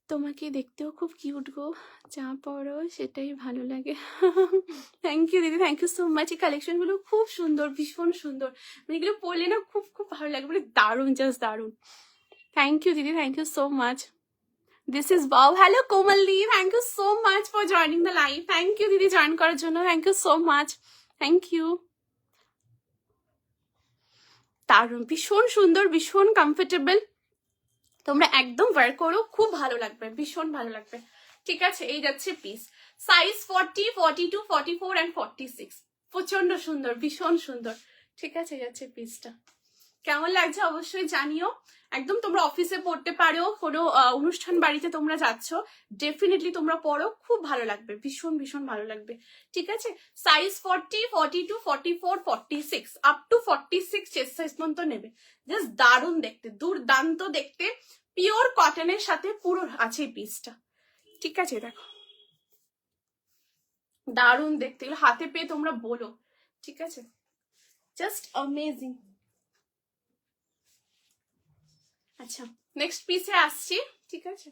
তোমাকে দেখতেও খুব কিউট গো, যা পড়ো সেটাই ভালো লাগে। থ্যাংক ইউ দিদি, থ্যাংক ইউ সো মাচ। এই কালেকশনগুলো খুব সুন্দর, ভীষণ সুন্দর, মানে এগুলো পরলে না খুব খুব ভালো লাগে, মানে দারুণ, জাস্ট দারুণ। থ্যাংক ইউ দিদি, thank you so much. This is wow. Hello Komal দি, thank you so much for joining the live. Thank you দিদি জয়েন করার জন্য, thank you so much, thank you. দারুণ, ভীষণ সুন্দর, ভীষণ কমফোর্টেবল। তোমরা একদম ওয়্যার করো, খুব ভালো লাগবে, ভীষণ ভালো লাগবে। ঠিক আছে, এই যাচ্ছে পিস, সাইজ 40, 42, 44 and 46। প্রচন্ড সুন্দর, ভীষণ সুন্দর। ঠিক আছে, এই যাচ্ছে পিসটা। কেমন লাগছে অবশ্যই জানিও। একদম তোমরা অফিসে পড়তে পারো, কোনো অনুষ্ঠান বাড়িতে তোমরা যাচ্ছ, ডেফিনেটলি তোমরা পড়ো, খুব ভালো লাগবে, ভীষণ ভীষণ ভালো লাগবে। ঠিক আছে, size 40, 42, 44, 46 up to 46 chest size পর্যন্ত নেবে। জাস্ট দারুণ দেখতে, দুর্দান্ত দেখতে, পিওর কটনের সাথে পুরো আছে এই পিসটা। ঠিক আছে, দেখো দারুণ দেখতে, এগুলো হাতে পেয়ে তোমরা বলো। ঠিক আছে, জাস্ট অ্যামেজিং। আচ্ছা, নেক্সট পিসে আসছি। ঠিক আছে,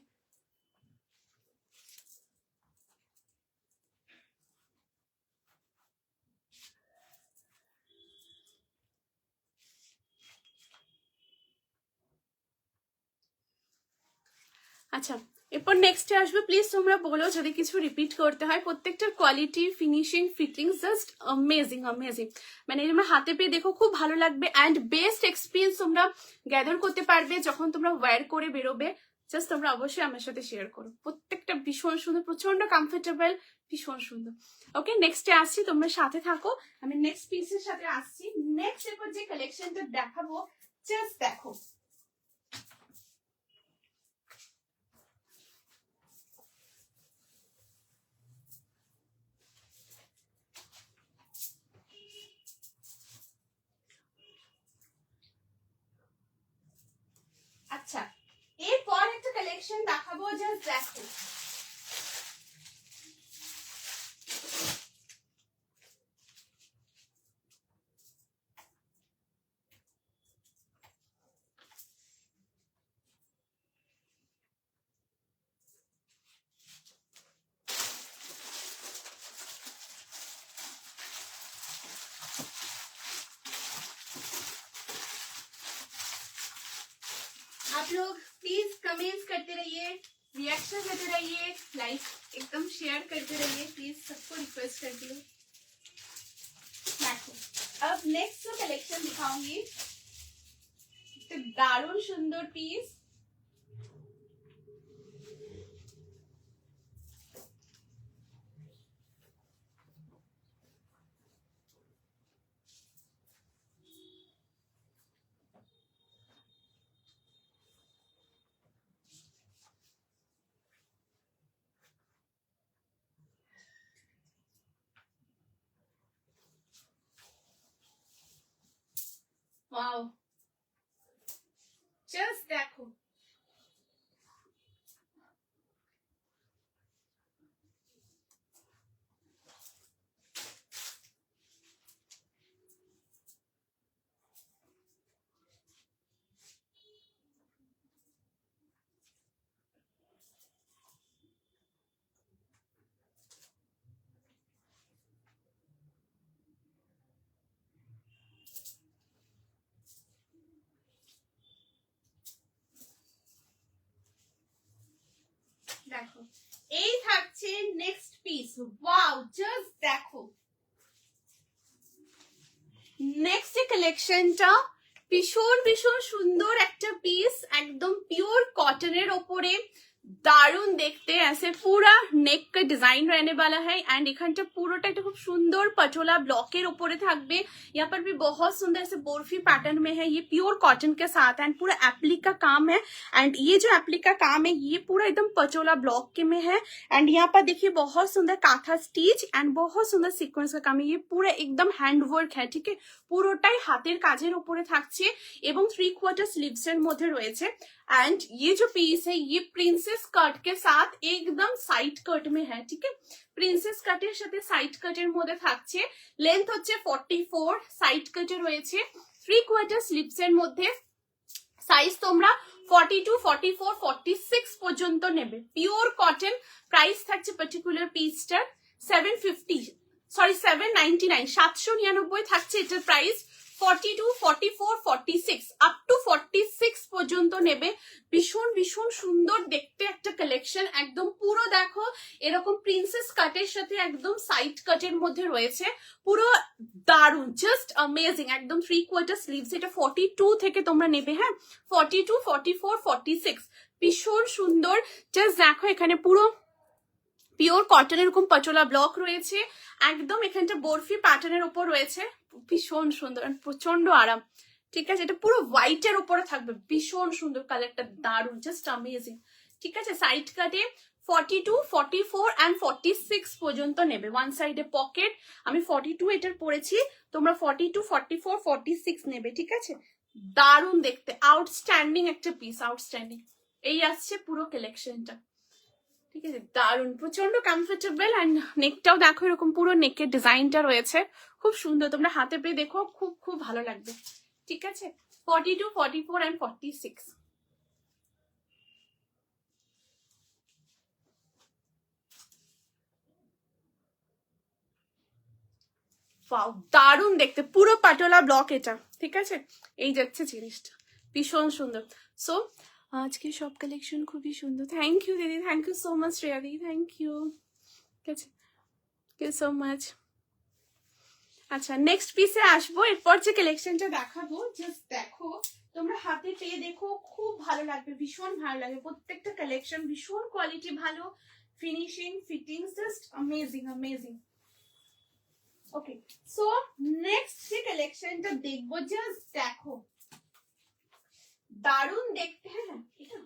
আচ্ছা এরপর নেক্সটে আসবে। প্লিজ তোমরা বলো যদি কিছু রিপিট করতে হয়। প্রত্যেকটার quality, finishing, fitting just amazing amazing. মানে এরকম হাতে পেয়ে দেখো, খুব ভালো লাগবে। অ্যান্ড বেস্ট এক্সপিরিয়েন্স তোমরা গ্যাদার করতে পারবে যখন তোমরা ওয়্যার করে বেরোবে। জাস্ট তোমরা অবশ্যই আমার সাথে শেয়ার করো। প্রত্যেকটা ভীষণ সুন্দর, প্রচন্ড কমফোর্টেবল, ভীষণ সুন্দর। ওকে, নেক্সটে আসছি, তোমরা সাথে থাকো, আমি নেক্সট পিসের সাথে আসছি। নেক্সট এরপর যে কালেকশনটা দেখাবো, জাস্ট দেখো। আচ্ছা, এরপর একটা কালেকশন দেখাবো, জাস্ট দেখো। आप लोग प्लीज कमेंट्स करते रहिए, रिएक्शन करते रहिए, लाइक एकदम शेयर करते रहिए, प्लीज सबको रिक्वेस्ट करती हूँ। देखो, अब नेक्स्ट जो कलेक्शन दिखाऊंगी, तो दारुण सुंदर पीस। वाओ, जस्ट देखो, দেখো এই থাকছে নেক্সট পিস। ওয়াও, জাস্ট দেখো, নেক্সট কালেকশনটা ভীষণ ভীষণ সুন্দর একটা পিস, একদম পিওর কটনের ওপরে, दारुण देखते ऐसे पूरा नेक का डिजाइन रहने वाला है। एंड এখানটা পুরোটা একটা খুব সুন্দর पटोला ब्लॉकेर ऊपरे থাকবে। यहाँ पर भी बहुत सुंदर ऐसे बोरफी पैटर्न में है, ये प्योर कॉटन के साथ एंड पूरा एप्लिक का काम है। एंड ये जो एप्लिक का काम है ये पूरा एकदम पटोला ब्लॉक के में है। एंड यहाँ पर देखिए बहुत सुंदर काथा स्टिच एंड बहुत सुंदर सीक्वेंस का काम है, ये पूरा एकदम हैंड वर्क है। ठीक है, পুরোটাই হাতের কাজের উপরে থাকছে এবং 3/4 স্লিভস এর মধ্যে রয়েছে। एंड ये जो पीस है ये प्रिंसेस कट के साथ एकदम साइड कट में है। ठीक है, प्रिंसेस कटेर साथे साइड कटेर মধ্যে থাকছে। লেন্থ হচ্ছে 44, সাইড কাটে রয়েছে 3/4 স্লিভস এর মধ্যে। সাইজ তোমরা 42, 44, 46 পর্যন্ত নেবে। Pure cotton. প্রাইস থাকছে পার্টিকুলার পিসটার 799, 799 থাকছে এটার প্রাইস। 42, 44, 46 আপ টু 46 পর্যন্ত নেবে। ভীষণ ভীষণ সুন্দর দেখতে একটা কালেকশন, একদম পুরো দেখো এরকম প্রিন্সেস কাটের সাথে একদম সাইড কাটের মধ্যে রয়েছে, পুরো দারুন, জাস্ট অ্যামেজিং, একদম 3/4 স্লিভস। এটা 42 থেকে তোমরা নেবে, হ্যাঁ 42, 44, 46 ভীষণ সুন্দর। জাস্ট দেখো এখানে পুরো পিওর কটন এরকম পাটোলা ব্লক রয়েছে, একদম এখানটা বরফি প্যাটার্নের উপর রয়েছে, ভীষণ সুন্দর, প্রচন্ড আরাম। ঠিক আছে, এটা পুরো হোয়াইটের উপরে থাকবে, ভীষণ সুন্দর কালারটা, দারুন, জাস্ট অ্যামেজিং। ঠিক আছে, সাইড কাটে 42, 44 and 46 পর্যন্ত নেবে। ওয়ান সাইডে পকেট, আমি 42 এটার পরেছি, তোমরা 42, 44, 46 নেবে। ঠিক আছে, দারুন দেখতে, আউটস্ট্যান্ডিং একটা পিস, আউটস্ট্যান্ডিং। এই আসছে পুরো কালেকশনটা। ঠিক আছে, দারুন, প্রচন্ড কমফোর্টেবল। অ্যান্ড নেকটাও দেখো এরকম পুরো নেকের ডিজাইনটা রয়েছে, খুব সুন্দর, তোমরা হাতে পেয়ে দেখো, খুব খুব ভালো লাগবে। ঠিক আছে, 42, 44 and 46। ওয়াও, দারুন দেখতে, পুরো পাটোলা ব্লক এটা। ঠিক আছে, এই যাচ্ছে জিনিসটা, ভীষণ সুন্দর। সো আজকে সব কালেকশন খুবই সুন্দর। থ্যাংক ইউ দিদি, thank you so much Shreya দিদি, থ্যাংক ইউ। ঠিক আছে, থ্যাংক ইউ সো মাচ। আচ্ছা, নেক্সট পিসে আসবো, এরপর যে কালেকশনটা দেখাবো, জাস্ট দেখো, তোমরা হাতে পেয়ে দেখো, খুব ভালো লাগবে, ভীষণ ভালো লাগবে। প্রত্যেকটা কালেকশন ভীষণ কোয়ালিটি ভালো, finishing, fittings just amazing, amazing. Okay, so next যে কালেকশনটা দেখবো, জাস্ট দেখো, দারুণ দেখতে। হ্যাঁ, এটা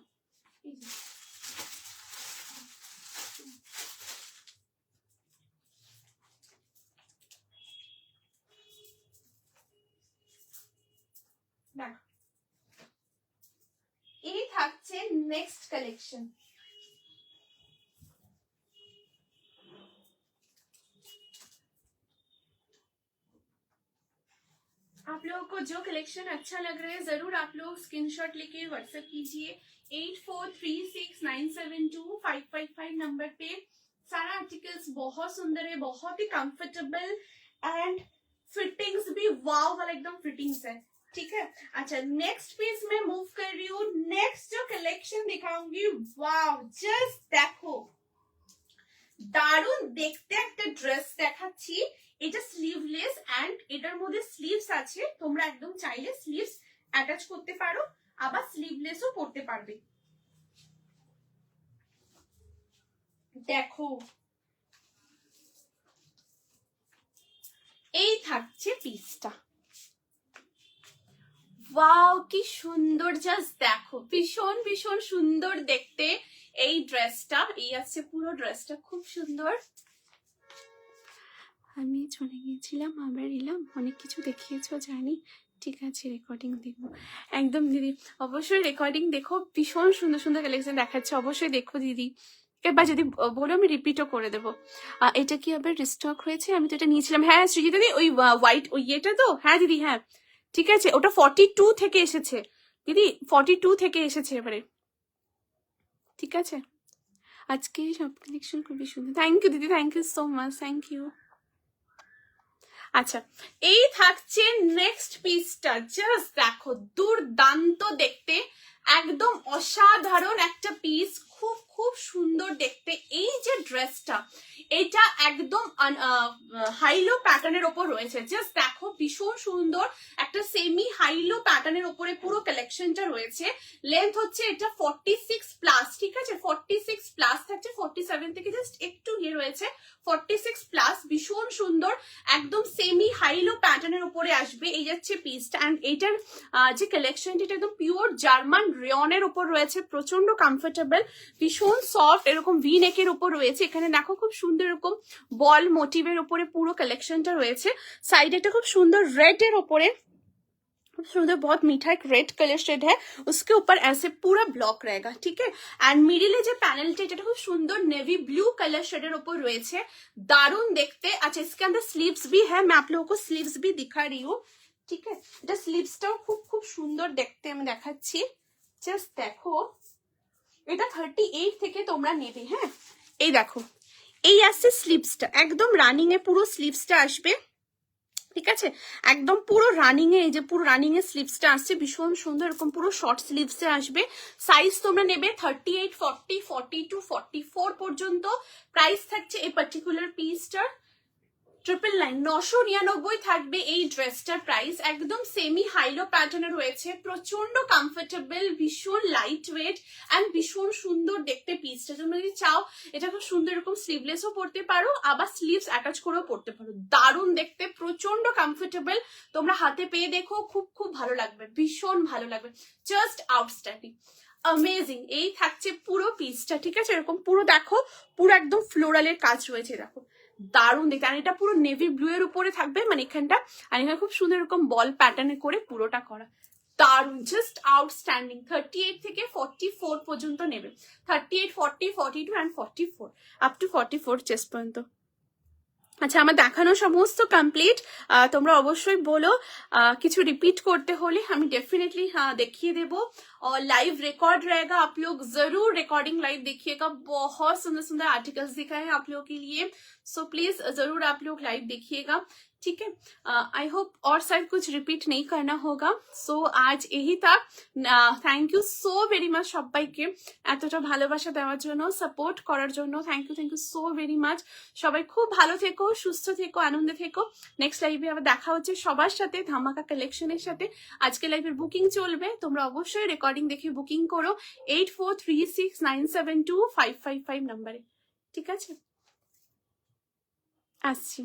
দেখো, এই থাকছে नेक्स्ट कलेक्शन। आप लोगों को जो कलेक्शन अच्छा लग रहा है जरूर आप लोग स्क्रीनशॉट लेके व्हाट्सएप कीजिए 8436972555 नंबर पे। सारा आर्टिकल्स बहुत सुंदर है, बहुत ही कंफर्टेबल एंड फिटिंग्स भी वाव वाला एकदम फिटिंग्स है। ठीक है, अच्छा नेक्स्ट पीस में मूव कर रही हूँ। नेक्स्ट जो कलेक्शन दिखाऊंगी, वाव जस्ट देखो, দারুন দেখতে একটা ড্রেস দেখাচ্ছি। এটা স্লিভলেস এন্ড এটার মধ্যে স্লিভস আছে, তোমরা একদম চাইলে স্লিভস অ্যাটাচ করতে পারো, আবার স্লিভলেসও পরতে পারবে। দেখো, এই থাকছে পিসটা, ওয়াও কি সুন্দর, জাস্ট দেখো, ভীষণ ভীষণ সুন্দর দেখতে এই ড্রেসটা। এই আছে পুরো ড্রেসটা, খুব সুন্দর। আমি চলে গিয়েছিলাম, আবার এলাম, অনেক কিছু দেখিয়েছো জানি। ঠিক আছে, রেকর্ডিং দেখবো একদম দিদি, অবশ্যই রেকর্ডিং দেখো, ভীষণ সুন্দর সুন্দর কালেকশন দেখাচ্ছে, অবশ্যই দেখো দিদি। এবার যদি বলো আমি রিপিটও করে দেবো। এটা কি আবার রিস্টক হয়েছে? আমি তো এটা নিয়েছিলাম, হ্যাঁ সৃজিত দিদি, ওই হোয়াইট ওই ইয়েটা তো, হ্যাঁ দিদি, হ্যাঁ ঠিক আছে, ওটা 42 থেকে এসেছে দিদি, 42 থেকে এসেছে এবারে। ঠিক আছে, আজকে সব কালেকশন খুবই সুন্দর, থ্যাংক ইউ দিদি, thank you so much, thank you. আচ্ছা, এই থাকছে নেক্সট পিসটা, জাস্ট দেখো, দুর্দান্ত দেখতে, একদম অসাধারণ একটা পিস, খুব খুব সুন্দর দেখতে। এই যে ড্রেসটা, এটা একদম হাইলো প্যাটার্নের ওপর রয়েছে, জাস্ট দেখো, ভীষণ সুন্দর একটা সেমি হাইলো প্যাটার্নের ওপরে পুরো কালেকশনটা রয়েছে। লেন্থ হচ্ছে এটা 46 প্লাস, ঠিক আছে, 46 প্লাস থাকছে, 47 থেকে জাস্ট একটু ইয়ে রয়েছে, 46 প্লাস, ভীষণ সুন্দর, একদম সেমি হাইলো প্যাটার্নের উপরে আসবে। এই যাচ্ছে পিসটা, এন্ড এইটার যে কালেকশনটা, এটা একদম পিওর জার্মান রেয়নের উপর রয়েছে, প্রচন্ড কমফোর্টেবল, ভীষণ সফট, এরকম ভি নেকের উপর রয়েছে। এখানে দেখো খুব সুন্দর এরকম বল মোটিভের উপরে পুরো কালেকশনটা রয়েছে। সাইডে একটা খুব সুন্দর রেড এর উপরে, खूब सुंदर, बहुत मीठा एक रेड कलर शेड है, उसके ऊपर ऐसे पूरा ब्लॉक रहेगा। ठीक है, एंड मिडिले जो पैनलটা এটা খুব সুন্দর नेवी ब्लू कलर शेड এর উপর রয়েছে, দারুন দেখতে। अच्छा, इसके अंदर स्लीव्स भी है, मैं आप लोगों को स्लीव्स भी दिखा रही हूँ। ठीक है, এটা স্লিভসটাও খুব খুব সুন্দর দেখতে, আমি দেখাচ্ছি, জাস্ট দেখো, এটা 38 থেকে তোমরা নেবে। হ্যাঁ, এই দেখো, এই আসছে স্লিভসটা, একদম রানিং এ পুরো স্লিভসটা আসবে, ঠিক আছে, একদম পুরো রানিং এ, এই যে পুরো রানিং এর স্লিভসটা আসছে ভীষণ সুন্দর, এরকম পুরো শর্ট স্লিভসে আসবে। সাইজ তোমরা নেবে 38, 40, 42, 44 পর্যন্ত। প্রাইস থাকছে এই পার্টিকুলার পিসটার 999, 999 থাকবে এই ড্রেসটার প্রাইস। একদম সেমি হাইলো প্যাটার্নে রয়েছে, প্রচন্ড কমফোর্টেবল, ভীষণ লাইট ওয়েট অ্যান্ড ভীষণ সুন্দর দেখতে পিসটা। তোমরা যদি চাও এটা খুব সুন্দর এরকম স্লিভলেসও পরতে পারো, আবার স্লিভস অ্যাটাচ করেও পরতে পারো। দারুণ দেখতে, প্রচন্ড কমফোর্টেবল। তোমরা হাতে পেয়ে দেখো, খুব খুব ভালো লাগবে, ভীষণ ভালো লাগবে, জাস্ট আউটস্ট্যান্ডিং, অ্যামেজিং। এই থাকছে পুরো পিসটা, ঠিক আছে, এরকম পুরো দেখো, পুরো একদম ফ্লোরালের কাজ রয়েছে, দেখো দারুণ দেখতে। আর এটা পুরো নেভি ব্লু এর উপরে থাকবে, মানে এখানটা, আর এখানে খুব সুন্দর এরকম বল প্যাটার্নে করে পুরোটা করা, দারুণ, জাস্ট আউটস্ট্যান্ডিং। 38 থেকে 44 পর্যন্ত নেবে, 38, 40, 42 অ্যান্ড 44, আপ টু 44 চেস্ট পর্যন্ত। আচ্ছা, আমার দেখানো সমস্ত কমপ্লিট। তোমরা অবশ্যই বলো কিছু রিপিট করতে হলে আমি डेफिनेटली देखिए देबो। और लाइव रिकॉर्ड रहेगा, आप लोग जरूर रिकॉर्डिंग लाइव देखिएगा, बहुत सुंदर सुंदर आर्टिकल्स दिखाए हैं आप लोगों के लिए, सो प्लीज जरूर आप लोग लाइव देखिएगा, ठीक है। आई होप और शायद कुछ रिपीट नहीं करना होगा। सो आज यही था, thank you so very much সবাইকে এতটা ভালোবাসা দেওয়ার জন্য, সাপোর্ট করার জন্য, thank you so very much. সবাই খুব ভালো থেকো, সুস্থ থেকো, আনন্দে থেকো। নেক্সট লাইভে আবার দেখা হচ্ছে সবার সাথে, ধামাকা কালেকশনের সাথে। আজকে লাইভের বুকিং চলবে, তোমরা অবশ্যই রেকর্ডিং দেখে বুকিং করো 8436972555 নাম্বারে, ঠিক আছে। আসছি।